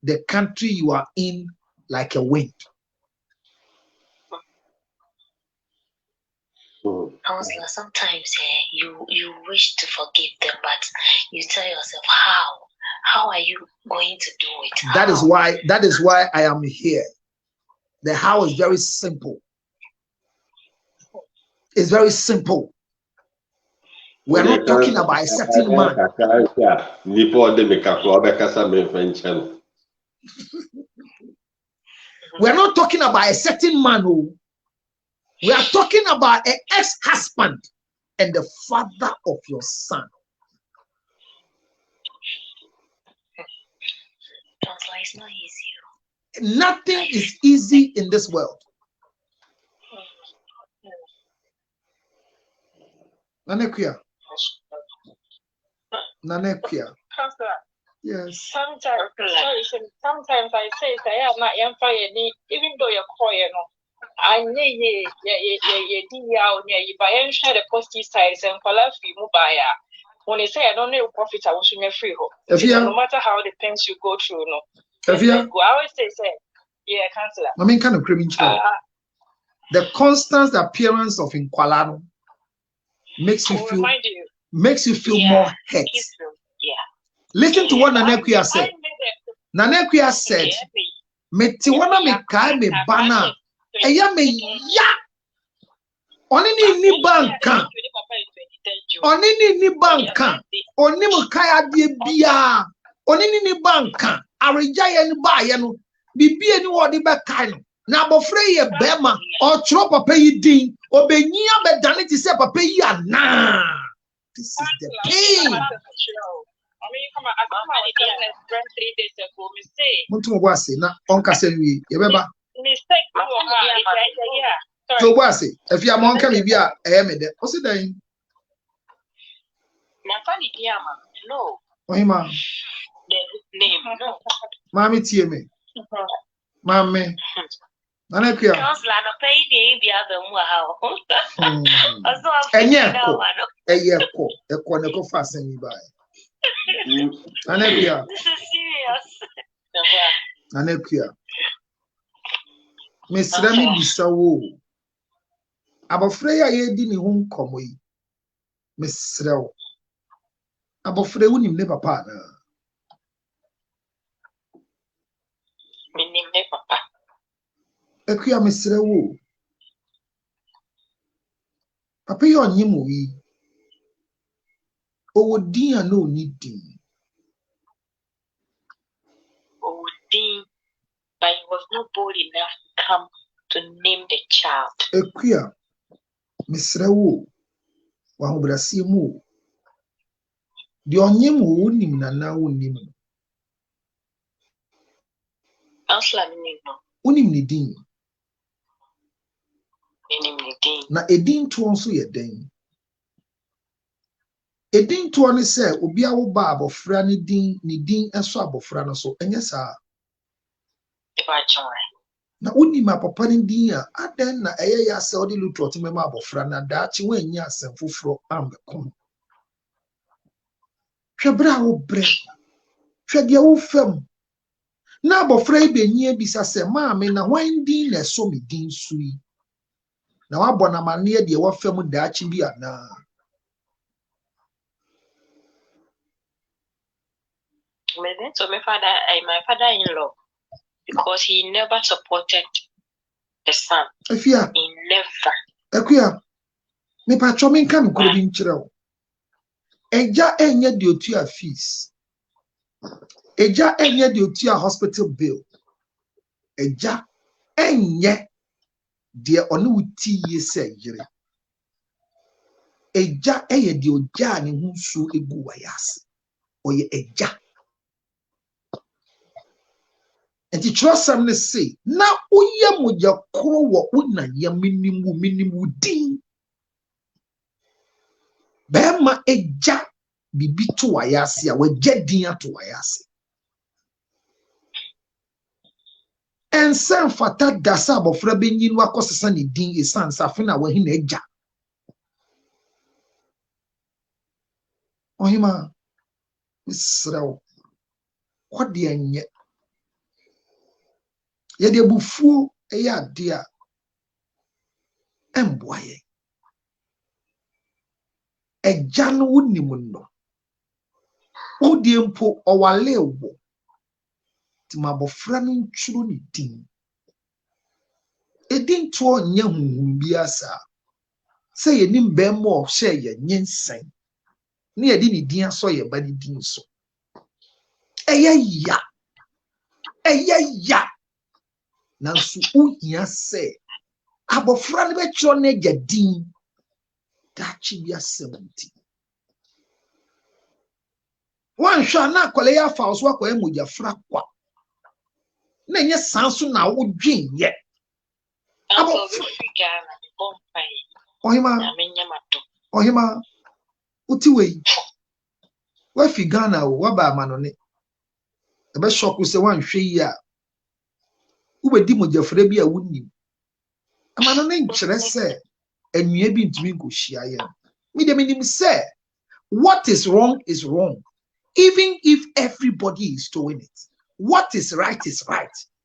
the country you are in like a wind. Counselor, sometimes you wish to forgive them, but you tell yourself, how are you going to do it? That is why I am here. The how is very simple. It's very simple. We're not talking about a certain man. We're not talking about a certain man who. We are talking about an ex-husband and the father of your son. It's not easy. Nothing is easy in this world. Nanekia. Yes. Sometimes I say, I'm not even though you're quiet, I need the positive sides and philosophy mobile. When they say I don't know profit, I will soon free hope. No matter how the pains you go through, no. I always say, yeah, counselor. I mean, kind of criminal. The constant appearance of Inqualano makes you feel more hurt. Listen to what Nanekuya said. Nanekuya said, "Metiwana me kai me bana, eya me ya. Onini ni banka, onini ni banka, oni mo kaya die biya, onini ni banka. Areja ni ba ye no, bibi ni wodi be kai no. Na bofre ye bema, or tro papa yi din, obenya be dane ti se papa yi ana." This is the pain. I mean, come on, I got my friend 3 days ago. Mistake. Muntu wase na onka se wi ye beba. Mistake. So wase, if you am onka me bia me de. O se dan. My funny diama. No. Ohima. The name. No. Mami tie me. Mami. Nanekuya. Counselor, no pay the bia be mu ha o. Enye ko. Eko ne ko fa san yi bai. Nanekuya. This is serious. Nanekuya. Mesra mi bisa wo. Abofre ya ye di ni ho nkomo yi. Mesra wo. Abofre wo nim ne papa na. Minim ne papa. Ekuya mesra wo. Papa yo nyim wi. Owo din a no ni din. Owo din, but he was not bold enough to come to name the child. Ekuya mesra wo. Wa ho brasi mu. Di onyim wo nim na na wo nim. Counselor minim no. Unim ni din. Minim ni din. Na edin to nso ye den. Edin to ne se obi a wo ba abofra ni din eso abofra no so enye sa. Na unim papa ni din a aden na eye ya se odi lutu otimema abofra na daachi wanyi asem foforo ambekon. Hwebra wo bre. Hwede wo fam. Na abofra ibenyi ebisa se maame na wan din na so me din sui. Na wabɔ na mane de wo fam daachi bi ana. So my father-in-law, because he never supported the son. Afia. He never. Ekuya. Me patcho me nka nkoro bi nkyerɛ wo. Eja enye de otua fees. Eja enye de otua hospital bill. Eja enye de ɔne wuti ye sɛ yere. Eja eye de oja ne ho nsuo egu wayase. Oye eja. Enti trosam ne say na uye moja kro wo una ya minimu din. Bema eja bibi to wayase a wagya din ato wayase. Ensan fata dasa abofra benyin wakosesa ne din esan safe na wahi na eja. Ohima misrawo. Kwade anye. Yede bufuo eya ade a emboaye. Eja no wonim no. Wodie mpo owale wo. Ti mabofra no ntwuro ni din. Edin to nya hunhum biasa. Se yenim bemmo hye ye nyensen. Ne yedi ni din aso ye ba ni din so. Eya ya. Eya ya. Nansu uhia se abofra ne betro na gya din dachi bia 70 wan hwa na akwale ya fa so akwa emoja fra kwa na nye sanso na wodwen ye abofra ohima utiwe wa fi Ghana wa ba amanone ebe shoku se wan hwe yi a ubedi mojafre bi a wunnim amano ne nkyere se enua bi ntumi nkohia ye me de menim se what is wrong even if everybody is doing it. What is right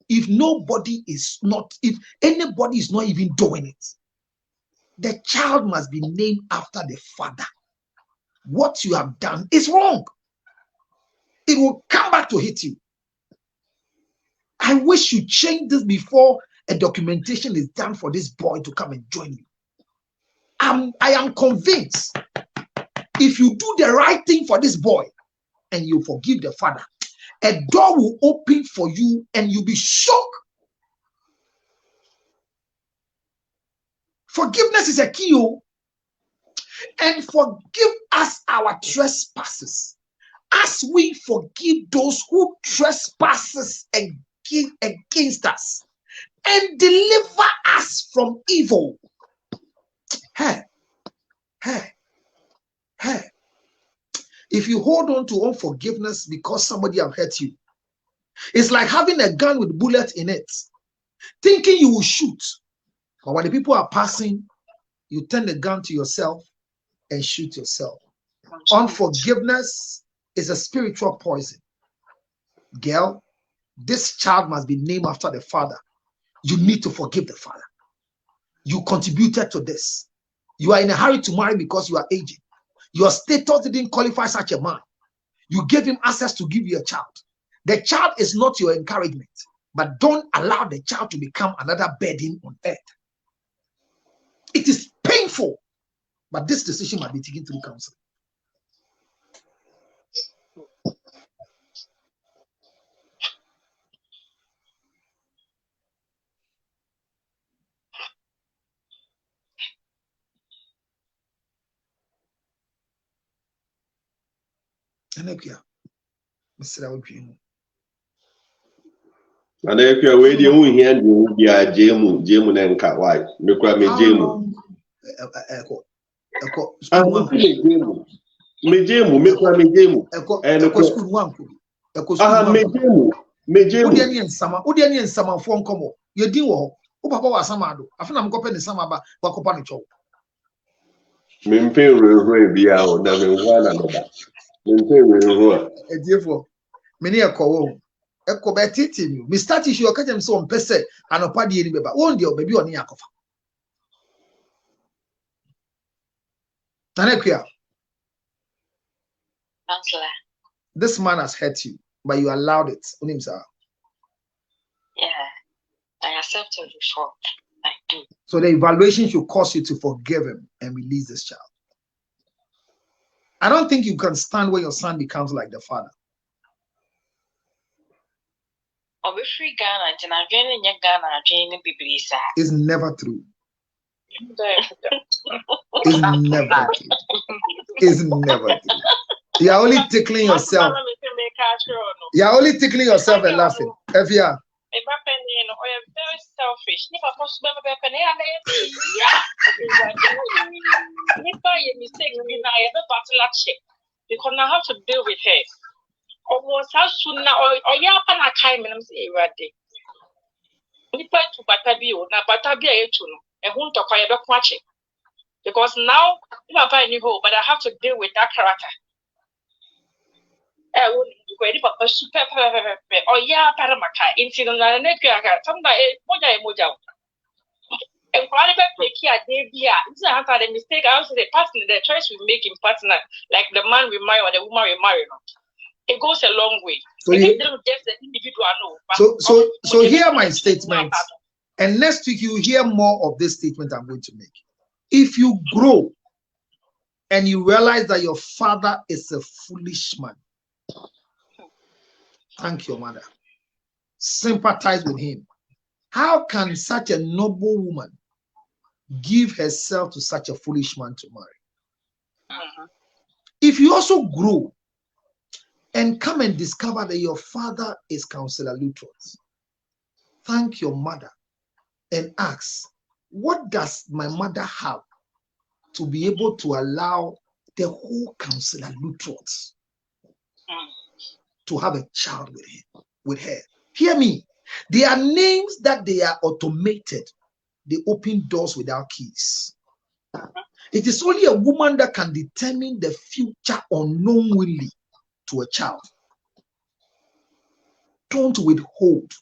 if nobody is not, if anybody is not even doing it. the child must be named after the father. What you have done is wrong. It will come back to hit you. I wish you change this before a documentation is done for this boy to come and join you. I am convinced if you do the right thing for this boy and you forgive the father, a door will open for you and you'll be shocked. Forgiveness is a key. And forgive us our trespasses as we forgive those who trespasses against us, and deliver us from evil. Hey. If you hold on to unforgiveness because somebody have hurt you, it's like having a gun with bullets in it, thinking you will shoot. But when the people are passing, you turn the gun to yourself and shoot yourself. Unforgiveness is a spiritual poison. Girl, this child must be named after the father. You need to forgive the father. You contributed to this. You are in a hurry to marry because you are aging. Your status didn't qualify such a man. You gave him access to give you a child. The child is not your encouragement, but don't allow the child to become another burden on earth. It is painful, but this decision might be taken through counseling. Anekia, Mr. Odwin. Anekia, where do you hear you be a jemu nenka? Why? Because me jemu. Me jemu. Eko school wanku. Eko school. Me jemu. Udi ni nsama fo nkomo. Ye din wo. Wo papa wa sama do. Afena me kope ni sama ba kopa no chow. Me mpe re bia o na me wana no ba. Ediefo, many a call. Eko betiti mi. Mi start issue okaje mse on pese anopa die ni beba. Won de baby oni yakofa. Tanekia. This man has hurt you, but you allowed it. Yeah, I accepted the fault. I do. So the evaluation should cause you to forgive him and release this child. I don't think you can stand where your son becomes like the father. It's never true. It's never true. It's never true. You're only tickling yourself. You're only tickling yourself and laughing. If you are. Very selfish. Because I have to deal with her. Almost as soon now, or yapan a time and I'm saying, Raddy. We try to Batabio, now Batabia, and won't talk about watching. Because now, I find you hope, but I have to deal with that character. I wouldn't go any papa super or ya paramaka incident and a somebody moja. And quite a bit it's not a mistake. I was the partner, the choice we make in partner, like the man we marry or the woman we marry. It goes a long way. So just the individual so hear my statement. And next week you hear more of this statement I'm going to make. If you grow and you realize that your father is a foolish man, thank your mother. Sympathize with him. How can such a noble woman give herself to such a foolish man to marry? If you also grow and come and discover that your father is Counselor Lutrot, thank your mother and ask, what does my mother have to be able to allow the whole Counselor Lutrot to have a child with her? Hear me. There are names that they are automated. They open doors without keys. It is only a woman that can determine the future unknowingly to a child. Don't withhold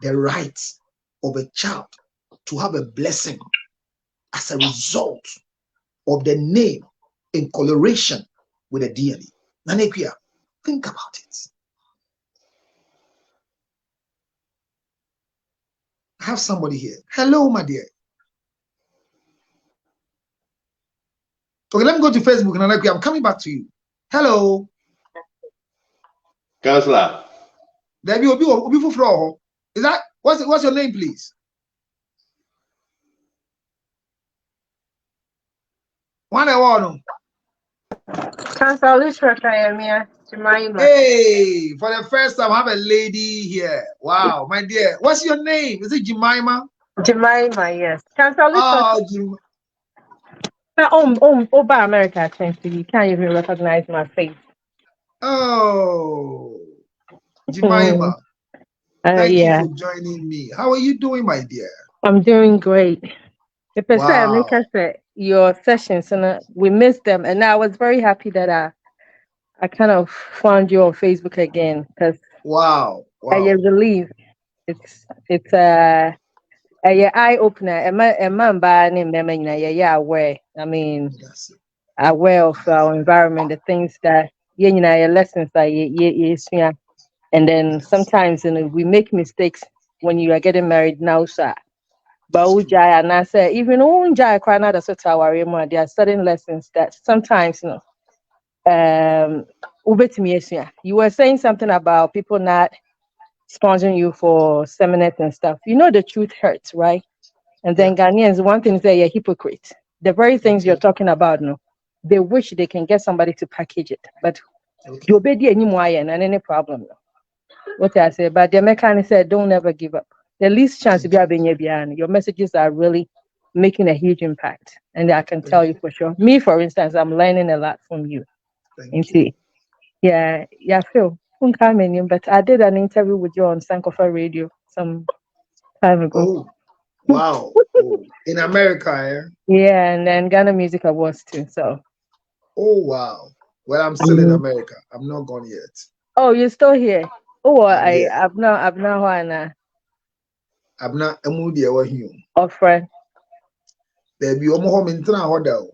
the rights of a child to have a blessing as a result of the name in coloration with the DNA. Nanekia, think about it. I have somebody here. Hello, my dear. Okay, let me go to Facebook. Nanekia, I'm coming back to you. Hello. Counselor. There will be floor. Is that what's your name, please? One one. Counselor Jemima. Hey, for the first time, I have a lady here. Wow, my dear. What's your name? Is it Jemima? Jemima, yes. Counselor. Oh, Over America, you can't even recognize my face. Oh, Jemima. Thank you for joining me. How are you doing, my dear? I'm doing great. Wow. Your sessions, and we missed them, and I was very happy that I kind of found you on Facebook again because wow. I relief. It's a eye opener. A man buying aware. I mean, aware of our environment, the things that lessons that and then sometimes we make mistakes when you are getting married now, sir. But and I say even there are certain lessons that sometimes you were saying something about people not sponsoring you for seminars and stuff. You know the truth hurts, right? And then Ghanaians, one thing is that you're hypocrites. The very things you're talking about, they wish they can get somebody to package it, but you'll be and any problem. What I say, but the mechanic said, don't ever give up. The least chance to be having your messages are really making a huge impact. And I can tell you for sure. Me, for instance, I'm learning a lot from you. Thank you. Yeah, Phil. But I did an interview with you on Sankofa Radio some time ago. Oh, wow. In America, Yeah, and then Ghana Music Awards too. So. Oh, wow. Well, I'm still in America. I'm not gone yet. Oh, you're still here? Oh, I've not a moody over here. Oh, friend. There be home in Hotel.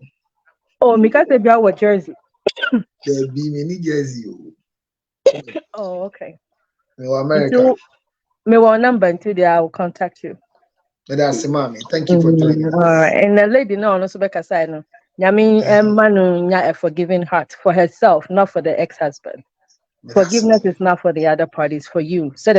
Oh, because they be out Jersey. There be many Jersey. Oh, okay. America. Me one number until they I will contact you. That's mommy. Thank you for joining us. All right. And the lady no so back aside no. Manu a forgiving heart for herself, not for the ex-husband. Forgiveness is not for the other parties, for you. So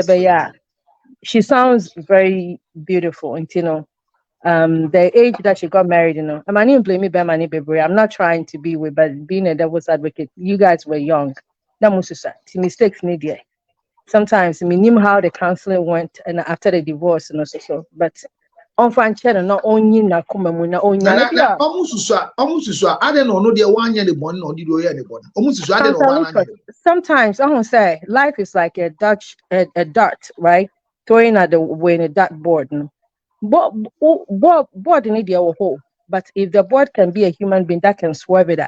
she sounds very beautiful, and the age that she got married, I'm not even blaming Bemani Bebre. I'm not trying to be with, but being a devil's advocate, you guys were young. That was mistakes media. Sometimes I knew how the counseling went and after the divorce and so. But on Fanchena, not only na kumamuna only. Sometimes I won't say life is like a dart, right? Throwing at the way in a dartboard. Board in the whole. But if the board can be a human being that can swerve it,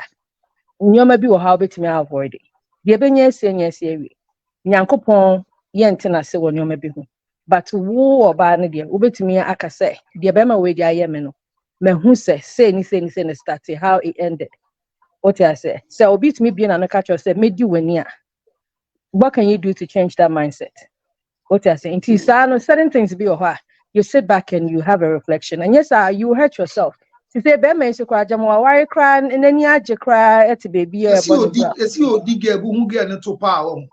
you may be how bit me avoid it. The Benye Yankopon yentina se won yoma bi hu but wo oba ne de obetumi aka say de bema we de ayeme no mehu say ni start how it ended. What I say so obetumi bi na no catch say medi wani a what can you do to change that mindset? What I say inti sa no certain things be ho you sit back and you have a reflection and yes you hurt yourself. To say bema so kwa jamo wari cry and then ya je cry at baby e body. Yes you dig ebu hu ge na to pa wo.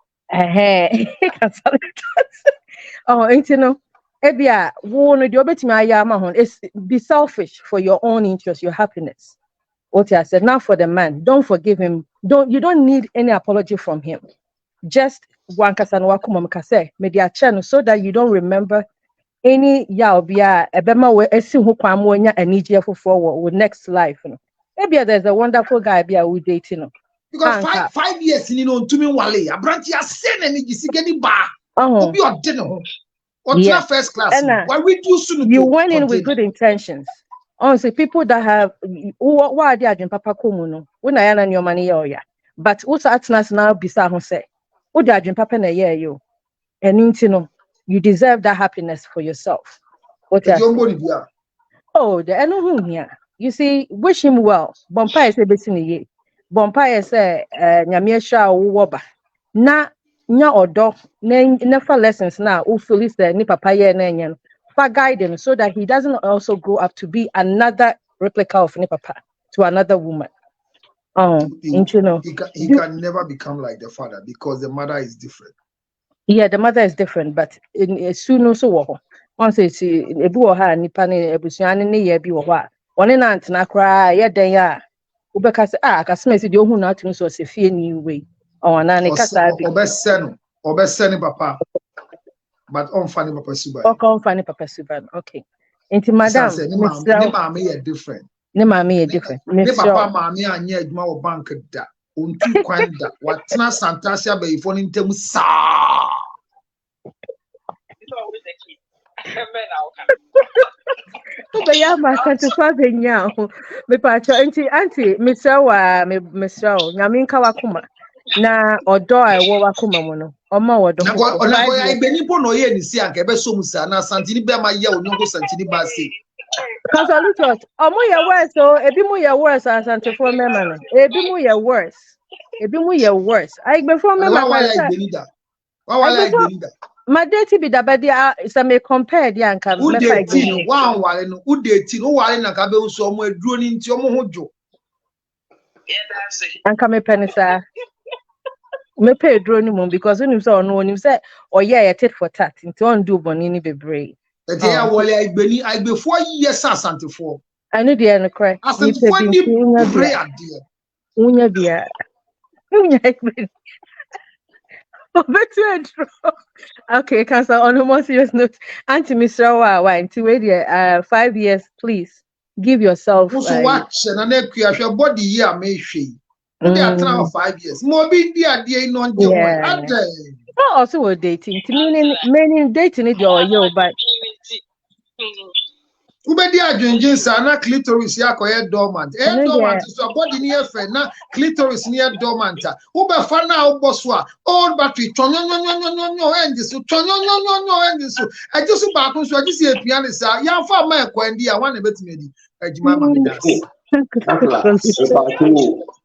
Ebia, be selfish for your own interest, your happiness. What I said, not for the man. Don't forgive him. You don't need any apology from him. Just one kasanwakumamkase, media channel, so that you don't remember any yaobia ebema we esi hu kwamonya anije for with next life. Ebia, there's a wonderful guy bia we dating. Because 5 years in to me wale abranti asen ani gisigeni ba obi odeno or first class you went in with good intentions. Honestly, people that have why they are papa komuno when I am your money but also atnas now bisa ho say wo they are papa na year you and you deserve that happiness for yourself. What you oh the eno hu here You see, wish him well. Bompa is a betini. Bompa is a nyamiesha woba. Na nya odo never lessons now. Who feel the ni papaya na for guidance so that he doesn't also grow up to be another replica of ni papa to another woman. He can never become like the father because the mother is different. Yeah, the mother is different, but in soon also once it's a buha nipa ni ebusuani ni ye bi wo ha. One na antena kra ye den ya. Ubeka se akasema si de ohun na atun so se fie ni we. Na ne kasa bi. Obeseni papa. But on funny papa suban. On funny papa suban. Okay. Inti madam, ni mama ye different. Ne mama ye different. Ne papa mama anya adwuma wo bank da. Ontu kwan da. Watena Santasia be ifo ni ntem sa. But yeah, my country father now. Me pacho auntie Mr. Nyaminka wakuma. Na odo e wo wakuma mo no. Oma wodo. Ona ko ya ibenipo no ye ni si anka ebe so musa na santini be ma ye onyo santini ba se. Cause a little omo ye worse so ebi mu ye worse as antefo mema no. Ebi mu ye worse. I be from mema. Why like Benida? My date be that body is a me compared yanka. Who dating one wale no who dating no wale na ka be so mo aduro ni nti omo hojo. Yeah, that's it. Anka me penisa. Me pay aduro ni mum because when you say no when you say yeah tit for tat nti on do boni ni bebre. E dey wale igbe 4 years asante for. I know the end cry. Asante for ni bebre ade. Unya bia. Unya igbe. Okay, Cancer, on a more serious note, Auntie Mr. Why? 5 years, please give yourself. Also, watch and your body year may she. They are 5 years. More be dear, non also, we're dating. Meaning dating it your yo, but. Ubedi adwendwen sa na clitoris ya koye dormant. Dormant so body near friend na clitoris near dormant. Ubefa na oboso a old battery tonyo end so tonyo end so. I just back so I just see piano sa ya fa ma kwandi a wan betime di. Ajima ma das.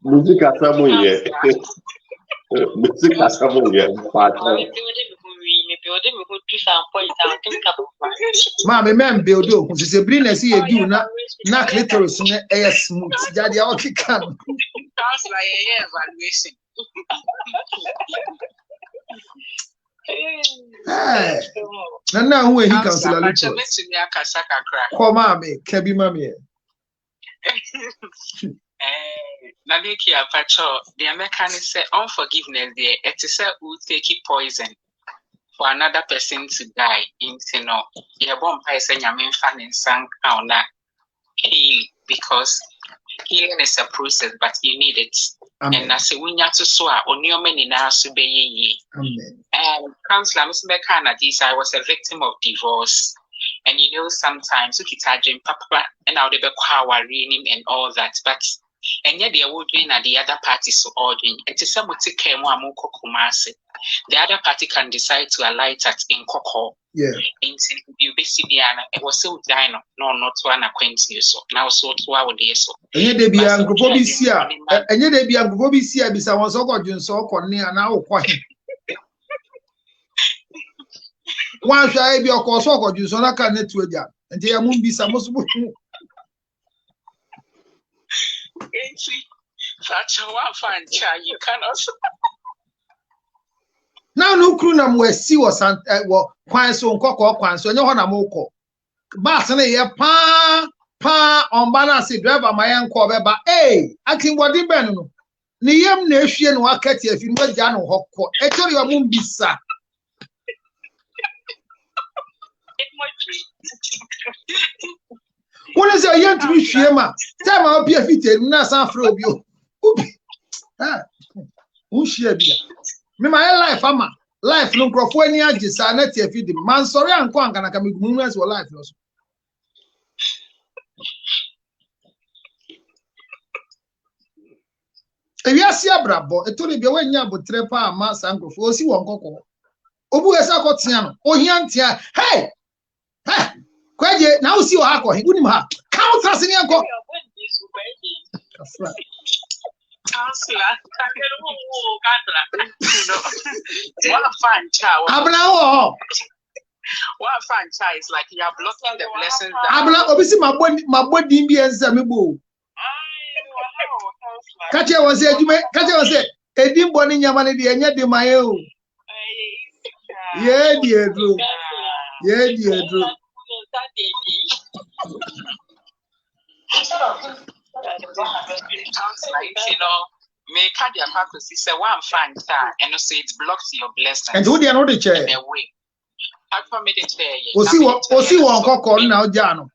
Music asamo ye. Music asamo ye. Mama, men build you. She's a brilliant. See a do not clitoris in a smooth. Daddy, I'll kick can. Sounds like a evaluation. Now, who he comes to the come on, me, Kebi Mammy. Nadeki Apacho, the American say unforgiveness there. It is a who take poison for another person to die in no. You won't pay say yamin fan in sang na heal because healing is a process, but you need it. Amen. And as we to swear on your many now to be ye. And Counselor Miss Bekana, this I was a victim of divorce. And sometimes you keep papa and now they be reading and all that, but and yet they are doing at the other party so ordering. It is somewhat take the other party can decide to alight at in Coco. Yeah. In Bisidiana, it was so dino, no, not one acquaintance. Now, so 2 hours days. And yet they be Angobisia, and yet they be Angobisia, because I was so good in so corny and now quite. One shall be a course of you, so I can't net to a and there won't be some most. Such a one fine child, you cannot. Now, no crunam where see was quite so cocoa, quite so no honamoko. Bassana, pa on balance, driver my uncle, but I think what the Benno. Niam nation or catch if you were down or hot. Actually, I won't be sad. What is a young to be shema? Time I'll be a fit in Nasa from you. Who share beer? Me my life, ama life no crofo any agisa na tie feed man sorry anko anka na kame gumunwas wo life no so. Ewiase abrabo etori bia wanya abotre pa ama sankrofo osi won kokko. Obu esa kotia no ohia ntia hey kwaje na osi o ha ko he unim ha counters ni anko Counselor, what a fun child. What a fun child is like you are blocking the blessings. Obviously, my body be and Samibo. Katia was it, Katia was it, a dim bonny yamani, and yet the my own. Yeah, dear Drew. Yeah, dear Drew. Make cardiac accuracy say one fine time and say it blocks your blessings. And who they are not the chair? I permit the chair. See one call now, Jano.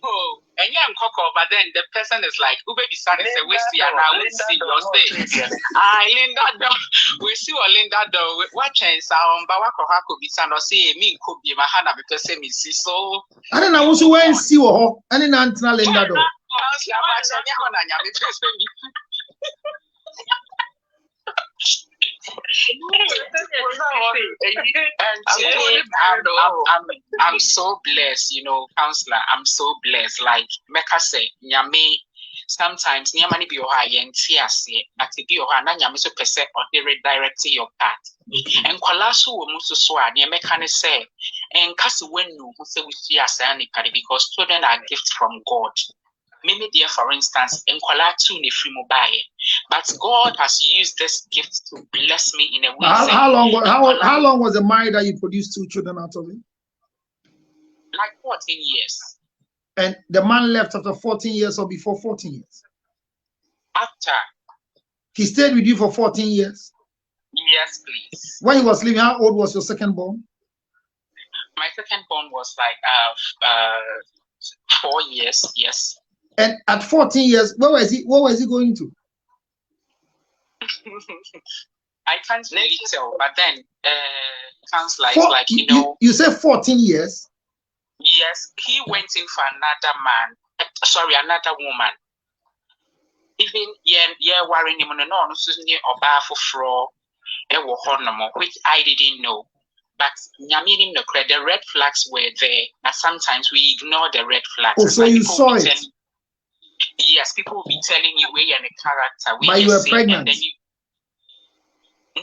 Oh, and young cocoa, but then the person is like, Ube decided to say, we see, and I will see your state. Linda, we see what Linda do. What chance our Bawako could be son or say me could be my hand because say me see so. I don't know who went see her, and in Antina Linda do. I'm so blessed, you know, counselor. I'm so blessed. Like Mecca say, Nyame. Sometimes Nyamani be your high and TSC, but to be your hand, Nyame so percent or redirect your path. And Kolasu will move to Swan, Nyamekane say, and Castle when you who say we see us because children are gifts from God. Maybe dear, for instance, in Kolatu ni free mobile, but God has used this gift to bless me in a way. How long was the marriage that you produced 2 children out of it? Like 14 years. And the man left after 14 years or before 14 years? After. He stayed with you for 14 years? Yes, please. When he was living, how old was your second born? My second born was like 4 years, yes. And at 14 years, where was he going to? I can't really tell, but then sounds like you know. You said 14 years? Yes, he went in for another man. Sorry, another woman. Even worrying him on no near or baffle fraud, which I didn't know. But the red flags were there, but sometimes we ignore the red flags. Oh, so you saw it? Yes, people will be telling you where you're in a character. But you were pregnant? Then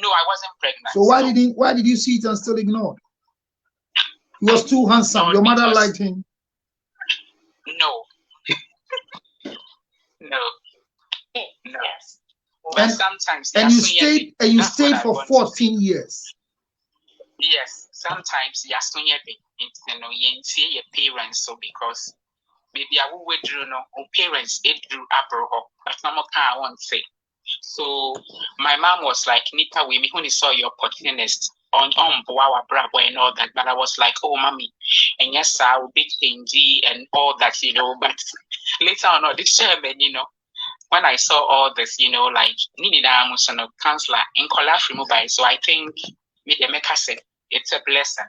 no, I wasn't pregnant. So why did you see it and still ignore? He was too handsome. Your mother liked him. No. No. Yes. And sometimes you stayed for 14 years. Yes, sometimes you see your parents so because maybe I will withdraw no parents it drew abroad, but no more I won't say. So my mom was like, Nita, we when he saw your opportunist on Boawa Bravo and all that, but I was like, oh mommy, and yes, I will be stingy and all that, you know, but later on this chairman, you know, when I saw all this, you know, like Nina Amusono counselor in Kolafi mobile, so I think Meka said it's a blessing.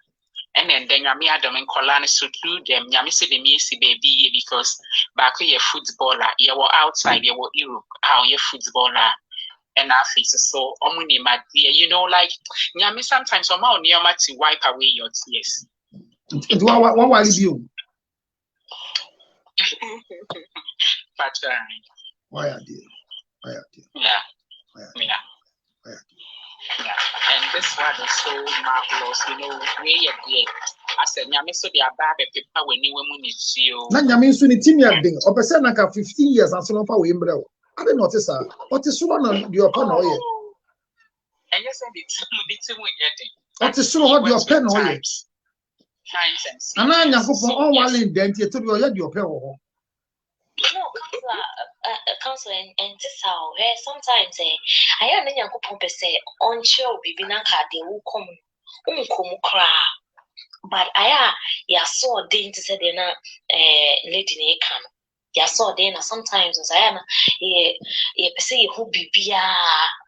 And then Yami Adam and Kolani so through them, Yami said the Missy baby because back you're footballer, you were outside, you were Europe, how you're footballer and office. So Omuni my dear, you know, like Yami sometimes somehow near to wipe away your tears. What will you? But why are you? Yeah. And this one is so marvelous, you know, where you're there. I said, Nyame so they are bad people when you women is you. Nyame so ni team ya ding. O person naka 15 years and so no pa we mbrɛ. I didn't notice that. What is so na the open no ye. And you said the team when you ding. What is so hot the open no ye. Times and see. Ana Nyankopon on wale identity to the open ho. No, counselor, and this how sometimes I am in Yankopon per se on show bibi na ka de wo kom kra. But I saw day to say na lady ne kan. Ya saw day na sometimes as I am say who bibia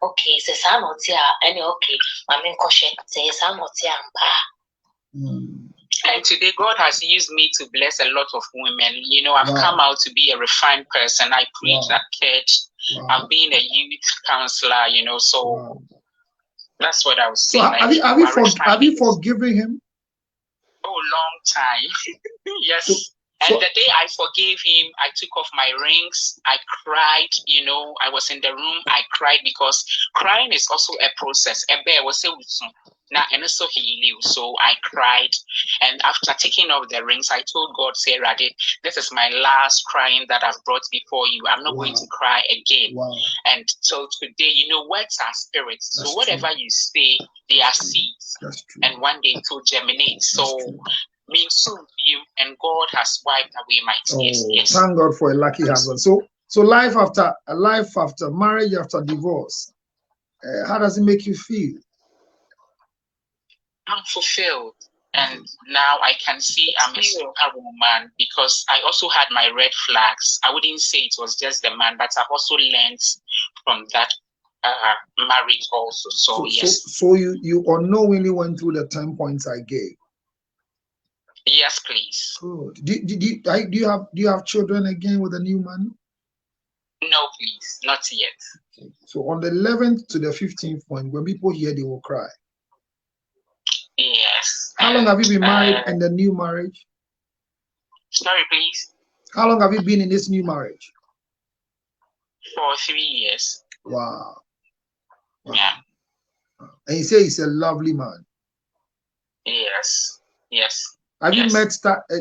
okay say sa no tia any okay mama nkoshe say sa no tia mpa. And today, God has used me to bless a lot of women. You know, I've come out to be a refined person. I preach at church. I've been a youth counselor, you know, so that's what I was saying. So have you forgiven him? Oh, long time. Yes. And the day I forgave him, I took off my rings. I cried, I was in the room. I cried because crying is also a process. Now, and so he knew. So I cried. And after taking off the rings, I told God, say, Radhe, this is my last crying that I've brought before you. I'm not going to cry again. And so today, words are spirits. So whatever you say, they are seeds. And one day it will germinate. So me soon you, and God has wiped away my tears. Yes. Thank God for a lucky husband. So life after marriage, after divorce, how does it make you feel? I'm fulfilled, and now I can see I'm a superwoman because I also had my red flags. I wouldn't say it was just the man, but I've also learned from that marriage also. So yes. So you unknowingly went through the 10 points I gave. Yes, please. Good. Do you have children again with a new man? No, please, not yet. Okay. So on the 11th to the 15th point, when people hear, they will cry. Yes. How long have you been married in the new marriage? Sorry, please. How long have you been in this new marriage? For 3 years. Wow. Yeah. And you say he's a lovely man. Yes. Yes. Have you met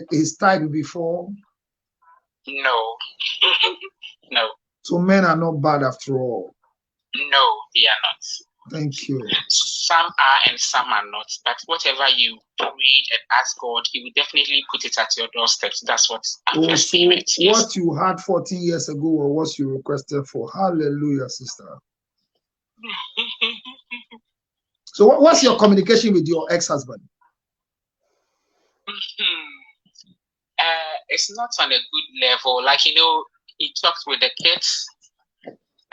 his type before? No. No. So men are not bad after all. No, they are not. Thank you. Some are and some are not. But whatever you prayed and asked God, He will definitely put it at your doorstep. That's what I'm experiencing. Yes. What you had 14 years ago or what you requested for. Hallelujah, sister. So what's your communication with your ex-husband? It's not on a good level. Like, he talks with the kids.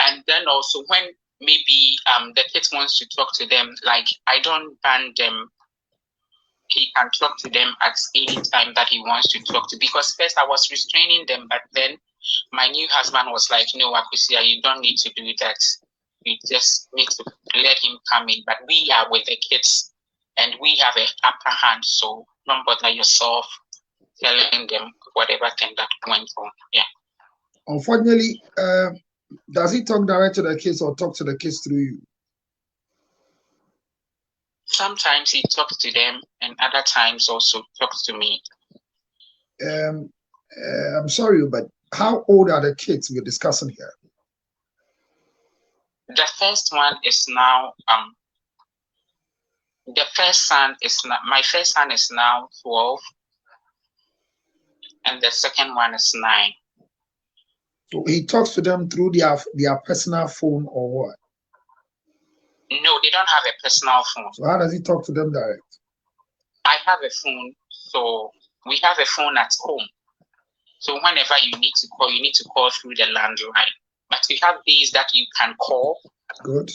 And then also when maybe the kids wants to talk to them, like I don't ban them. He can talk to them at any time that he wants to talk to. Because first I was restraining them, but then my new husband was like, no, Akusia, you don't need to do that. You just need to let him come in. But we are with the kids and we have an upper hand. So don't bother yourself telling them whatever thing that went on. Yeah. Unfortunately, does he talk direct to the kids or talk to the kids through you? Sometimes he talks to them and other times also talks to me. I'm sorry, but how old are the kids we're discussing here? The first one is now my first son is now 12 and the second one is 9. So he talks to them through their personal phone or what? No, they don't have a personal phone. So how does he talk to them direct? I have a phone, so we have a phone at home. So whenever you need to call through the landline. But we have days that you can call. Good.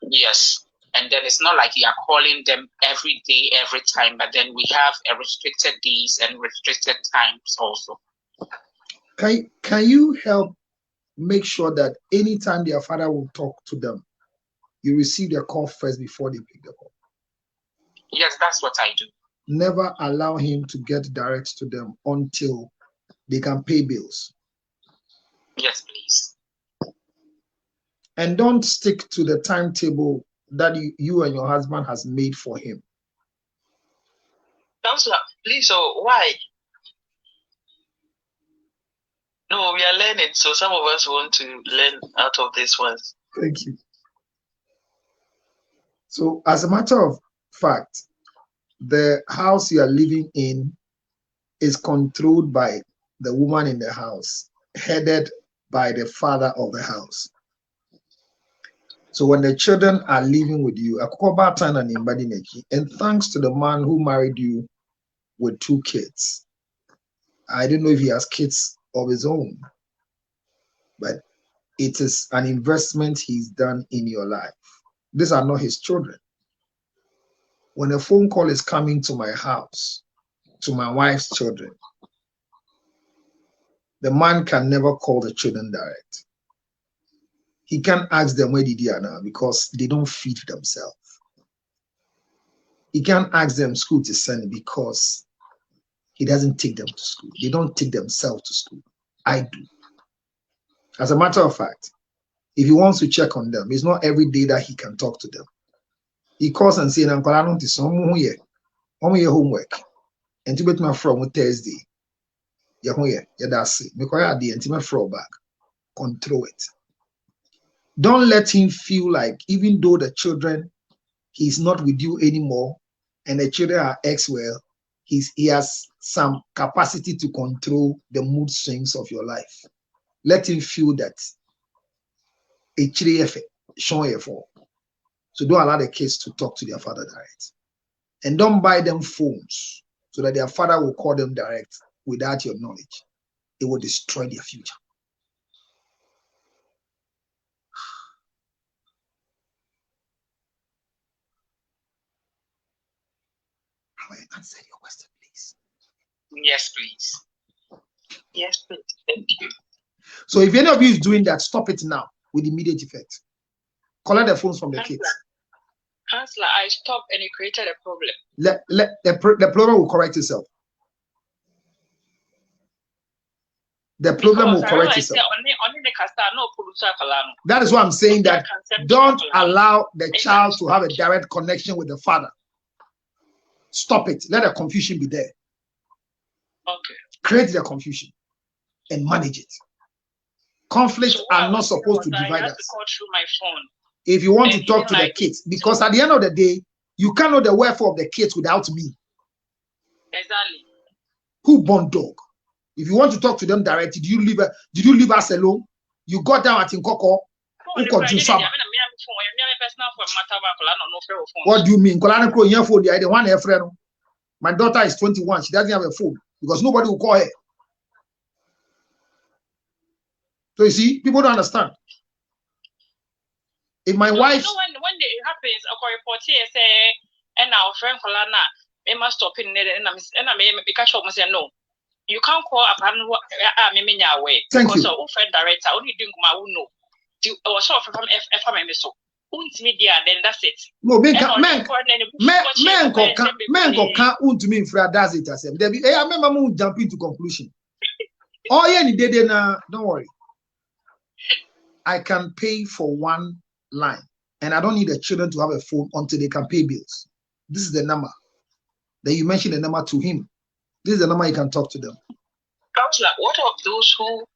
Yes. And then it's not like you are calling them every day, every time, but then we have a restricted days and restricted times also. Can you help make sure that anytime their father will talk to them, you receive their call first before they pick the call? Yes, that's what I do. Never allow him to get direct to them until they can pay bills. Yes, please. And don't stick to the timetable that you and your husband has made for him. Counselor, please, so why? No, we are learning, so some of us want to learn out of this one. Thank you. So, as a matter of fact, the house you are living in is controlled by the woman in the house, headed by the father of the house. So when the children are living with you, and thanks to the man who married you with 2 kids, I don't know if he has kids of his own, but it is an investment he's done in your life. These are not his children. When a phone call is coming to my house, to my wife's children, the man can never call the children direct. He can't ask them where did they are now because they don't feed themselves. He can't ask them school to send because he doesn't take them to school. They don't take themselves to school. I do. As a matter of fact, if he wants to check on them, it's not every day that he can talk to them. He calls and says, I'm going to some here homework. And to bet my from Thursday. Yeah, that's it. Make I the intimate throw back. Control it. Don't let him feel like even though the children, he's not with you anymore, and the children are ex-well, he has some capacity to control the mood swings of your life. Let him feel that. So don't allow the kids to talk to their father direct. And don't buy them phones so that their father will call them direct without your knowledge. It will destroy their future. Have I answered your question, please? Yes, please. Yes, please. Thank you. So if any of you is doing that, stop it now with immediate effect. Collect the phones from the kids. Counselor, I stopped and it created a problem. The problem will correct itself. The problem will correct itself. That is why I'm saying that don't allow the child to have a direct connection with the father. Stop it. Let the confusion be there. Okay. Create the confusion and manage it. Conflicts are not supposed to divide us. My phone. If you want to talk to the kids, because at the end of the day, you can't know the wherefore of the kids without me. Exactly. Who born dog? If you want to talk to them directly, did you leave us alone? You got down at Nkoko. What do you mean? My daughter is 21. She doesn't have a phone because nobody will call her. So you see, people don't understand. If my wife, when it happens, I report here say, and our friend Kolana, they must stop in there, and I may because of say no. You can't call upon me away. Thank you. So, friend director, only doing my own no. Or so from FMM so. Media, then that's it. No, men can't me infra does it as there be. I remember jump into conclusion. Oh yeah, ni dede na. Don't worry. I can pay for one line, and I don't need the children to have a phone until they can pay bills. This is the number. Then you mention the number to him. This is the number you can talk to them. Counselor, what of those who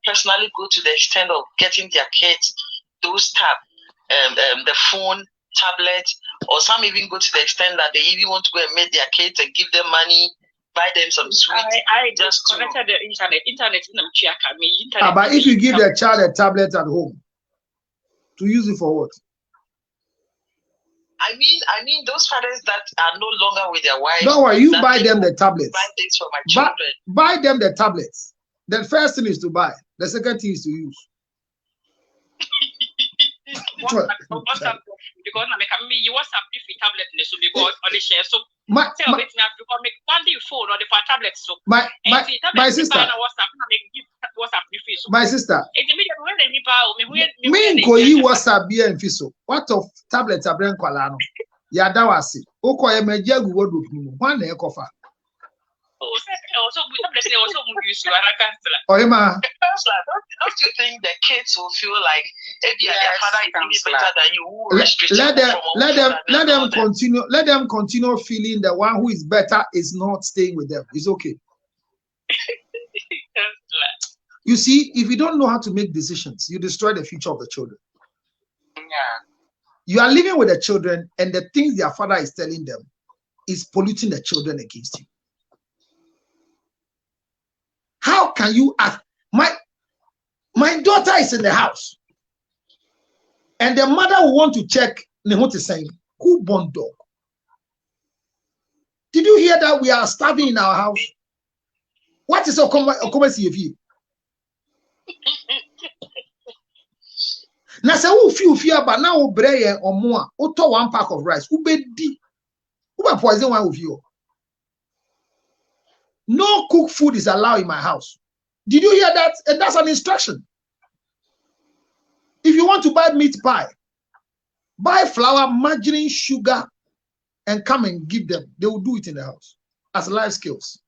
personally go to the extent of getting their kids those the phone, tablet, or some even go to the extent that they even want to go and meet their kids and give them money, buy them some sweets. I just connected the internet. But if you give the child a tablet at home, to use it for what? I mean those fathers that are no longer with their wives. Don't worry, you buy them the tablets. Buy things for my children. Buy them the tablets. The first thing is to buy. The second thing is to use. Because you WhatsApp if you tablet so because on the share so tell me to make one day phone or the tablet so my sister my sister me go yi WhatsApp be en fiso what of tablet abren kwala no ya dawase okoye meje guwodo funu one na ekofa also tablet also use you and cancel. Don't you think the kids will feel like maybe their father is better than you? Who let them continue feeling the one who is better is not staying with them. It's okay. You see, if you don't know how to make decisions, you destroy the future of the children. Yeah. You are living with the children, and the things their father is telling them is polluting the children against you. How can you ask? My daughter is in the house, and the mother will want to check Nehoti saying, who born dog? Did you hear that we are starving in our house? What is a commerce of you? Now say who fear but now bread or more or 1 pack of rice. Who be poison one of you? No cooked food is allowed in my house. Did you hear that? And that's an instruction. If you want to buy meat pie, buy flour, margarine, sugar, and come and give them. They will do it in the house as life skills.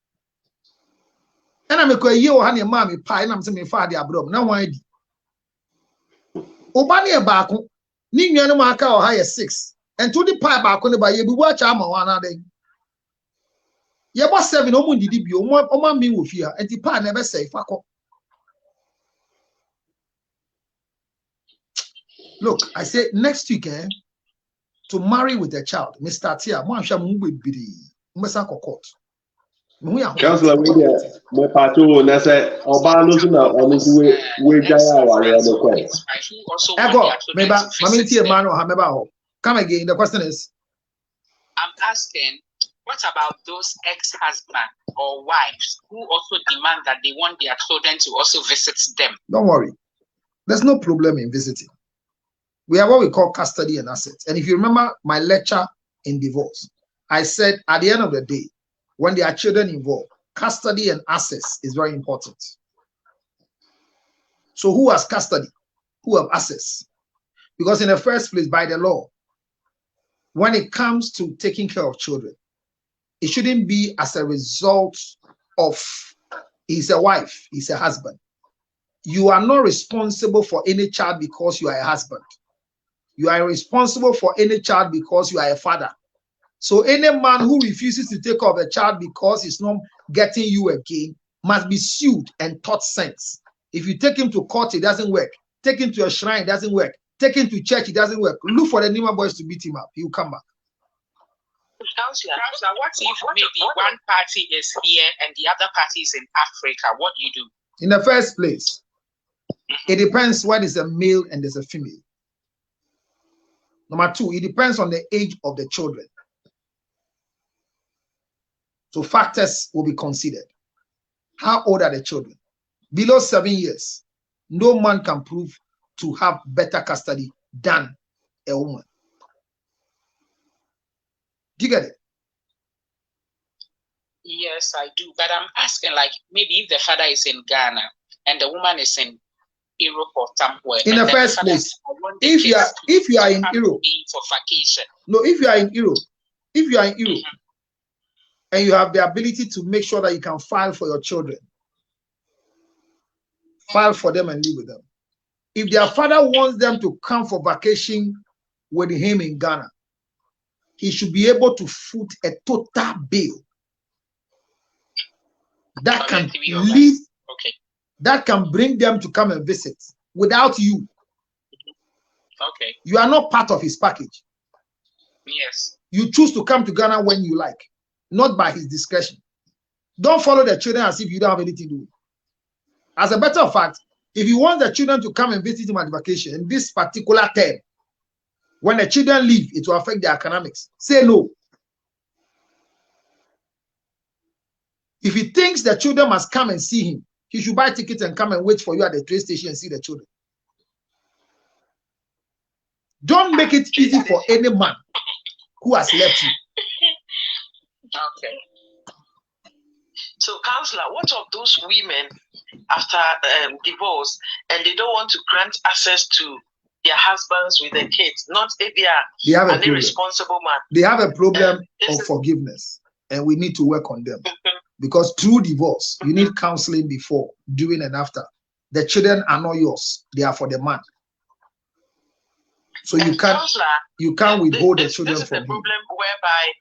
And I'm a year or honey, mammy pie, and I'm saying, father, abroad. Now, why? Obani a bako, Nina Maka or higher 6, and to the pie back on the by you watch armor 1 day. Ya was 7 did you one me with fear, and the pie never say, fuck up. Look, I say next week, to marry with a child, Mr. Tia, Marsha Mumbi Bidi, Messako Court. Councillor, my party will say, Obano, we come again. The question is, I'm asking, what about those ex-husbands or wives who also demand that they want their children to also visit them? Don't worry. There's no problem in visiting. We have what we call custody and assets. And if you remember my lecture in divorce, I said at the end of the day, when there are children involved, custody and assets is very important. So who has custody? Who have assets? Because in the first place, by the law, when it comes to taking care of children, it shouldn't be as a result of he's a wife, he's a husband. You are not responsible for any child because you are a husband. You are responsible for any child because you are a father. So any man who refuses to take care of a child because he's not getting you again must be sued and taught sense. If you take him to court, it doesn't work. Take him to a shrine, it doesn't work. Take him to church, it doesn't work. Look for the Nima boys to beat him up. He'll come back. Counselor, what if maybe one party is here and the other party is in Africa? What do you do? In the first place, it depends what is a male and there's a female. Number 2, it depends on the age of the children. So factors will be considered. How old are the children? Below 7 years, no man can prove to have better custody than a woman. Do you get it? Yes, I do. But I'm asking, like, maybe if the father is in Ghana and the woman is in Europe or somewhere. In the first place, if you are in Europe for vacation. No, if you are in Europe, and you have the ability to make sure that you can file for your children, file for them and live with them. If their father wants them to come for vacation with him in Ghana, he should be able to foot a total bill that can leave, that can bring them to come and visit without you. Okay. You are not part of his package. Yes. You choose to come to Ghana when you like, not by his discretion. Don't follow the children as if you don't have anything to do. As a matter of fact, if you want the children to come and visit him at vacation in this particular term, when the children leave, it will affect their economics. Say no. If he thinks the children must come and see him, he should buy tickets and come and wait for you at the train station and see the children. Don't make it easy for any man who has left you. Okay. So, counselor, what of those women after divorce and they don't want to grant access to their husbands with their kids? Not if they are an irresponsible man. They have a problem of forgiveness, and we need to work on them. Because through divorce, you need counseling before, during, and after. The children are not yours; they are for the man. So you can't withhold the children from him. This is the problem whereby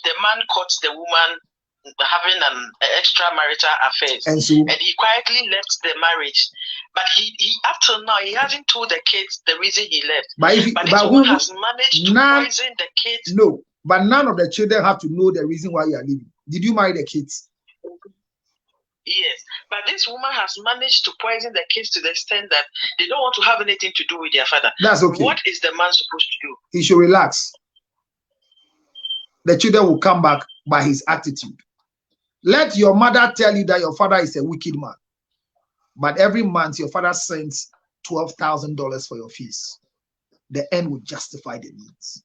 the man caught the woman having an extramarital affair, and he quietly left the marriage. But he up till now he hasn't told the kids the reason he left. But this woman has managed to poison the kids. No, but none of the children have to know the reason why you are leaving. Did you marry the kids? Yes, but this woman has managed to poison the kids to the extent that they don't want to have anything to do with their father. That's okay. What is the man supposed to do? He should relax. The children will come back by his attitude. Let your mother tell you that your father is a wicked man. But every month your father sends $12,000 for your fees. The end will justify the needs.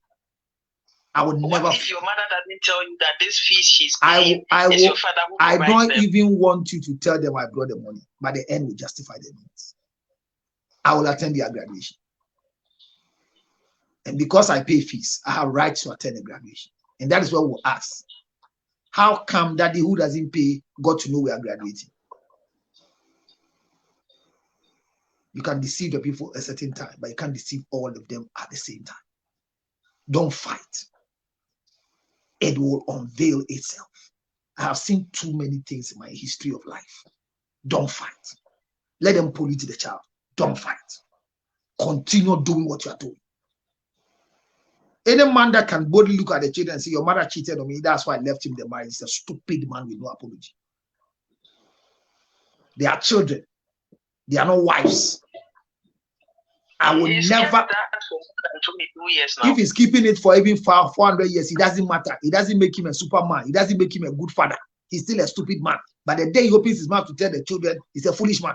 I would never. What if your mother doesn't tell you that this fees she's paying is your father who I don't them? even want you to tell them I brought the money, but the end will justify the needs. I will attend their graduation. And because I pay fees, I have rights to attend the graduation. And that is what we'll ask. How come daddy who doesn't pay got to know we are graduating? You can deceive the people at a certain time, but you can't deceive all of them at the same time. Don't fight. It will unveil itself. I have seen too many things in my history of life. Don't fight. Let them pollute the child. Don't fight. Continue doing what you are doing. Any man that can boldly look at the children and say, your mother cheated on me, that's why I left him the marriage. He's a stupid man with no apology. They are children. They are not wives. I will never. If he's keeping it for even 400 years, it doesn't matter. It doesn't make him a superman. It doesn't make him a good father. He's still a stupid man. But the day he opens his mouth to tell the children, he's a foolish man.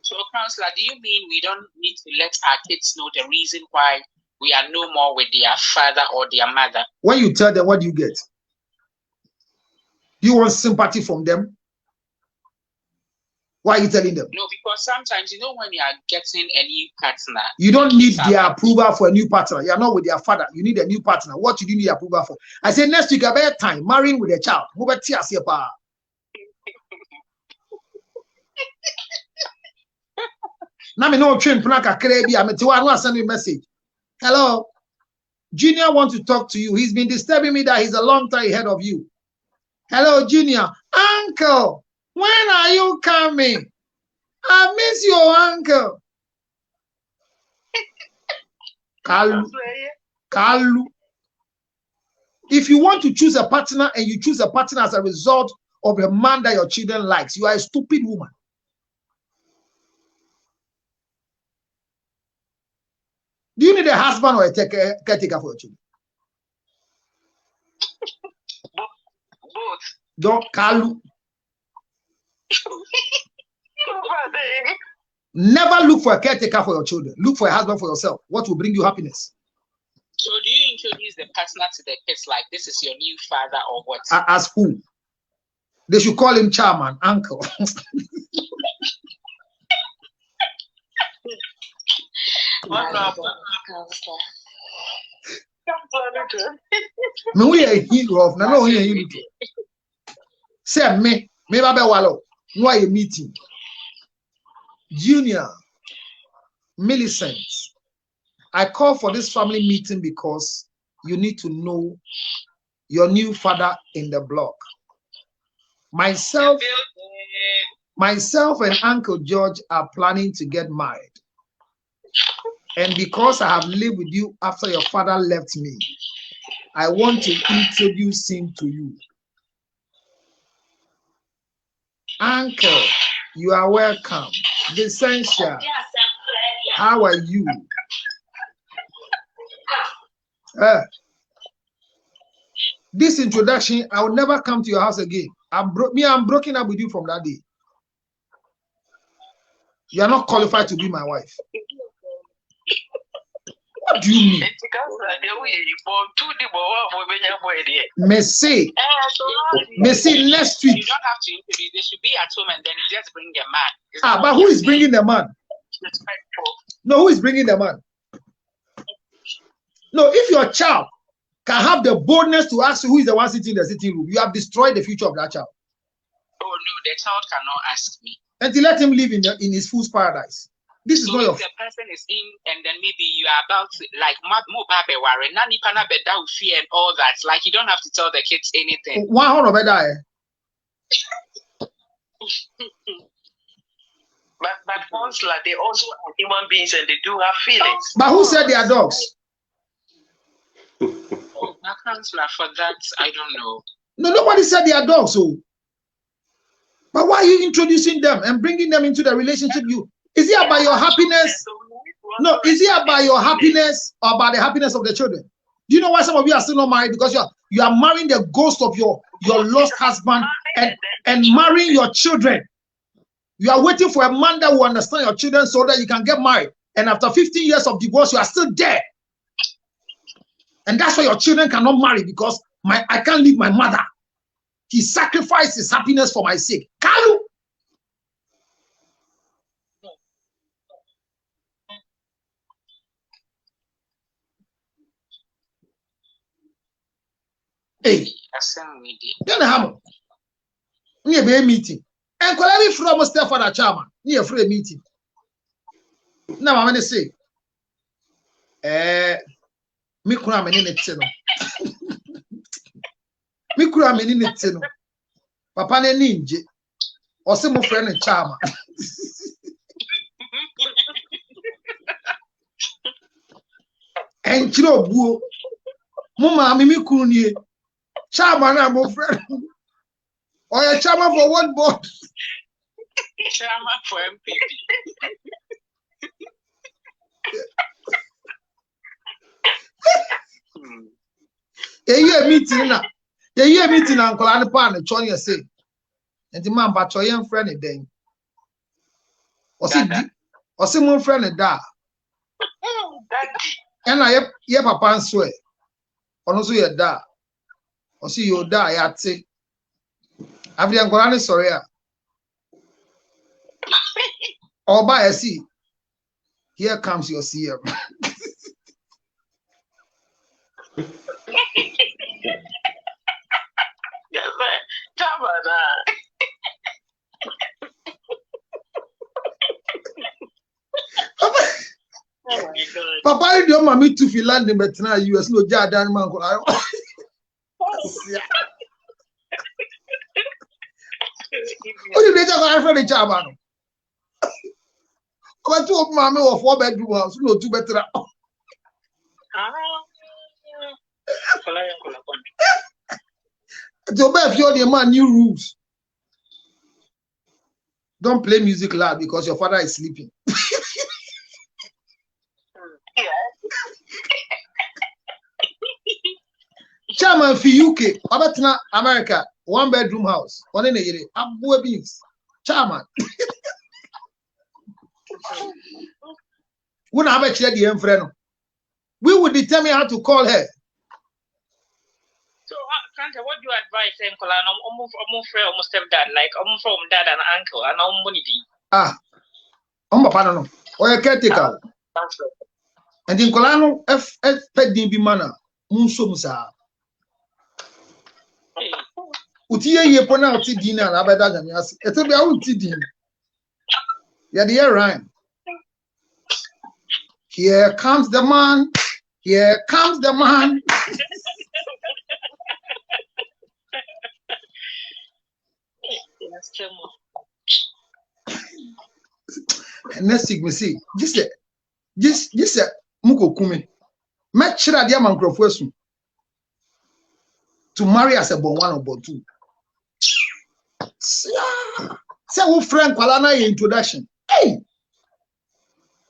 So, Counselor, do you mean we don't need to let our kids know the reason why we are no more with their father or their mother? When you tell them, what do you get? Do you want sympathy from them? Why are you telling them? No, because sometimes, when you are getting a new partner, you don't need their approval for a new partner. You are not with their father. You need a new partner. What do you need approval for? I say next week, about time, marrying with a child. Now me no train planaka krebi. I want to send you a message. Hello, Junior wants to talk to you. He's been disturbing me that he's a long time ahead of you. Hello, Junior. Uncle, when are you coming? I miss your uncle. Kalu. If you want to choose a partner and you choose a partner as a result of a man that your children likes, you are a stupid woman. Do you need a husband or a caretaker for your children? Both. Don't Kalu. Never look for a caretaker for your children. Look for a husband for yourself. What will bring you happiness? So do you introduce the partner to the kids like this is your new father or what? As who? They should call him chairman, uncle. Me we a hero of no here. Say me babe wallo. No a meeting. Junior, Millicent, I call for this family meeting because you need to know your new father in the block. Myself and Uncle George are planning to get married. And because I have lived with you after your father left me, I want to introduce him to you. Uncle, you are welcome. Vicentia, how are you? This introduction, I will never come to your house again. I'm broken up with you from that day. You are not qualified to be my wife. What do you mean? Messi next week. You don't have to introduce. They should be at home and then you just bring the man. But who is bringing the man? No, who is bringing the man? No, if your child can have the boldness to ask you who is the one sitting in the sitting room, you have destroyed the future of that child. Oh no, the child cannot ask me. And to let him live in his fool's paradise. This is not your. The person is in, and then maybe you are about to, like Mubabe Warren, Nani Pana Beda fear and all that. Like you don't have to tell the kids anything. 100 better. But Counselor, they also are human beings and they do have feelings. But who said they are dogs? Oh, Counselor, for that I don't know. No, nobody said they are dogs. So, but why are you introducing them and bringing them into the relationship? Is it about your happiness? No, is it about your happiness or about the happiness of the children? Do you know why some of you are still not married? Because you are marrying the ghost of your lost husband and marrying your children. You are waiting for a man that will understand your children so that you can get married. And after 15 years of divorce, you are still there. And that's why your children cannot marry, because I can't leave my mother. He sacrificed his happiness for my sake. Kalu. Hey, then have a meeting. And Kolabi from a step for the chairman. Near free meeting. na mama ne say me kura me ne tse no me kura me ne tse no papa ne ninje o se mo frɛ no chama enchiro buo mo ma me kuru nie chama na mo frɛ or a chama for what board Chama for MPP. Ye meeting na nkola ne pa ne cho ne say enti man ba cho ye mfrɛ ne den o se mo mfrɛ ne da ena ye papa nso e ono so ye da o se yo da ya te after nkola ne sorry a oba I see here comes your CM. Yes, Chama na. Oh my God. Papa, you don't want me to feel landing, but now US no Jordan man. What did they just offer the Chama? But 2 of mommy or 4-bedroom house, no 2 better. To obey your man new rules. Don't play music loud because your father is sleeping. Chairman for UK, Abatina America, 1-bedroom house. One in a year, Abu Beans. Chairman. We have a chair the friend. We will determine how to call her. So, Kanta, what do you advise them? I'm from stepdad, like I'm from dad and uncle, and I'm money. Papa no. Or a caretaker. And in Colano, F. Pedding be manner, Munso Musa. Utia ye pronounce dinner and Abada than yes. It'll be out to dinner. Yeah, the air rhyme. Here comes the man. Here comes the man. And next thing we see, this Muko Kumi. Match that dear man Crofwesu to marry as a bon one or bon two. Say, who friend Kalana introduction. Hey,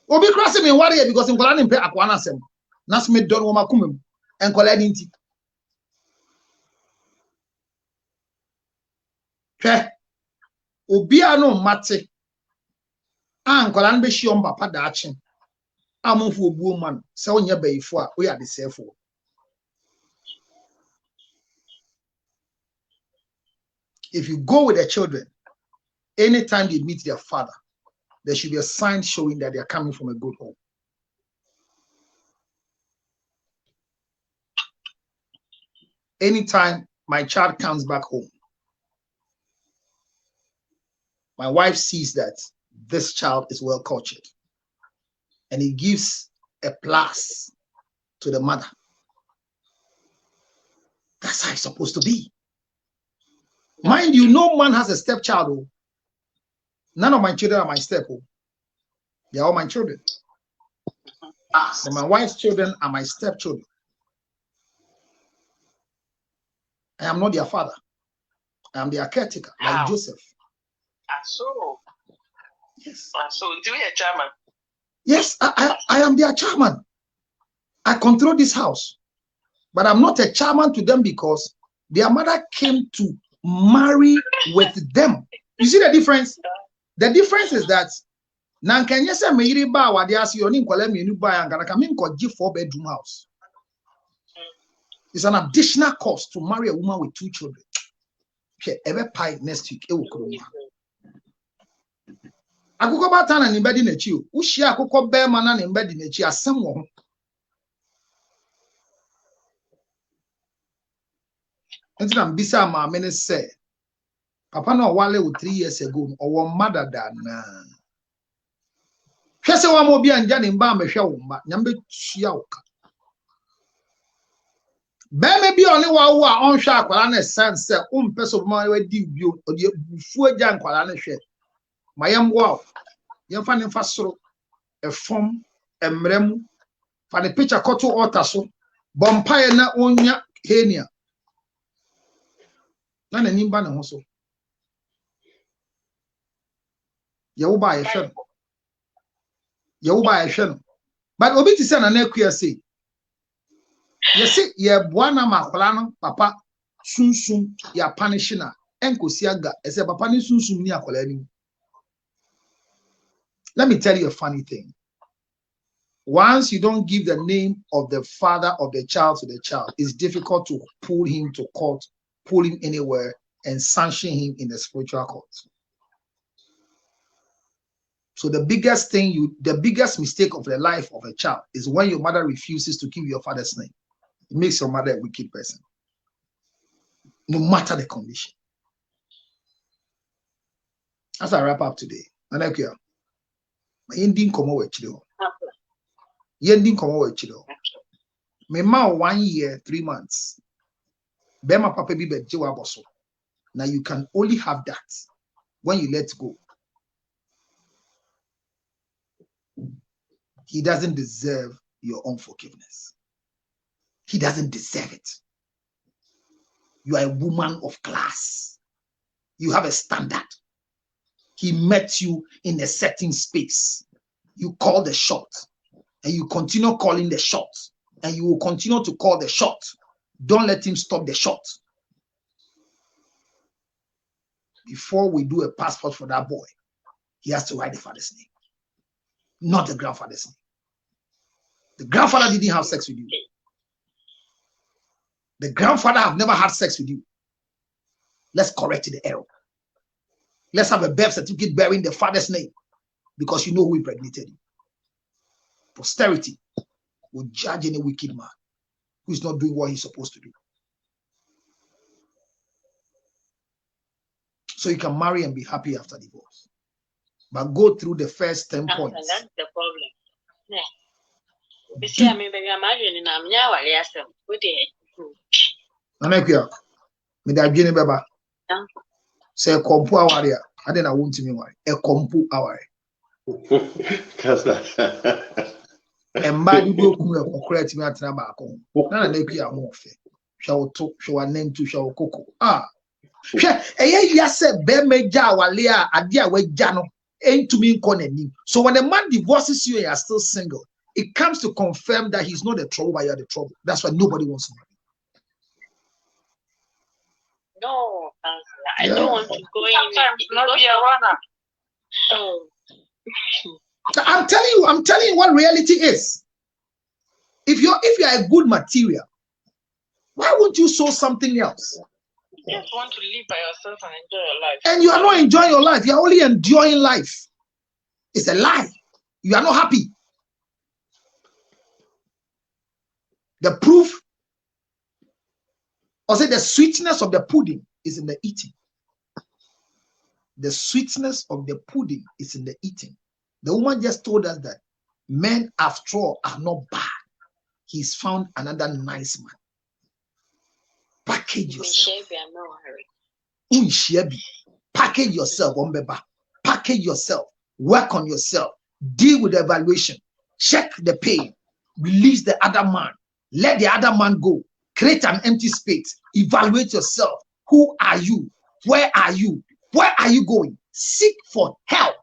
Obi crossing me warrior because in Kalana pay Akwana Sem. Nas me don woma kumem and collect it. Obi ano mate. Ankola nbe shi on papa da achen. Amonfo obuo man se onye bayifo a we are the sefo. If you go with the children, anytime they meet their father, there should be a sign showing that they are coming from a good home. Anytime my child comes back home, my wife sees that this child is well cultured and he gives a plus to the mother. That's how it's supposed to be. Mind you, no man has a stepchild. None of my children are my step. They are all my children. So my wife's children are my stepchildren. I am not their father. I am their caretaker, like Joseph. So, yes. So, do you a chairman? Yes, I am their chairman. I control this house. But I'm not a chairman to them because their mother came to marry with them. You see the difference? The difference is that Nankanya say me ba wa de ase oni nkwala mienu ba ya ngana ka me nkoje 4-bedroom house. It's an additional cost to marry a woman with 2 children. Okay, ebe pie next week e wo kuro. Akoko bata na nibedi na chi o. Wo hia akoko be ma na nibedi na chi asem wo ho. Enti na mbisa ma me ne say papa na wale wo 3 years ago or mother than Hwese wa mo bia nja ne mba mehwe wo mba nyambe tua wo ka beme bi oni wa wo a onhwe akwara na sense umpeso ma wa di bio odi bufu agya nkwara na hwe mayam wo yemfa ne mfa soro efom emrem fa ne picture koto altar so bompae na onya henia na nani mba ne ho so ye wo ba ye hwe no but obi ti say na na akua say yesi ye boana makola no papa sunsun ya punishina enkosi aga ese papa ni sunsun ni akola ni. Let me tell you a funny thing. Once you don't give the name of the father of the child to the child, it's difficult to pull him to court, pull him anywhere, and sanction him in the spiritual court. So the biggest mistake of the life of a child is when your mother refuses to give your father's name. It makes your mother a wicked person, no matter the condition. As I wrap up today, Yendin komo we chilo. Yendin komo we chilo. Me ma 1 year 3 months. Bema papa bi be jewa boso. Now you can only have that when you let go. He doesn't deserve your unforgiveness. He doesn't deserve it. You are a woman of class. You have a standard. He met you in a certain space. You call the shot, and you continue calling the shot, and you will continue to call the shot. Don't let him stop the shot. Before we do a passport for that boy, he has to write the father's name, not the grandfather's name. The grandfather didn't have sex with you. The grandfather have never had sex with you. Let's correct the error. Let's have a birth certificate bearing the father's name because you know who impregnated you. Posterity will judge any wicked man who is not doing what he's supposed to do. So you can marry and be happy after divorce. But go through the first 10 points. That's the problem. Yeah. You see, I mean, baby, I'm marrying and I'm now say kompu aware a de na wontimi ware e kompu aware kasa emba di do ku e kokora timi atena ba ko na na ku ya mo fe hwa woto hwa nantu hwa okoko hwe eye ya se be meja wale a ade a wagya no entumi nko nanim. So when a man divorces you and you are still single, it comes to confirm that he's not the trouble but you are the trouble. That's why nobody wants to marry. No, I don't want to go in. Not be a runner. Oh. I'm telling you what reality is. If you are a good material, why won't you sow something else? You just want to live by yourself and enjoy your life. And you are not enjoying your life. You are only enjoying life. It's a lie. You are not happy. The proof, or say the sweetness of the pudding is in the eating. The sweetness of the pudding is in the eating. The woman just told us that men after all are not bad. He's found another nice man. Package yourself. Package yourself, package yourself, work on yourself, deal with the evaluation, check the pain, release the other man, let the other man go, create an empty space, evaluate yourself. Who are you? Where are you? Where are you going? Seek for help,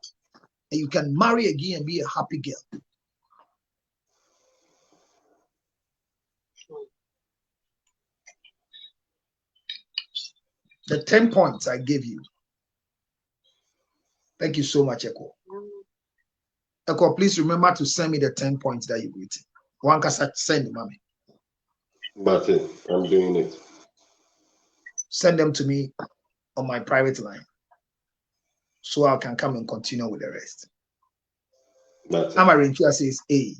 and you can marry again and be a happy girl. The 10 points I gave you. Thank you so much, Echo. Echo, please remember to send me the 10 points that you've written. One can send mommy. But I'm doing it. Send them to me on my private line so I can come and continue with the rest. Amarintua says, hey,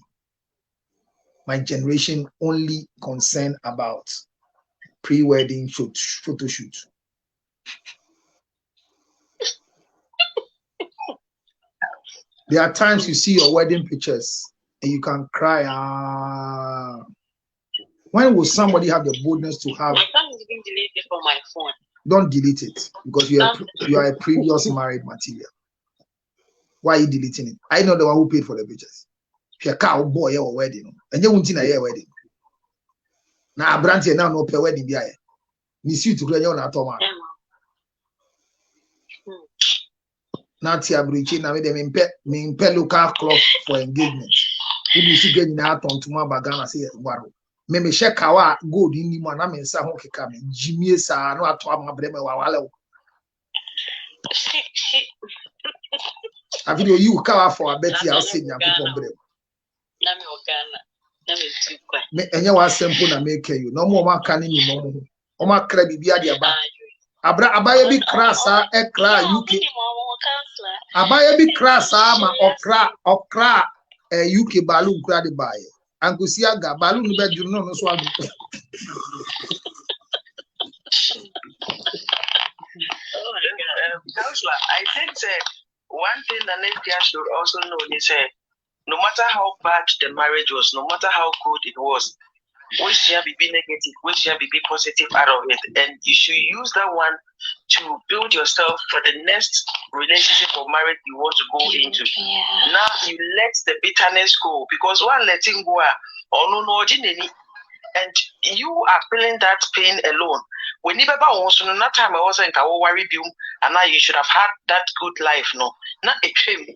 my generation only concerned about pre-wedding photo shoot. There are times you see your wedding pictures and you can cry. When will somebody have the boldness to have? I can't even delete it from my phone. Don't delete it because you are a previous married material. Why are you deleting it? I know the one who paid for the pictures. If you're a cow boy or wedding, and you won't in a wedding. Now, Branty now no pay wedding behind. Miss you to clear your atoma. Now, Tia Brichi, now they mean pay local cloth for engagement. Who do you see getting out on to my bagana say, Waro? Maybe check our good in the one. I mean, some hockey coming. Jimmy is not to have my brother. I video you cover for a Betty. I'll see you people. And you are simple and make you no more can you know. Oma crabby be at the back. Abaya be crassa, a cry, UK. Abaya be crassa, okra, a UK balloon crowded by. Uncle Siaga, balloon bed, you know, no swag. Counselor, I think one thing that Nadia should also know is no matter how bad the marriage was, no matter how good it was, we shall be negative, we shall be positive out of it. And you should use that one to build yourself for the next relationship or marriage you want to go into. Yeah. Now you let the bitterness go because one letting go and you are feeling that pain alone. When you never also no time I was in our worry you and now you should have had that good life, no, not a dream.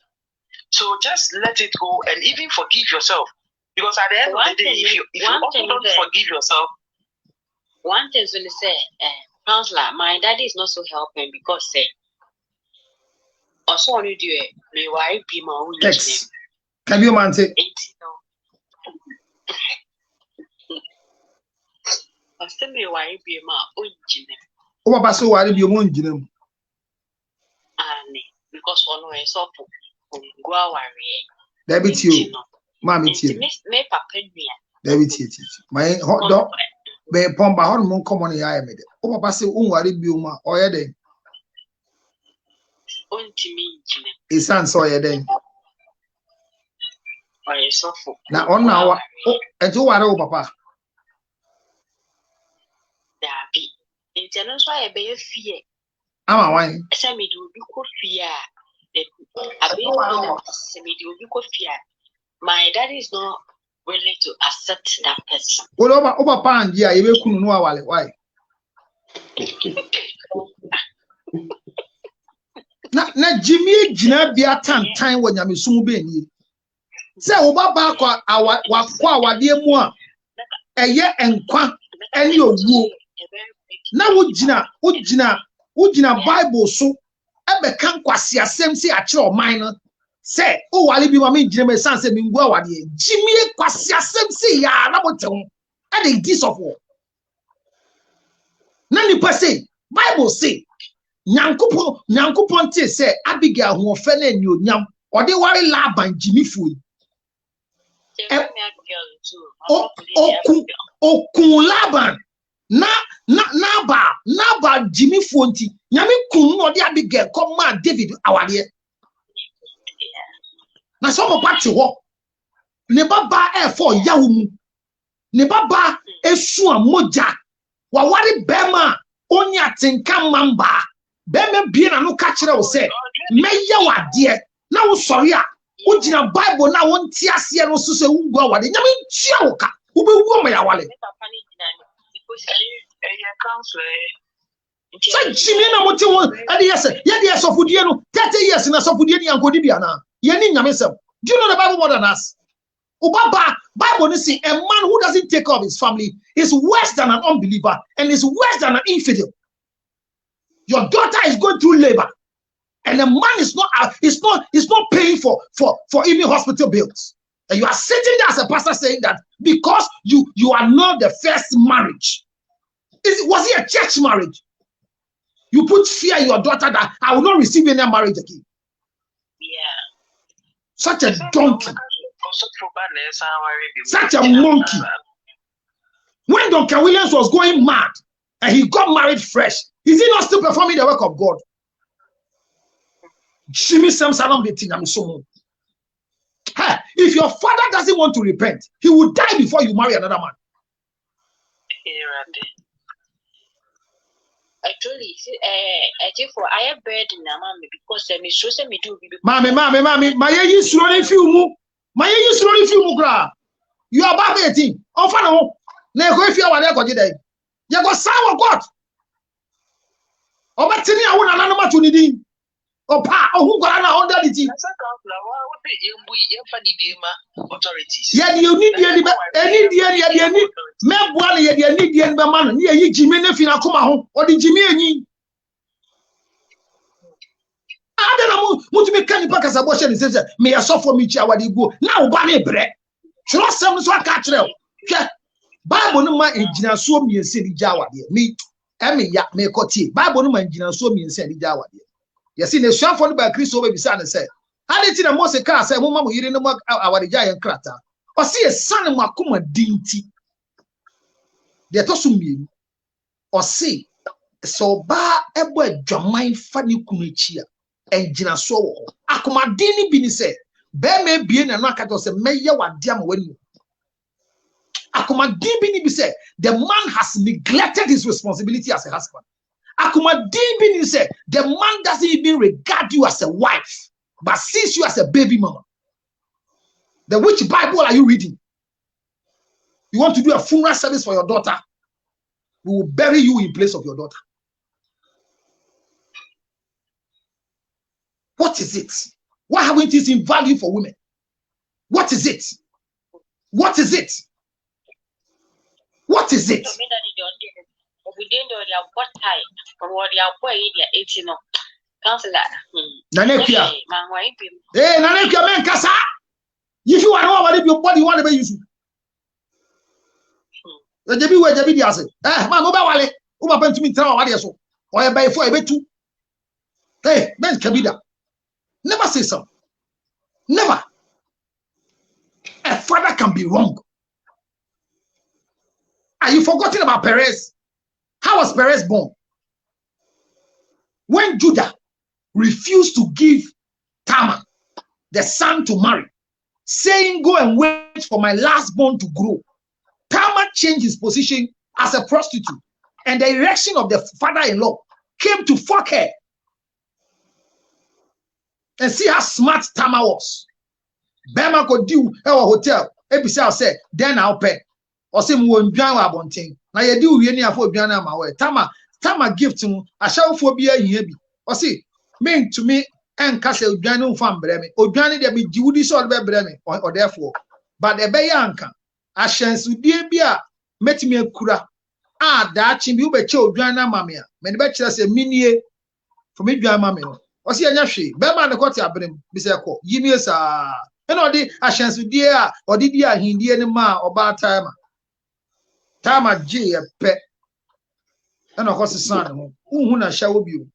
So just let it go and even forgive yourself. Because at the end of the day, if you also don't forgive yourself. One thing is when they say, Counselor, my daddy is not so helping because also only do it, may I be my own name. Can you man say? I still may I be my own name. Oh, but so why be your own name? Because one way so go away. That be you. Mammy, me papa David, my hot dog, be pomba hormone common. I made it. Oh, Papa, say, worry, Buma, or a day. His son saw a day. Now, on now, and you are over, Papa. There be. In general, I bear fear. I'm a wine. Send me to be good fear. I be send me to be good fear. My daddy is not willing to accept that person. Well, over pound, yeah, you will know why. Now, Jimmy, Jina be a time when you soon be. Say, over back our dear moi, a year and quack, and your woo. Now, Ujina Bible so, ever can't quasi a same say at your minor. Say, oh, I'll be my Jimmy Sans and Mingua, Jimmy Quasia Semsi, ya, Naboton, and a dish of war. Nani per se, Bible say, Nyankuponte say, Abigail who offended you, Nyam, or they worry lab and Jimmy Fui. Okun Laban, Naba Jimmy Fonti, Yami Kun or the Abigail, come man, David, our dear. Na some party wo ne baba for yawu ne baba esu amoja wa wari bema oni atenka mamba bema bie na no ka kire wo se meya wade na wo sori a wo gina Bible na wo nti ase no so se wo gua wade nyame ntia wo ka wo be wu ma ya wale so Jimmy na moti wo ade yes of fudie no 30 years na so fudie ni ankodi bia na do you know the Bible more than us? Ubaba, Bible see a man who doesn't take care of his family is worse than an unbeliever and is worse than an infidel. Your daughter is going through labor, and the man is not paying for even hospital bills. And you are sitting there as a pastor saying that because you are not the first marriage. Was it a church marriage? You put fear in your daughter that I will not receive any marriage again. Such a donkey. Such a monkey. When Duncan Williams was going mad and he got married fresh, is he not still performing the work of God? Jimmy Samson betting I'm so If your father doesn't want to repent, he will die before you marry another man. Actually, I think for I have bed in Namami because me so say me do. Mommy, my is slowly few gra. You are above 18. Offer no. Na go if you are there go dey. You go sound God. Obatini awu na nanu matu ni din. Opa ohun gwara na under the team. Authorities. Yeah, you need any me boa ye dey need the be man. Ni yi jimi na fi na koma ho. O di jimi enyi. Adana mu tumi kan nipa kasa bo she ni say me yasofo mi chi awade go. Na wo ba na ebre. Tro sem so aka kire o. Hwe Bible no ma engina so miense di ja awade. Me ya me kotie. Bible no ma engina so miense di ja awade. Yesi ne suafo no ba Kristo be bisa ne say. Ade ti na Mose ka say mo ma mo yire no ma awade ja ye krata. O se san mo akoma dinti. De to so mienu. O se so ba ebo adwaman fa ne kunu chi a engina so wo. Akoma din ni bi ni say be me bie na no akato say meye wade am wani. Akoma din bi ni bi say the man has neglected his responsibility as a husband. Akoma din bi ni say the man doesn't even regard you as a wife but sees you as a baby mama. Then which Bible are you reading? You want to do a funeral service for your daughter? We will bury you in place of your daughter. What is it? Why haven't you seen value for women? What is it? What is it? What is it? Nanekia. Nanekia men kasa. If you are not your body, want to be useful. The Jabi where Jabi Diaz. Man, over Wale. Over bent to me tell what so. Or by 4 a 2. Hey, Ben Kabida. Never say so. Never. A father can be wrong. Are you forgetting about Perez? How was Perez born? When Judah refused to give Tamar the son to marry, saying, "Go and wait for my lastborn to grow," Tamar changed his position as a prostitute, and the erection of the father-in-law came to fuck her. And see how smart Tamar was. Bema could do our hotel. Ebisa said, "Then I'll pay." Or say, "Mo nduan wa bonten." Na ye di uwie ni afọ oduan na ma we. Tamar gift mu ashawfo bia hia bi. Or say, "Me to me enka se oduan no fa mbrɛ me. Oduan de be jiwudi so be brɛ me." Or therefore, but e be ya anka ahyensudie bi a metimi akura a daachi bi ubeche oduan na ma me a me ne be kyerɛ se minie for me duan ma me no. Or say anya hwe be ma ne kwoti abrem bi se kɔ yimie saa. E na odi ahyensudie a odi di ahindie ne ma oba Tamar G pe and of course son who na shawo bio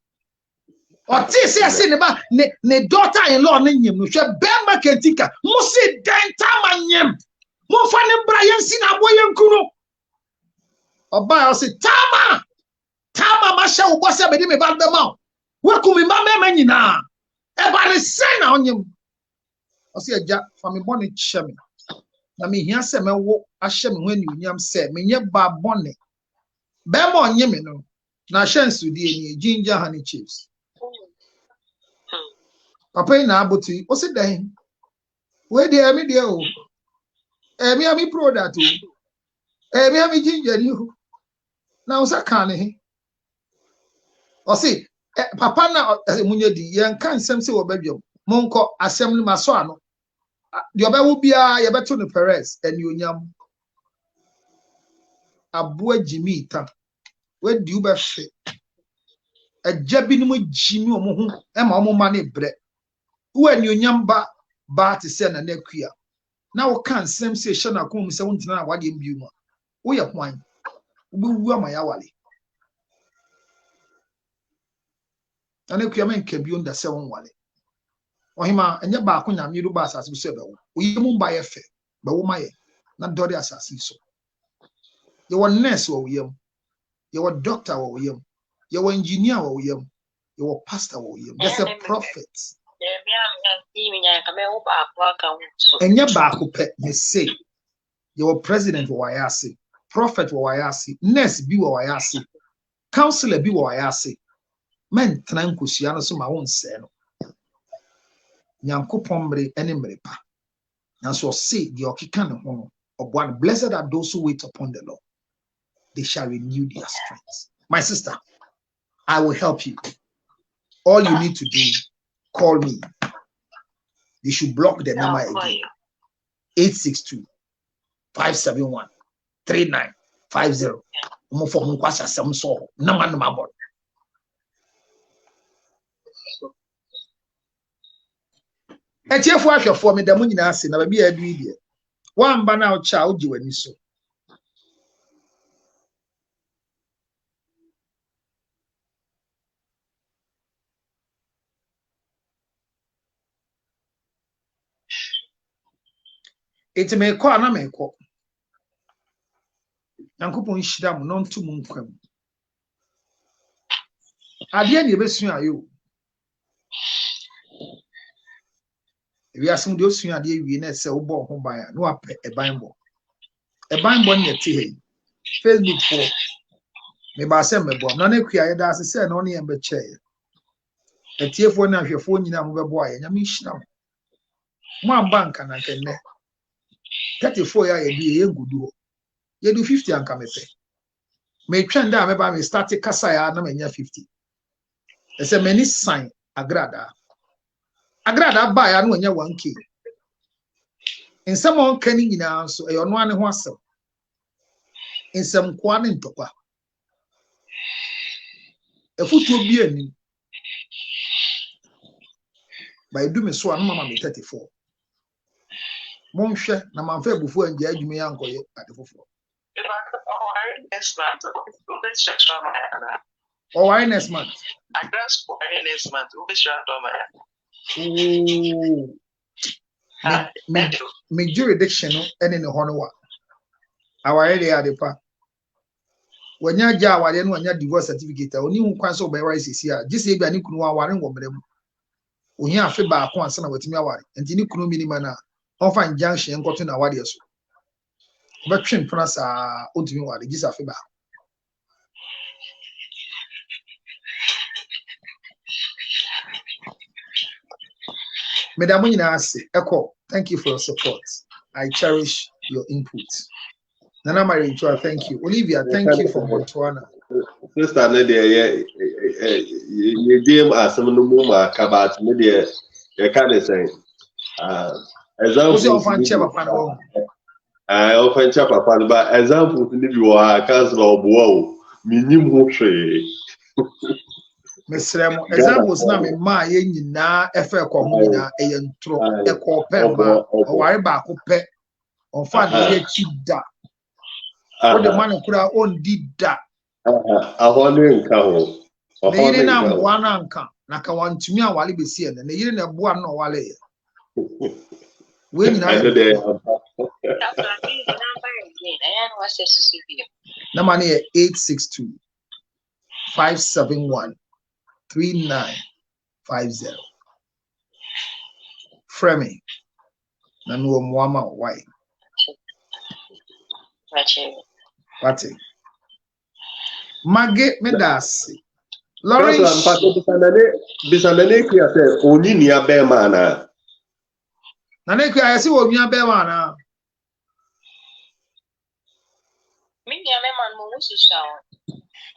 or say ne ba ne daughter-in-law ne nyem no hwe bemba kentika mo se den Tamar nyem mo fa ne bra yen si na boye nkuno oba o se Tamar ma shawo bo se be di me ba be ma we ku me ma me nyina e ba ne se na onyem o se agya fa me bone cheme na me hia se me wo ahye me ho aniunyam se me nye ba bone be mo onye me no na hyansudie ni ginger honey chips papa na aboti o se dan we dey me dey o me ami product o me ami ginger ni o na o sa kan ne o se papa na munye di yen kan nsem se wo badwam monko asem ni maso ano the obewu bia ye beto no Perez enionyam aboa jimi ta we di ube fe ajabi no jimi omo ho e ma omo ma ne bre wo enionyam ba te se na nakua na wo kan sem se hye na kom se wontina na wade mbiu ma wo ye kwan wo bewu ama ya wale anakua men ka bi onda se won wale ohima enye ba ko nyame ru ba asase so be wo oyemu ba ye fe be wo maye na dori asase so ye won nurse wo yem ye won doctor wo yem ye won engineer wo yem ye won pastor wo yem there's a prophet Enya baako pe me say your president wo wayase, prophet wo wayase, nurse bi wo wayase, counselor bi wo wayase. Men tena nkosua no so ma won se no. Nyankopon mre ene mre pa. Na so say the okika ne ho no, obwan blessed are those who wait upon the Lord. They shall renew their strength. My sister, I will help you. All you need to do, call me. You should block the number again. 862-571-3950. For Munkwasa some so number. And therefore, for me, the money I say, never be a do. One banana child, you and so. It may call and I may call. Yankupon Shidam, non to Munquem. At the end, you best you. We are some those who are the winners, so born home by no a Bible. A Bible near T. Facebook for maybe I send me, none of the as I said, only a chair. A tear for now, your phone in a boy, and I mean, one bank and I can 34 years a year good do. You do 50 and come pay. May trend down about me start a Kasaya, no many 50. There's a many sign, Agrada. Agrada buy and when you're 1K. In someone can in answer, a on one wassail. In some quan in topa. A foot will be in. By doing so, I'm mamma 34. Monshe, na manfe before and judge me uncle at the foot. Oh, why next month? I guess for next month, we'll be sure me jurisdiction and in the honor. Our area the pa. When you're Jawa, then when you're divorce certificate, only one cancel by rice here. Just say, I need to know one woman. When you have feedback, one son with me, and you couldn't minimana. Often junction and got in our warriors. But train pronouns are ultimately just a feedback. Madam Echo, thank you for your support. I cherish your input. Nana Marie, thank you. Olivia, thank you for Botswana. Sister Nadia, you deem as some Muma Kabat Media, you can't say. Example, I often chap upon, but example, if you are a council of wow, minimum trade. Mr. Examples na me ma ye nyina efe komuna eyentro ekopemba oware ba ko pe onfa na ye chida o de man kura on dida ahone nka ho ne yire na mboa na nka na ka wantumi awale besi ene ne yire na boa na wale ye we nyina na mane 862-571-3950. Fremi Nanu Mwama why? Wati Mage Medasi Lawrence Bisanane Kia said, Oni Nia Bemana. Naneki, I see what Nia Bemana.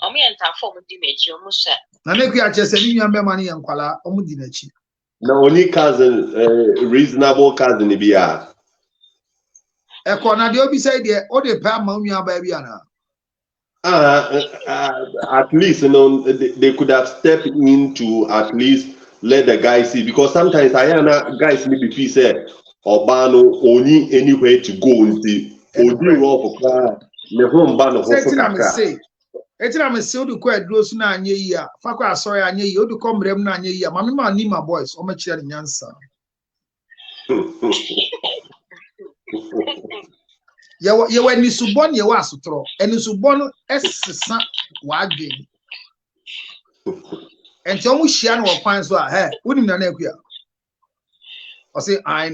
Omi enta form dimechi omusa. Naneki, I just said Nia Bemani and Kuala Omudinechi. No, only cousin, reasonable cousin, Ibia. A corner, the Obi said, or the Pamania Babiana. At least, you know, they could have stepped in to at least let the guy see, because sometimes I know guys maybe say Obano only anywhere to go and see. Odi rough for the home ban of Hokaka. I'm a silver quite gross na ye, Fakwa sorry, and ye, you to come rem na ye, Mamma Nima boys, or much in answer. You were in Subon, you was to throw, and Subon S. Wagging. And Tomu Shian or Pines were, hey, wouldn't an equia. or say I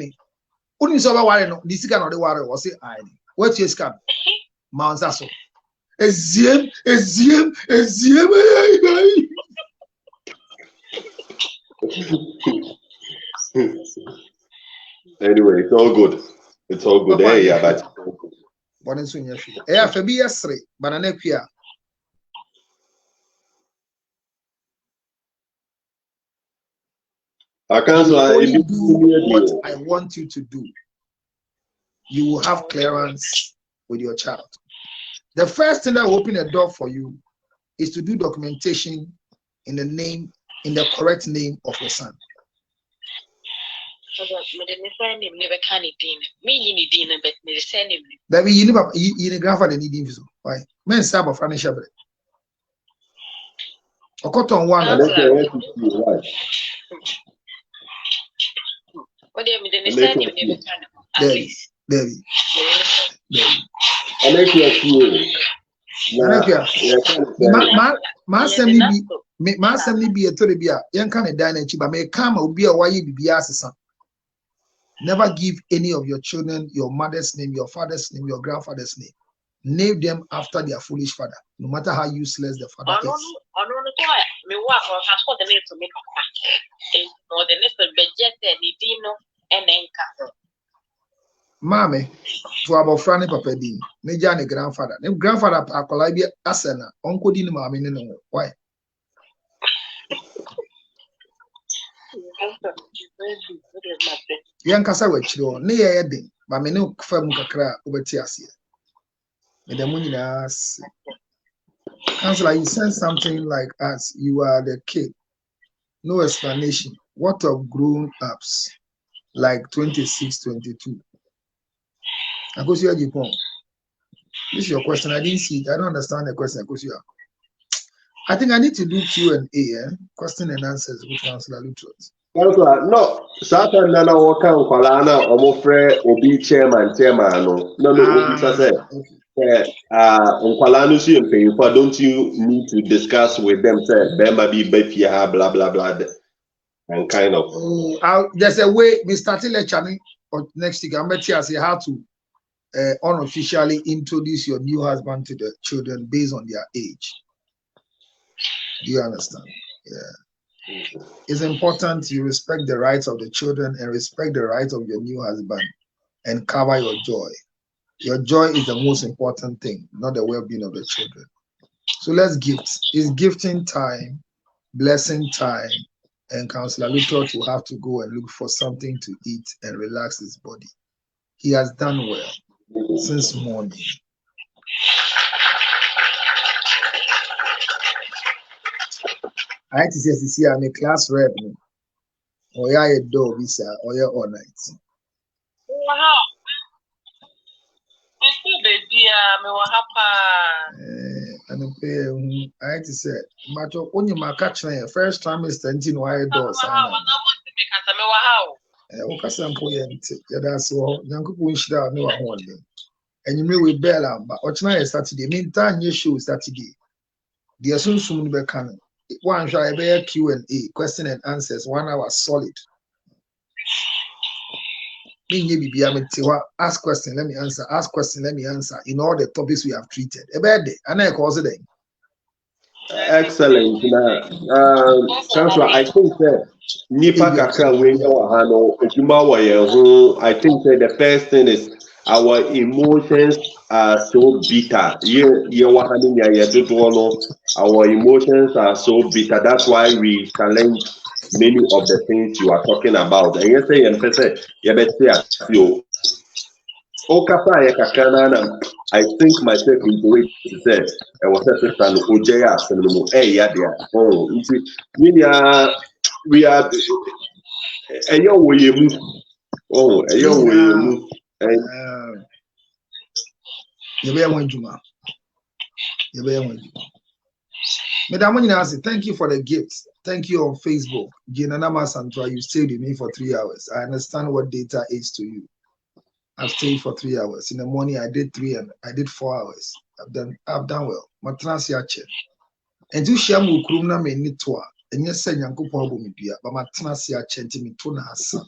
Uni so worry no, this can not the worry or say I what's your scam? Mount Sasso. Eziem. Anyway, it's all good. It's all good. Hey, yeah, but what is your shoe? Eh, for be a banana queer. I can't only do what I want you to do. You will have clearance with your child. The first thing that will open a door for you is to do documentation in the correct name of your son. Baby, you need grandfather need him. Why? Men stab of Spanish shepherd. A cotton one. What do you mean? The same name Debbie. Be a toribia. Young kind of dine but may come or be a why you be as son. Never give any of your children your mother's name, your father's name, your grandfather's name. Name them after their foolish father, no matter how useless the father is. Mammy, to our friend Papa Dean, Nejani grandfather. Name grandfather Akolabia Asena, Uncle Dean Mammy, no. Why? Young Cassa with you, near Edding, but me no firm cra over Tiasia. With the Muninas. Counselor, you said something like us, you are the kid. No explanation. What of grown ups like 26, 22? I go see you. This is your question. I didn't see it. I don't understand the question. I think I need to do Q&A, question and answers with Counselor Lutros. No, Satan Nana Waka Kwalana, Omofre, Obi chairman, no. Obi said, Kwalanu see and pay, but don't you need to discuss with them, say, Bema be Befia, blah, blah, blah, and kind of. There's a way, we started lecturing next week. I'm going to say how to unofficially introduce your new husband to the children based on their age. Do you understand? Yeah. It's important you respect the rights of the children and respect the rights of your new husband and cover your joy. Your joy is the most important thing, not the well-being of the children. So let's gift. It's gifting time, blessing time, and Counselor Luthor will have to go and look for something to eat and relax his body. He has done well since morning. I had to say, I'm a class rep. Or you're a dog, or you're all night. Wow. I had to say, but when you might catch me, first time is 10 wire doors. That's all. Young people should have no one. And you may with Bella, but what's nice Saturday? Meantime, your show Saturday. The soon be coming. One shall be Q&A, question and answers, 1 hour solid. Ask question, let me answer. Ask question, let me answer. In all the topics we have treated. A bad day. And I cause it. Excellent. Chancellor, I think that Nipa Kakra I think that the first thing is our emotions are so bitter. Our emotions are so bitter. That's why we challenge many of the things you are talking about. And you say, I think myself in the way to say, I was a sister Ojaya and we are a young way. Oh, a young way. Thank you for the gifts. Thank you on Facebook. Ginanama Santra, you stayed with me for 3 hours. I understand what data is to you. I've stayed for 3 hours. In the morning, I did 3 and I did 4 hours. I've done well. Matrasiache. And to share Mukrumna may need to. And yes, say Yanko Pobo Mibia, but Matrasiache to me tuna son.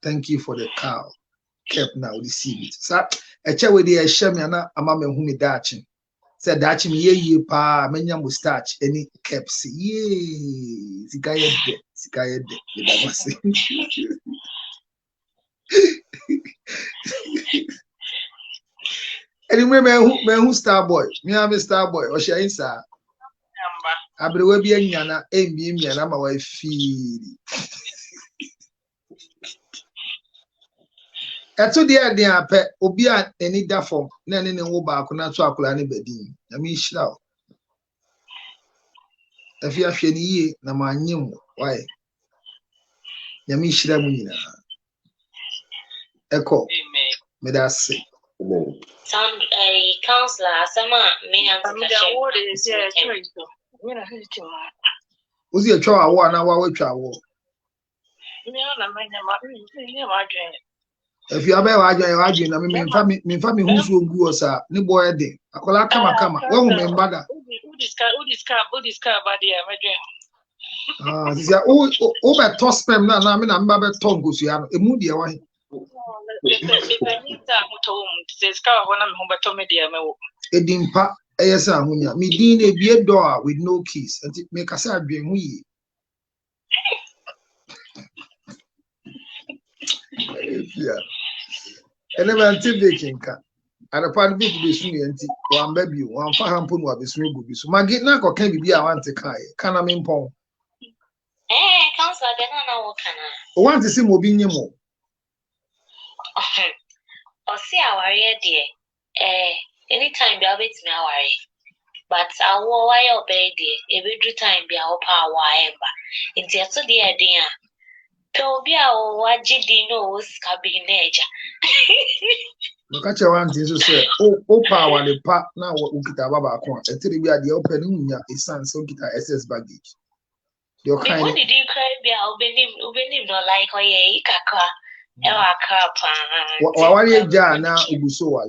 Thank you for the cow. Kept now receive it. So a chair with the shamiana amame whom me daching. Said daching ye pa menya mustache any kept ye Sikayede anyway, man who star boy. Me am a star boy or she sir. I will be a yana, me and I'm a wife feed. At the idea, pet, Obia, any daffo, none in the Oba, could not talk any bedding. I mean, slow. If you have any ye, na my new, why? Yami Shramina. Echo, may I say? Sound a counselor, some may have Was your child one hour with travel? If you are arguing, I mean, family who's will go, sir, no boy a day. I call out, come, one woman, brother. Ah, this is over toss them now. I mean, I'm about tongue goes, you have a moody one. Edimpa, yes, Amunia, me dean a beer door with no keys, and it make us a dream. We yeah. And then until they can cut. And a part of it be swinging, one baby, one for hampun will be swinging. So my get knock or can be I want to cry. Can I mean pong? Counselor, then I know can I want to see Mobini more. Or see our dear. Anytime be a bit me worry. But I will why obey dear. Every time be our power, whatever. It's just so dear dear. Tobia or what Gidino cabin nature. Look at your auntie to say, oh, power, the part now what we get about until we are the opening a son so get our SS baggage. Your kind of. Did you cry? Be Ubenim no like or ye kaka. Ewa crap. What are you, Jana? Ubuso.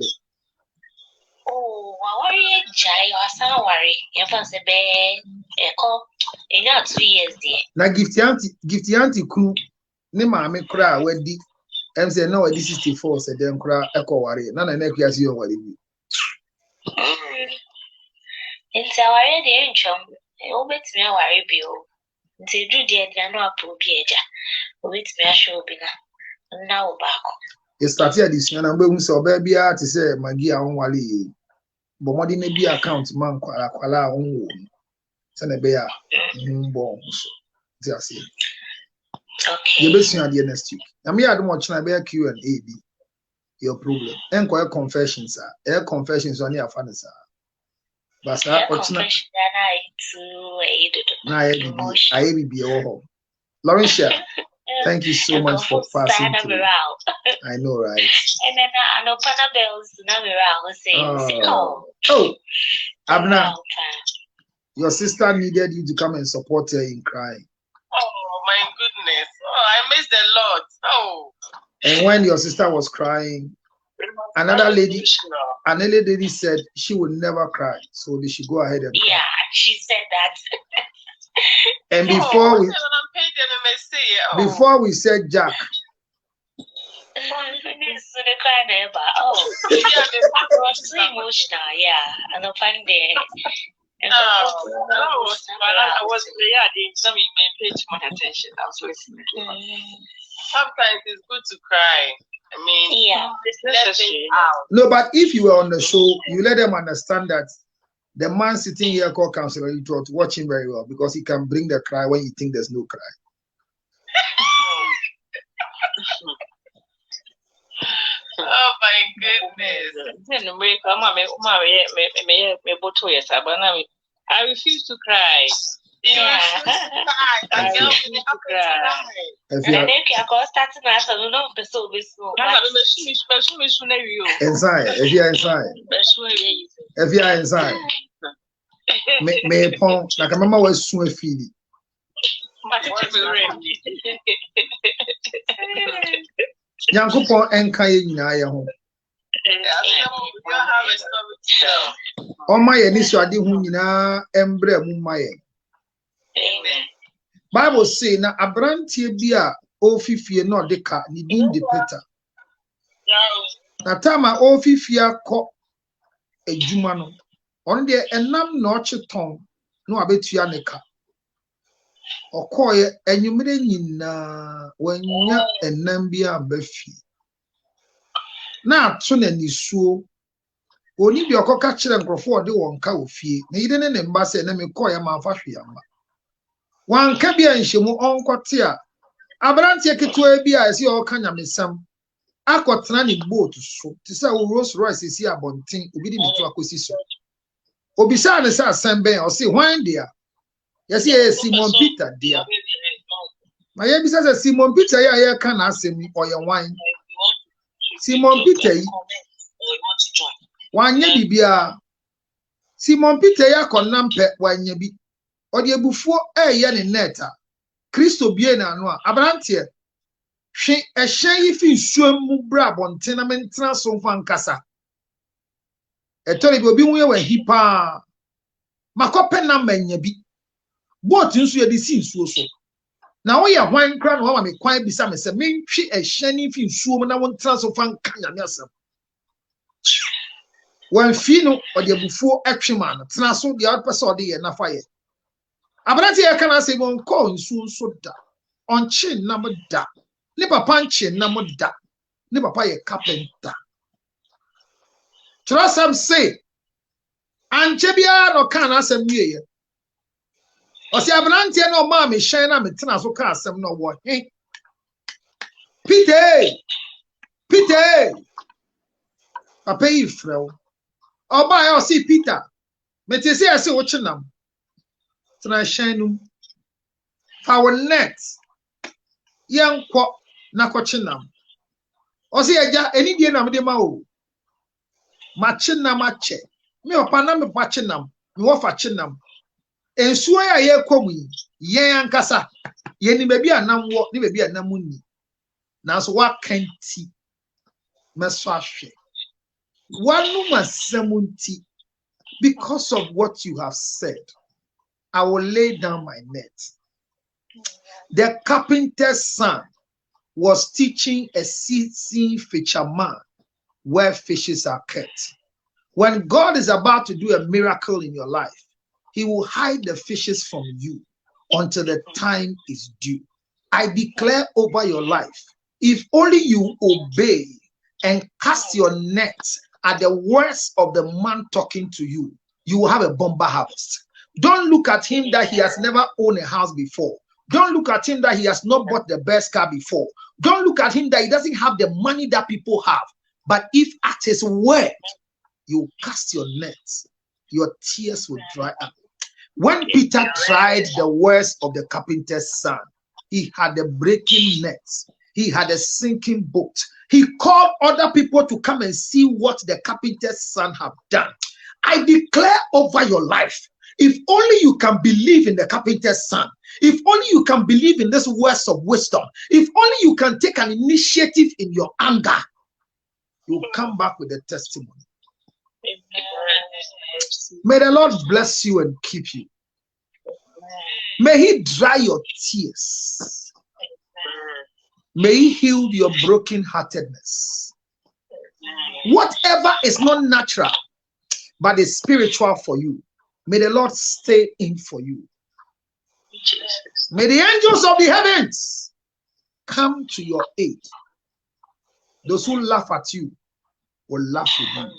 Oh, what are you, Jai or some worry? If I say, echo, in 2 years, dear. Now, gift the auntie crew. Nema me cry when the MC no this 64 said them cry echo worry. None of neck as you worry. It's our idea in chum. Obet me a worry bill. They do dear no approve beja. Obet me a show bina. Now back. You started this and I'm going so baby to say Magia on Wally. But what didn't be account man quala on Send a bear bombs. Just it. Okay. You're basically at the next week. I mean, I don't want to be a Q&A. Your problem. And quite confessions are. Air confessions on your fantasy. But I be all. Laurentia, thank you so much for passing through. I know, right? And then I know Panabels saying, oh, Abna, your sister needed you to come and support her in crying. Oh my goodness. Oh, I miss the Lord. Oh. And when your sister was crying, another lady said she would never cry. So they should go ahead and cry. Yeah, she said that. And before we said Jack. Emotional, yeah. And I find I was some pay too much attention. I was listening. Sometimes it's good to cry. I mean, yeah, let it out. No, but if you were on the show, you let them understand that the man sitting here called counselor, you taught to watch him very well because he can bring the cry when you think there's no cry. Oh my goodness. I refuse to cry. Me pon like a mama was so feedy. Yankopon enka ye nyina ye ho. O ma ye ni so ade hu nyina embre mu ma ye. Amen. Bible say na abrantie bi a ofifie no de ka ni din de Peter. Na tama ofifie ko ejuma no. On de enam na ocheton no abetua ne ka. Okoye enyumire nyina wanya enam bia abafi. Na ato na nisuo oni bi okoka kire nkrofo de wonka ofie na yide ne mba se na mekoya manfa hwea ma wanka bia nhwemu onkote a abrantie ketewa bi a ese oka nyamesam akotena ne boat so ti se Rolls Royce esi abonten obi di metu akosi so obisa ne se asembe o se hwan dia yesi Simon Peter dia ma ye bisa se Simon Peter ya ka na asem oye hwan Simon Peter yi wanye bibia Simon Peter ya konam pe wanye bi odi ebufuo eye ne neta Kristo bie na ano a abrantie hwe ehyen yi fi nsuom mu bra bonten na mentena so mfa nkasa etori bi obi nwuye wa hipa makope na manya bi boat nsu ye di si nsuo so na wo ye hwan kra na wo ma me kwan bisa me se mentwi ehyen yi fi nsuom na wontena so mfa nkanya me asem wan fino odi ebufuo etwema no tena so de outpese odi ye na fa ye abrati ye kana se bon ko nsu so da onche na mo da ne papa nche na mo da ne papa ye carpenter trust am say anche bia no kana asem wie ye o se abranti no ma me hyen na me tena so ka asem no wo he Peter papa yi frɛw oba ya o si Peter metesi ase wo chenam tena hyen no fa wo net yenkɔ na kɔ chenam o si eja enidie na me de ma o ma chenam ache me opa na me pa chenam me wo fa chenam ensuo ya ye komu yen ankasa ye ni bebi anam wo ni bebi anam ni na so wa kanti meso ahwe wanu masemunti because of what you have said I will lay down my net. The carpenter's son was teaching a seeing fisherman where fishes are kept. When God is about to do a miracle in your life, he will hide the fishes from you until the time is due. I declare over your life, if only you obey and cast your net at the words of the man talking to you, you will have a bomber harvest. Don't look at him that he has never owned a house before. Don't look at him that he has not bought the best car before. Don't look at him that he doesn't have the money that people have. But if at his word, you cast your nets, your tears will dry up. When Peter tried the words of the carpenter's son, he had a breaking net. He had a sinking boat. He called other people to come and see what the carpenter's son have done. I declare over your life, if only you can believe in the carpenter's son, if only you can believe in this words of wisdom, if only you can take an initiative in your anger, you'll come back with a testimony. May the Lord bless you and keep you. May he dry your tears. May he heal your brokenheartedness. Whatever is not natural but is spiritual for you, may the Lord stay in for you. May the angels of the heavens come to your aid. Those who laugh at you will laugh with you.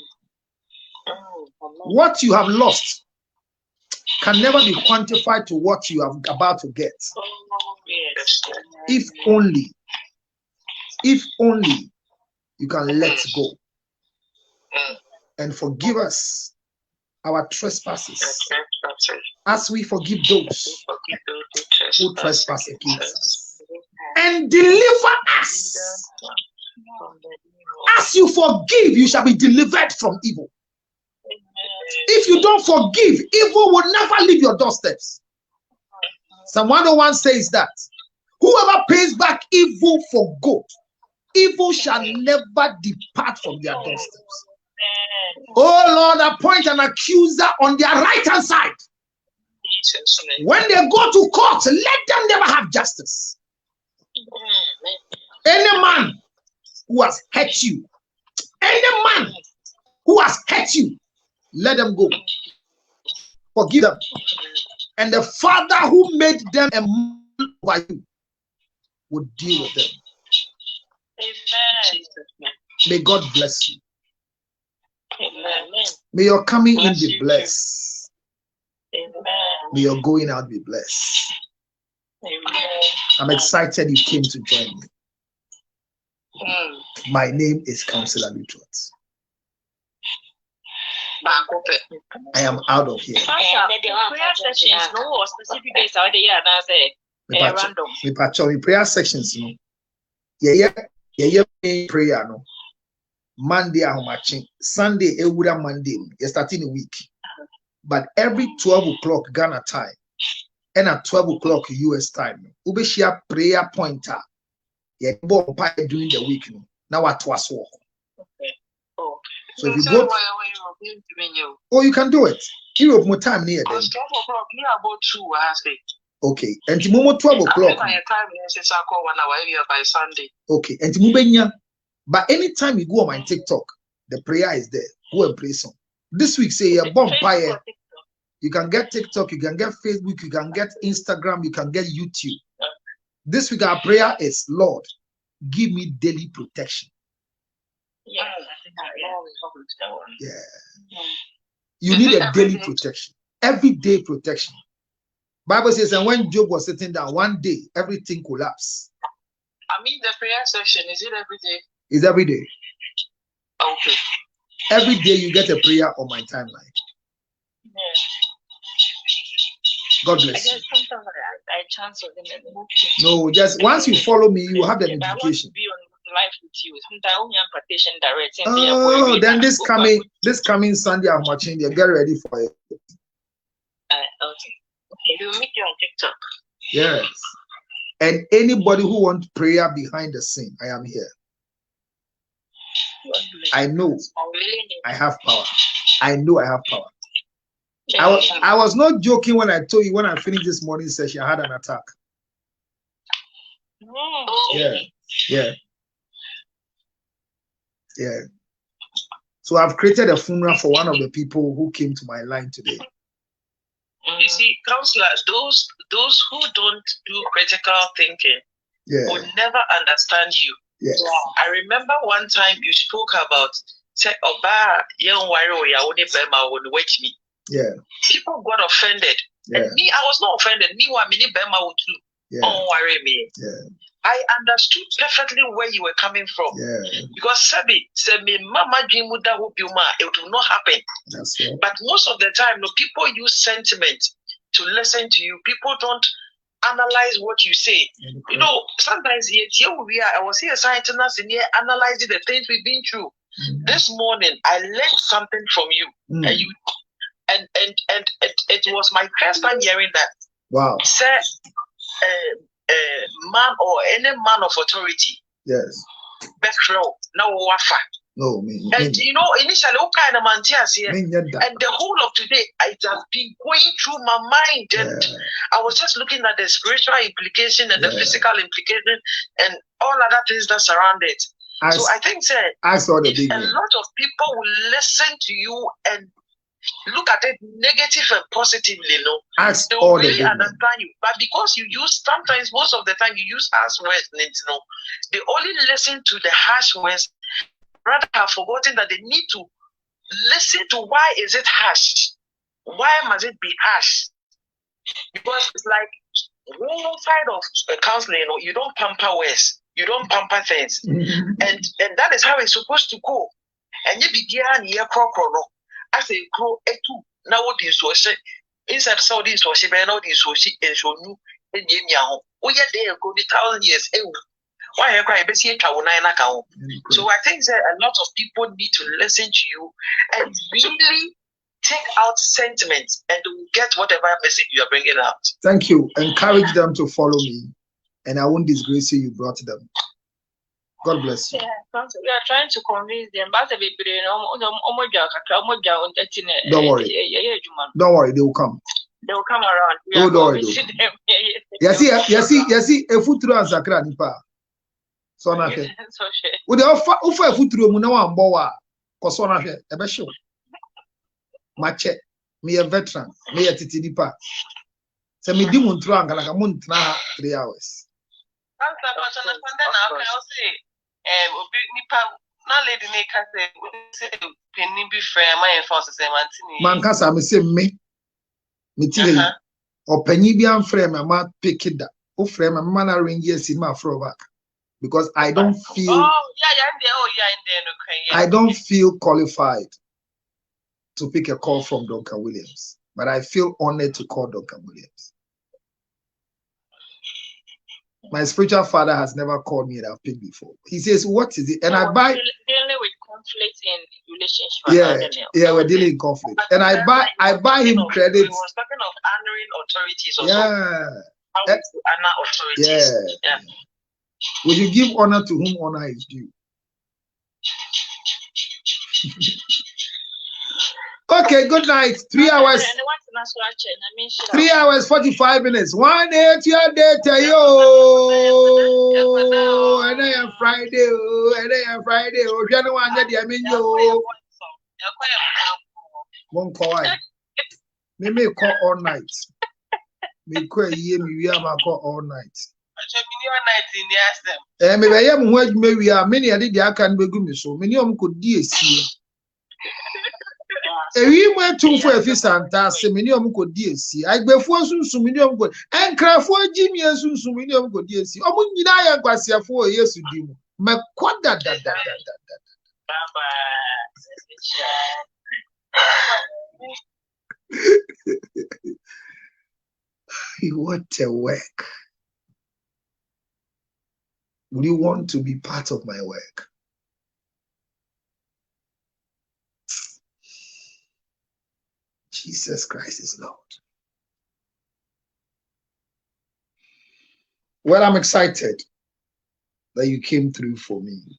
What you have lost can never be quantified to what you are about to get. If only you can let go and forgive us our trespasses as we forgive those who trespass against us, and deliver us. As you forgive, you shall be delivered from evil. If you don't forgive, evil will never leave your doorsteps. Psalm 101 says that whoever pays back evil for good, evil shall never depart from their doorsteps. Oh Lord, appoint an accuser on their right hand side. When they go to court, let them never have justice. Any man who has hurt you, any man who has hurt you, let them go. Forgive them. And the Father who made them a man over you will deal with them. Amen. May God bless you. Amen. May your coming in be blessed. Amen. May your going out be blessed. Amen. I'm excited you came to join me. My name is Counselor Lutrot. I am out of here. Prayer sections, yeah, prayer, no. Monday, Sunday, Monday, you're starting a week. But every 12 o'clock Ghana time and at 12 o'clock US time, we share prayer pointer. Yeah, during the week. Now what was walk. So if you go, you can do it. Europe more time near them. 12 o'clock, near about 2 hours. Okay, and tomorrow 12 o'clock. My time is 1 hour by Sunday. Okay, and tomorrow, but anytime you go on my TikTok, the prayer is there. Go and pray some. This week, say a bonfire. You can get TikTok, you can get Facebook, you can get Instagram, you can get YouTube. This week, our prayer is, Lord, give me daily protection. Yeah. You need a daily protection. Everyday protection. Bible says, and when Job was sitting down, one day, everything collapsed. I mean, the prayer section, is it every day? It's every day. Okay. Every day you get a prayer on my timeline. Yeah. God bless you. Sometimes I chance of them. No, just once you follow me, you will have the notification. Be on live with you. Sometimes only amputation direct. Oh, then this coming Sunday, I'm watching. Get ready for it. Okay. We'll meet you on TikTok. Yes. And anybody who wants prayer behind the scene, I am here. I know I have power. I know I have power. I was not joking when I told you when I finished this morning session, I had an attack. Yeah. So I've created a funeral for one of the people who came to my line today. You see, counselors, those who don't do critical thinking will never understand you. Yes. I remember one time you spoke about people got offended. And me, I was not offended. Me, don't worry me. I understood perfectly where you were coming from. Because Sabi said me, Mama dream would it will not happen. That's right. But most of the time, people use sentiment to listen to you. People don't analyze what you say. You know, sometimes I was here scientists and here analyzing the things we've been through. This morning I learned something from you. And it was my first time hearing that. Wow. Say man or any man of authority. Yes. No, me. And you know, initially, kind of and the whole of today, I have been going through my mind, and I was just looking at the spiritual implication and the physical implication and all other things that surround it. So I think I saw the big a lot of people will listen to you and look at it negative and positively, they will really understand you. But because you use, sometimes most of the time you use harsh words, they only listen to the harsh words, rather have forgotten that they need to listen to why is it harsh? Why must it be harsh? Because it's like one side of counseling, you don't pamper words, you don't pamper things. And that is how it's supposed to go. And you begin here, as a grow now what is so inside Saudi so she may not is so she and so new and Yenya. Oh, yeah, they go the 1,000 years. Why I cry? So I think that a lot of people need to listen to you and really take out sentiments and get whatever message you are bringing out. Thank you. Encourage them to follow me, and I won't disgrace you brought them. God bless you. Yeah, we are trying to convince them. Don't worry. Don't worry, they will come. They will come around. Oh, don't worry. Yes, a foot through and Sakra Nipa. So na hwe. Wo de ofa afuturo mu na wan bo wa. Ko so na hwe, e be hwe. Mache, me a veteran, me a titi dipa. So me di mun tro angala ka mun tna 3 hours. Na lady ne ka say penny be friend my force say mantini. Man ka sa me say me ti he. O penny bi am friend ma pick it da. O friend ma na ring yes ma fro back. Because I don't feel I don't feel qualified to pick a call from Duncan Williams, but I feel honored to call Duncan Williams. My spiritual father has never called me and I've picked before. He says, "What is it?" And I buy. Dealing with conflict in relationship. Yeah, we're dealing in conflict, and I buy him credit. We was talking of honoring authorities. Also. Yeah. How to honor authorities. Yeah. Will you give honor to whom honor is due? Okay, good night. 3 hours. 3 hours, 45 minutes. 1 day to your data, yo. And I am Friday, and I am Friday. Oh, you know, I'm ready. I mean, yo. Won't call. Me may call all night. Me call you, we have a call all night. Me by him, where we are many. I did. I can be good. So many of them could DSC. We went to for a feast and task, many of them could DSC. I go for some medium good and craft for Jimmy and some medium good DSC. I wouldn't deny a Garcia 4 years to do. My quadra. What a work. Would you want to be part of my work? Jesus Christ is Lord. Well, I'm excited that you came through for me.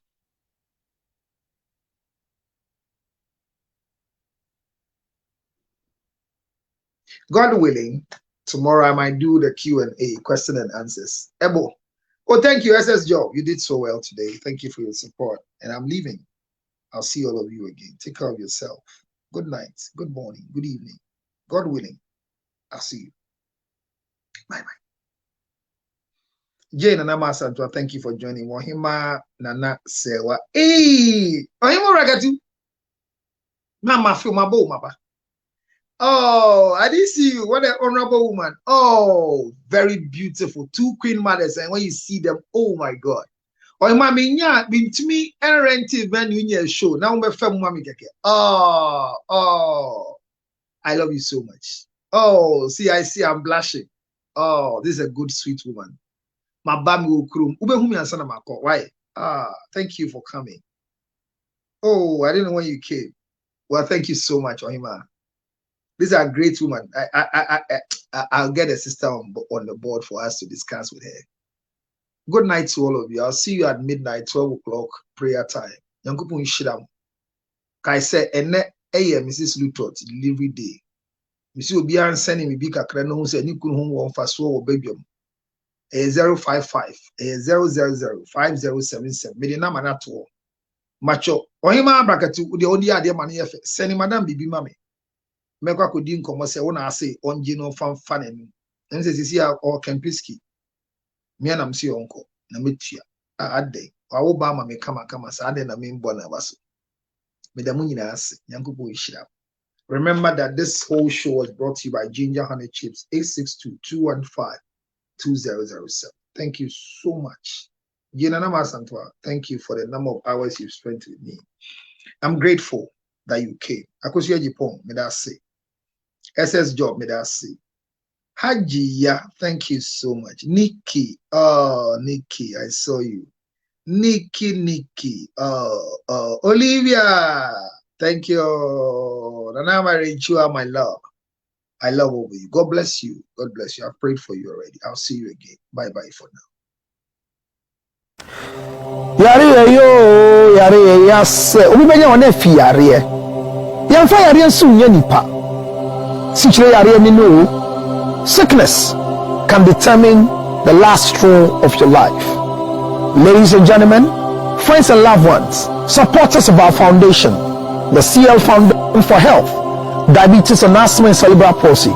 God willing, tomorrow I might do the Q&A, question and answers. Ebo. Oh, thank you, SS Joe. You did so well today. Thank you for your support. And I'm leaving. I'll see all of you again. Take care of yourself. Good night, good morning, good evening. God willing, I'll see you. Bye-bye. Jane and Amasantua, thank you for joining. Wahima Nana Sewa. Hey! Wahima Ragatu. Mama feel my bow, mama. Oh, I didn't see you. What an honorable woman. Oh, very beautiful. 2 queen mothers. And when you see them, oh my God. Oh, mommy, yeah, been to me and rented venue in your show. Now, my family, mommy, oh, I love you so much. Oh, see, I'm blushing. Oh, this is a good, sweet woman. My bami ukrum. Ube humi ansana mako. Why? Thank you for coming. Oh, I didn't know when you came. Well, thank you so much, Ohima. These are great women. I'll get a sister on the board for us to discuss with her. Good night to all of you. I'll see you at midnight, 12 o'clock, prayer time. Yankupun Shidam. Kai say, ene eye Mrs. Lutot, delivery day. Mrs. Obian sending me big akra no say ni kun home one fast or babyum. 055 000 5077. Me the number na to. Macho. Ohima brakatu the odi ade mane yefe. Send madam bibi mame. Mekwa kodi nkomo se wona ase onje no fan enu. Ense sisi a o Kempiski. Me na msi onko na metia ade awo ba ma me kama sa ade na me mbo na baso me da munyina ase Nyankopon yishira. Remember that this whole show was brought to you by Ginger Honey Chips. 862-215-2007. Thank you so much. Jinanama Santwa, thank you for the number of hours you've spent with me. I'm grateful that you came. Akosia Jipon, me da say. SS Job, me da say. Hajiya, thank you so much. Nikki, oh, Nikki, I saw you. Nikki, Olivia, thank you. Nana Marichua, my love. I love over you. God bless you. God bless you. I've prayed for you already. I'll see you again. Bye-bye for now. Yare yes. Ubenya one fi yare. Yamfa yare nso nya nipa. Sichire yare ni no. Sickness can determine the last straw of your life. Ladies and gentlemen, friends and loved ones, supporters of our foundation, the CL Foundation for Health, Diabetes and Asthma and Cerebral Palsy,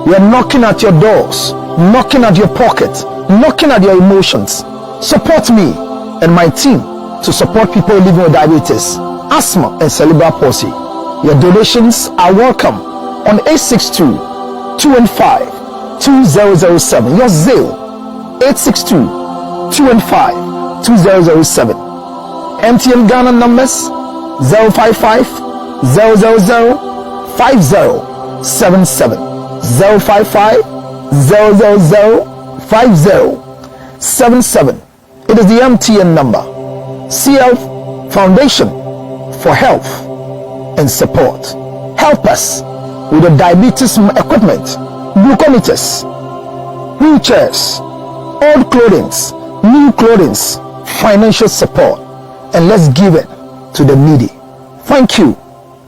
we are knocking at your doors, knocking at your pocket, knocking at your emotions. Support me and my team to support people living with diabetes, asthma and cerebral palsy. Your donations are welcome on 862-215-2007. Your Zelle 862-215-2007. MTN Ghana numbers 055 000 5077 055 000 5077. It is the MTN number. CL Foundation for Health and Support. Help us with the diabetes equipment, glucometers, wheelchairs, old clothing, new clothing, financial support, and let's give it to the needy. Thank you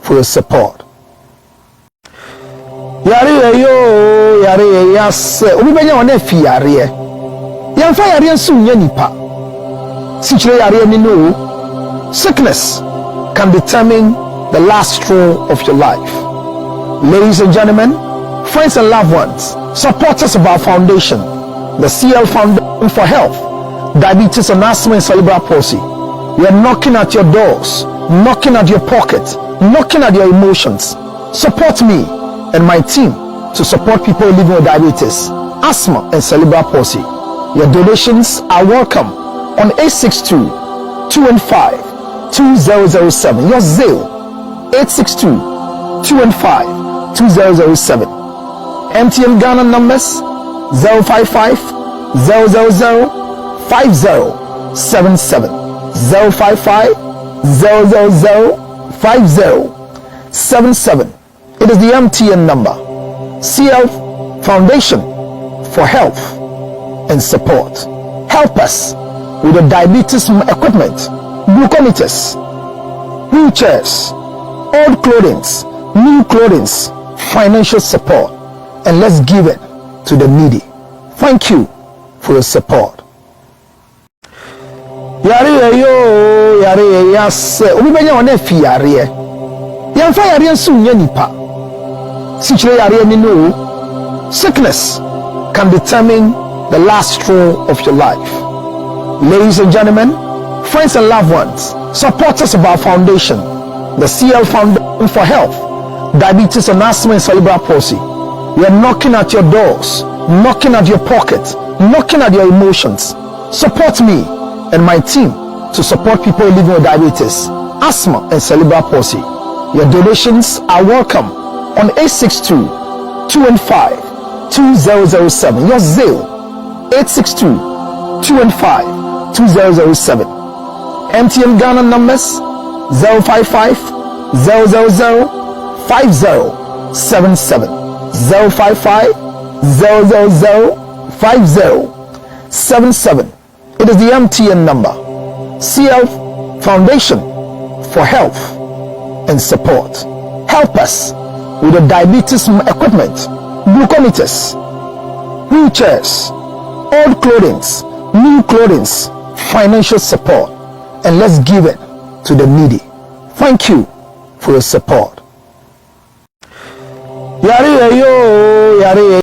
for your support. Yare yo yare yase obi benya wona fi yare yamfa yare nso nya nipa sichire yare ni no. Sickness can determine the last straw of your life. Ladies and gentlemen, friends and loved ones, supporters of our foundation, the CL Foundation for Health, Diabetes and Asthma and Cerebral Palsy, we are knocking at your doors, knocking at your pocket, knocking at your emotions. Support me and my team to support people living with diabetes, asthma and cerebral palsy. Your donations are welcome on 862-215-2007. Your Zelle 862-215-2007. MTN Ghana numbers 055 000 5077 055 000 5077. It is the MTN number. CL Foundation for Health and Support. Help us with the diabetes equipment, glucometers, wheelchairs, old clothing, new clothing, financial support, and let's give it to the needy. Thank you for your support. Yare yo yare yase obi benya wona fi yare yamfa yare nso nya nipa sichire yare ni no. Sickness can determine the last straw of your life. Ladies and gentlemen, friends and loved ones, supporters of our foundation, the CL Foundation for Health, Diabetes and Asthma and Cerebral Palsy, we are knocking at your doors, knocking at your pocket, knocking at your emotions. Support me and my team to support people living with diabetes, asthma and cerebral palsy. Your donations are welcome on 862-215-2007. Your Zelle 862-215-2007. MTN Ghana numbers 055 000 5077 055 000 5077. It is the MTN number. CL Foundation for Health and Support. Help us with the diabetes equipment, glucometers, wheelchairs, old clothing, new clothing, financial support, and let's give it to the needy. Thank you for your support. Yare yo yare